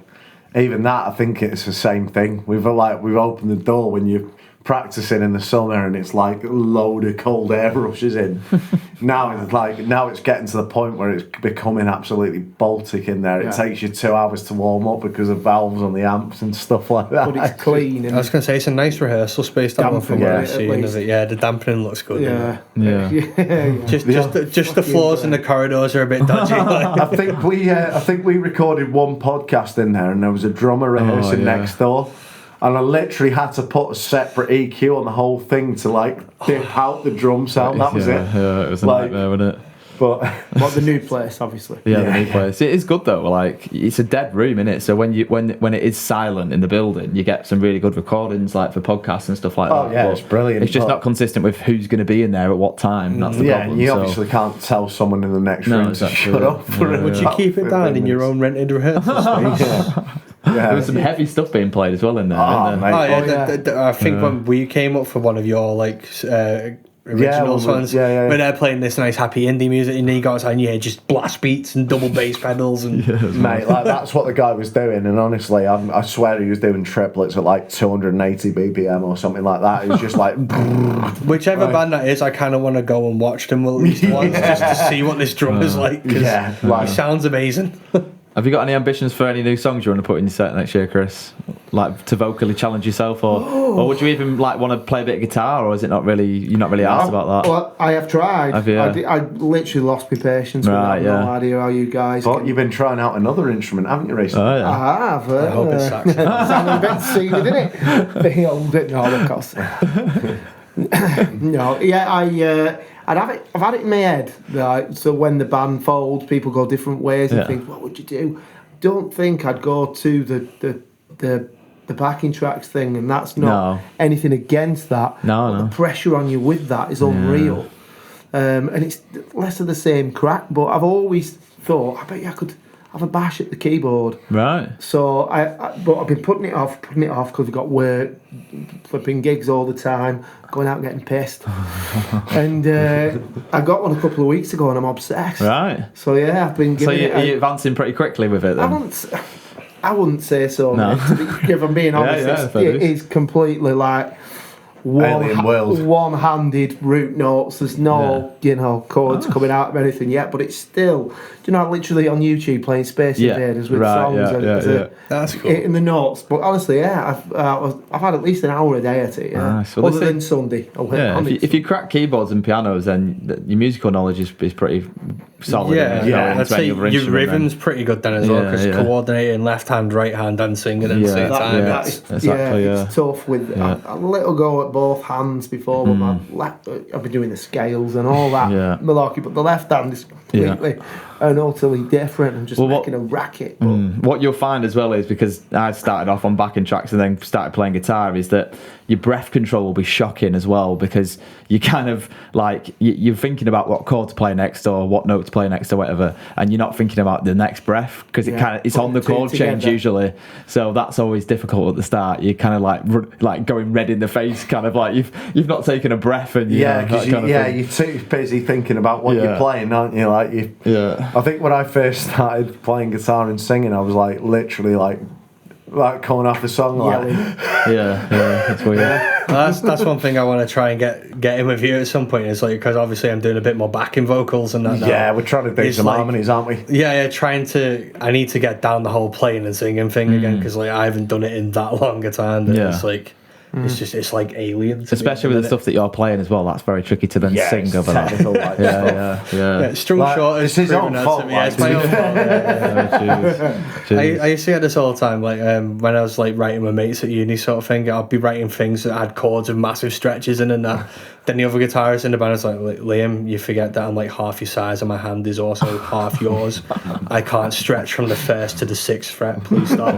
even that, I think it's the same thing. We've opened the door when you're practicing in the summer and it's like a load of cold air rushes in. now it's getting to the point where it's becoming absolutely Baltic in there. It takes you 2 hours to warm up because of valves on the amps and stuff like that. But it's clean. And I was going to say, it's a nice rehearsal space. That one from what I've seen of it. Yeah, the dampening looks good. Just the floors and the corridors are a bit dodgy. I think we recorded one podcast in there and there was a drummer rehearsing next door. And I literally had to put a separate EQ on the whole thing to like dip out the drum sound. That was it. Yeah, it was a nightmare, wasn't it? But the new place, obviously. The new place. It is good though. Like, it's a dead room, innit? So when it is silent in the building, you get some really good recordings, like for podcasts and stuff like that. Oh yeah, it's brilliant. It's just not consistent with who's going to be in there at what time. That's the problem. You obviously can't tell someone in the next room to shut up. Would you keep it down in your own rented rehearsal space? There was some heavy stuff being played as well in there. I think when we came up for one of your like original ones, where they're playing this nice happy indie music, and then you go outside and you hear just blast beats and double bass pedals, and mate, like that's what the guy was doing. And honestly, I swear he was doing triplets at like 280 BPM or something like that. It was just like whichever band that is, I kind of want to go and watch them at least once just to see what this drum is like. It sounds amazing. Have you got any ambitions for any new songs you want to put in your set next year, Chris? Like to vocally challenge yourself, or would you even like want to play a bit of guitar, or is it not really you're not really asked about that? Well, I have tried. Have you? I literally lost my patience with that. I have no idea how you guys. But you've been trying out another instrument, haven't you, recently? Oh, yeah. I have. I hope it's saxophone. Sounding a bit seedy, didn't it? Being old, no, of course. No, I've had it in my head. Right? So when the band folds, people go different ways and think, what would you do? Don't think I'd go to the backing tracks thing, and that's not anything against that. No. The pressure on you with that is unreal. and it's less of the same crack. But I've always thought, I bet you I could have a bash at the keyboard. Right. So but I've been putting it off because we've got work, flipping gigs all the time, going out and getting pissed. And I got one a couple of weeks ago, and I'm obsessed. Right. So yeah, I've been giving it. So you're advancing pretty quickly with it then? I wouldn't say so. No. Mate. If I'm being honest, it is completely like one-handed root notes. There's no, chords coming out of anything yet, but it's still, literally on YouTube playing Space Invaders with songs that's cool. in the notes. But honestly, I've had at least an hour a day at it. Nice. Well, other than Sunday. If you crack keyboards and pianos, then your musical knowledge is pretty solid. I'd say your rhythm's pretty good then as well, because coordinating left hand, right hand, and singing at the same time. It's tough with a little go at both hands before, but my left, I've been doing the scales and all that malarkey, but the left hand is completely and utterly different and just making a racket. What you'll find as well is, because I started off on backing tracks and then started playing guitar, is that your breath control will be shocking as well, because you kind of like you're thinking about what chord to play next or what note to play next or whatever, and you're not thinking about the next breath because it's on the chord change usually. So that's always difficult at the start. You're kind of like going red in the face, kind of like you've not taken a breath, and you're too busy thinking about what you're playing, aren't you? I think when I first started playing guitar and singing, I was like literally like coming off a song like that's weird. That's one thing I want to try and get in with you at some point, is like, because obviously I'm doing a bit more backing vocals and that now. We're trying to do some harmonies, aren't we? I need to get down the whole playing and singing thing again, because like I haven't done it in that long a time that it's like it's like alien, especially with the stuff that you're pling as well. That's very tricky to then sing over that. Strung short is his own fault. It's my own fault. I used to get this all the time, like when I was like writing with mates at uni sort of thing. I'd be writing things that had chords with massive stretches in and that. Then the other guitarist in the band was like, Liam, you forget that I'm like half your size and my hand is also half yours. I can't stretch from the 1st to the 6th fret. Please stop.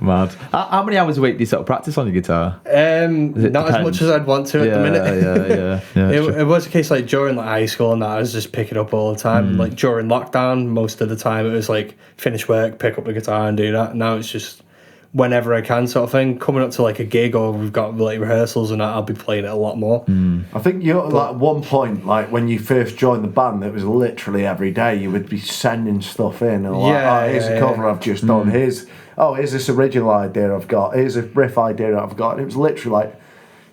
Mad. How many hours a week do you sort of practice on your guitar? Not as much as I'd want to at the minute. It was a case like during like high school and that I was just picking up all the time. Like during lockdown, most of the time it was like finish work, pick up the guitar and do that. Now it's just whenever I can sort of thing. Coming up to like a gig or we've got like rehearsals and that, I'll be playing it a lot more. I think you're like at one point, like when you first joined the band, it was literally every day you would be sending stuff in and here's a cover I've just done, here's this original idea I've got, here's a riff idea I've got, and it was literally like,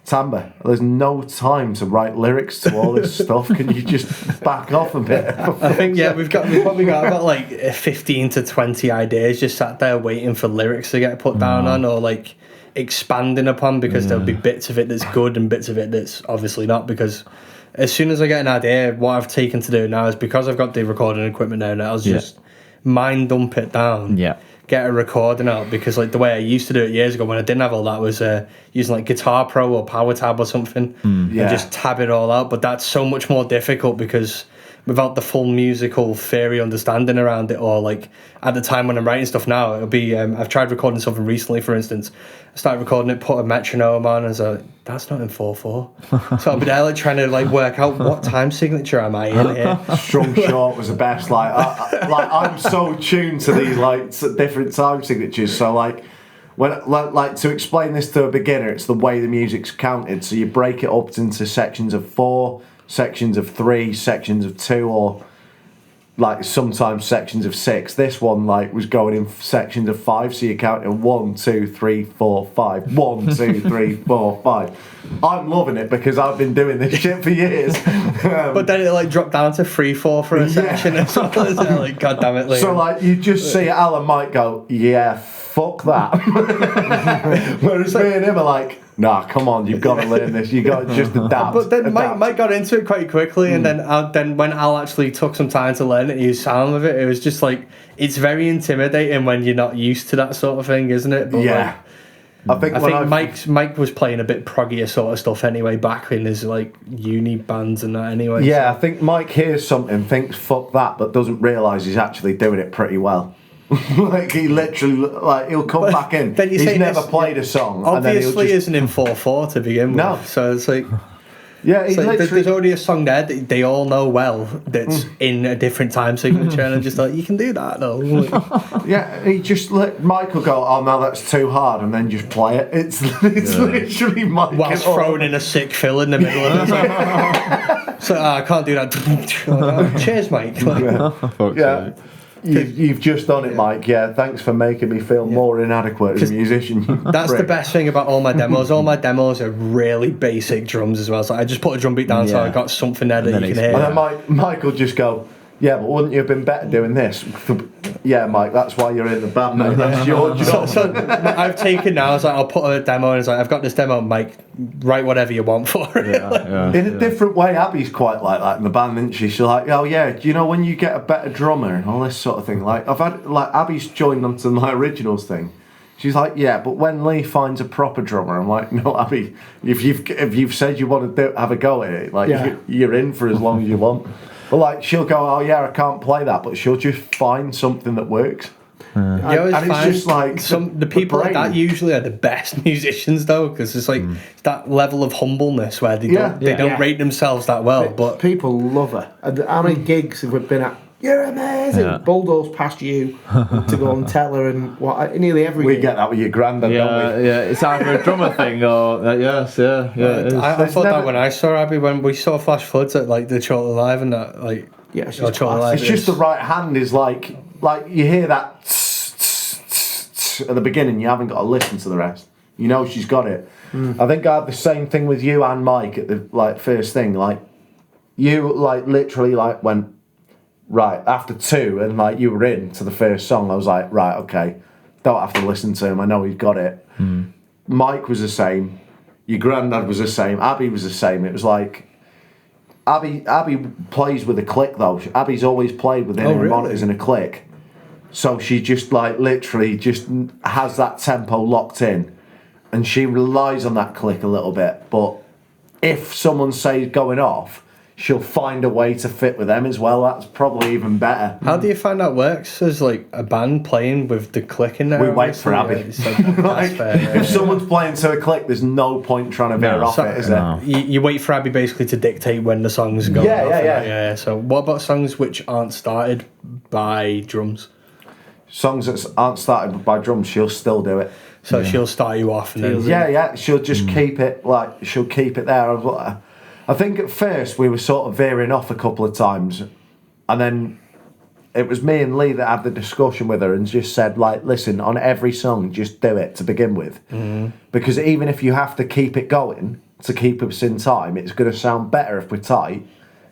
Tamber, there's no time to write lyrics to all this stuff. Can you just back off a bit? I think we've probably got like 15 to 20 ideas just sat there waiting for lyrics to get put down on or like expanding upon, because there'll be bits of it that's good and bits of it that's obviously not, because as soon as I get an idea, what I've taken to do now is, because I've got the recording equipment now, I'll just mind dump it down. Get a recording out, because like the way I used to do it years ago when I didn't have all that was using like Guitar Pro or Power Tab or something and just tab it all out. But that's so much more difficult, because without the full musical theory understanding around it, or like at the time when I'm writing stuff now, it'll be I've tried recording something recently, for instance. I started recording it, put a metronome on, and I was like, that's not in 4/4. So I'll be there like trying to like work out what time signature am I in here. Strung short was the best. Like I'm so tuned to these like different time signatures. So like when like to explain this to a beginner, it's the way the music's counted. So you break it up into sections of 4, sections of 3, sections of 2, or like sometimes sections of 6. This one like was going in sections of 5, so you counted 1, 2, 3, 4, 5. 1, 2, 3, 4, 5. I'm loving it because I've been doing this shit for years. But then it like dropped down to 3, 4 for a section or something. Like, God damn it, Liam. So like you just see Alan might go, fuck that. Whereas me and him are like, nah, come on, you've got to learn this. You got to just adapt. But then Mike got into it quite quickly, and then when Al actually took some time to learn it, he was sound with it. It was just like, it's very intimidating when you're not used to that sort of thing, isn't it? But I think Mike was playing a bit proggier sort of stuff anyway back in his like uni bands and that anyway. Yeah, so. I think Mike hears something, thinks fuck that, but doesn't realise he's actually doing it pretty well. Like he literally, like he'll come back in. He's never played a song. Obviously, isn't in 4/4 to begin with. No, so it's like Yeah, he It's like, literally. there's already a song there that they all know well that's in a different time signature, and I'm just like, you can do that though. Like, Yeah, he just let Michael go, oh no, that's too hard, and then just play it. It's literally Mike. whilst throwing in a sick fill in the middle of it. It's like, so I can't do that. Like, cheers, mate. Like, Yeah. You've just done it, Mike. Yeah, thanks for making me feel more inadequate as a musician. that's the best thing about all my demos. All my demos are really basic drums as well. So I just put a drum beat down, so I got something there that you can hear. And then Mike will just go, yeah, but wouldn't you have been better doing this? Yeah, Mike, that's why you're in the band, mate. That's your job. So I've taken now, it's like, I'll put a demo, and it's like, I've got this demo, Mike, write whatever you want for it. In a different way, Abby's quite like that in the band, isn't she? She's like, oh yeah, do you know when you get a better drummer and all this sort of thing? Like, I've had, like, Abby's joined onto my originals thing. She's like, yeah, but when Lee finds a proper drummer, I'm like, no, Abby, if you've said you want to have a go at it, like, you're in for as long as you want. But like, she'll go, oh yeah, I can't play that, but she'll just find something that works. And it's just like the people like that usually are the best musicians though, because it's like that level of humbleness where they don't rate themselves that well, but people love her. And how many gigs have we been at? You're amazing. Bulldoze past you to go and tell her, and what? Nearly every. We gig. get that with your granddad, don't we? Yeah, it's either a drummer thing or yes, yeah. It is. I thought that when I saw Abby, when we saw Flash Floods at like the Chorley Live and that, like she's Chorley Live, It's just the right hand is like you hear that at the beginning. You haven't got to listen to the rest. You know she's got it. I think I had the same thing with you and Mike at the first thing. Like you literally went. Right, after 2, and you were into the first song, I was like, right, okay, don't have to listen to him, I know he's got it. Mike was the same, your granddad was the same, Abby was the same. It was like, Abby plays with a click though. Abby's always played with her monitors in a click. So she just literally just has that tempo locked in, and she relies on that click a little bit. But if someone says going off, she'll find a way to fit with them as well. That's probably even better. How do you find that works as like a band playing with the click in there? We wait for Abby. So that's fair, if someone's playing to a click, there's no point trying to veer off it, is there? You wait for Abby basically to dictate when the song's going off. Yeah. So what about songs which aren't started by drums? Songs that aren't started by drums, she'll still do it. So she'll start you off and then... She'll just keep it, she'll keep it there. I think at first we were sort of veering off a couple of times, and then it was me and Lee that had the discussion with her and just said, listen, on every song, just do it to begin with. Because even if you have to keep it going to keep us in time, it's going to sound better if we're tight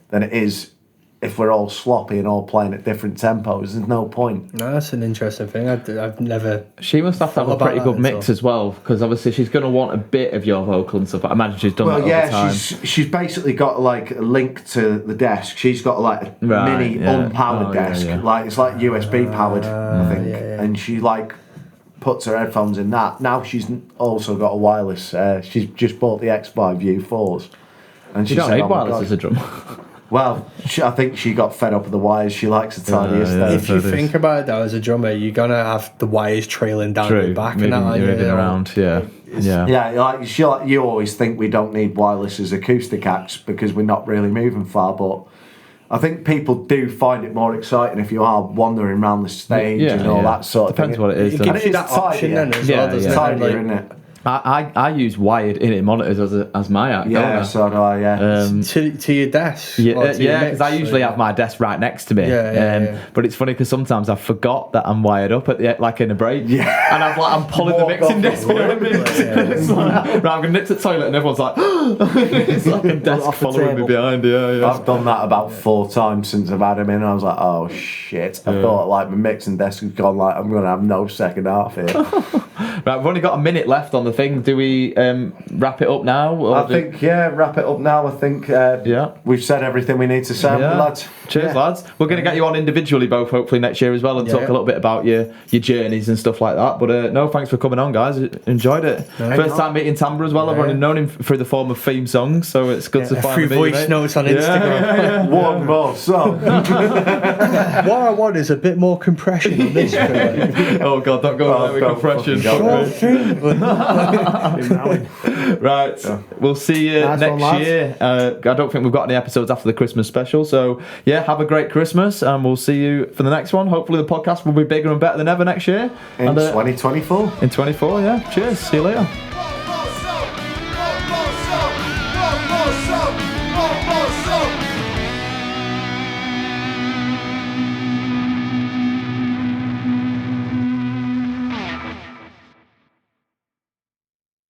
than it is if we're all sloppy and all playing at different tempos. There's no point. No, that's an interesting thing. I've never... She must have to have a pretty good mix as well, because obviously she's going to want a bit of your vocal and stuff. I imagine she's done that over time. She's basically got a link to the desk. She's got a mini unpowered desk. It's like USB powered, I think. And she puts her headphones in that. Now she's also got a wireless. She's just bought the X5 U4s. And you don't need wireless as a drummer. Well, I think she got fed up with the wires. She likes the tiniest thing. If you think about it though, as a drummer, you're going to have the wires trailing down your back and that. Moving around, you always think we don't need wireless as acoustic acts because we're not really moving far, but I think people do find it more exciting if you are wandering around the stage and all that sort of thing. Depends what it is. It gives you that option then as well, doesn't it? Tidier, isn't it? I use wired in-ear monitors as my act. Yeah, so do I. To your desk. Because I usually have my desk right next to me. But it's funny because sometimes I forgot that I'm wired up at in a break. Yeah. And I'm pulling the mixing desk behind me. It's like, right, I'm going to nip to the toilet and everyone's like, it's like a desk following me behind. Yeah. I've done that about 4 times since I've had him in, and I was like, oh shit. I thought my mixing desk has gone I'm going to have no second half here. Right, we've only got a minute left on the thing. Do we wrap it up now? I think wrap it up now. I think we've said everything we need to say, lads. Cheers, lads. We're going to get you on individually both, hopefully next year as well, and talk a little bit about your journeys and stuff like that. But no, thanks for coming on, guys. Enjoyed it. First time meeting Tamber as well. I've only known him through the form of theme songs, so it's good to find through voice notes on Instagram. One more song. What I want is a bit more compression on this. Oh god, don't go there with compression. Right, we'll see you Nice one, next lads. year. I don't think we've got any episodes after the Christmas special, so yeah, have a great Christmas, and we'll see you for the next one. Hopefully the podcast will be bigger and better than ever next year. In And, 2024. in 24, yeah. Cheers, see you later. One more song, one more song, one more song, one more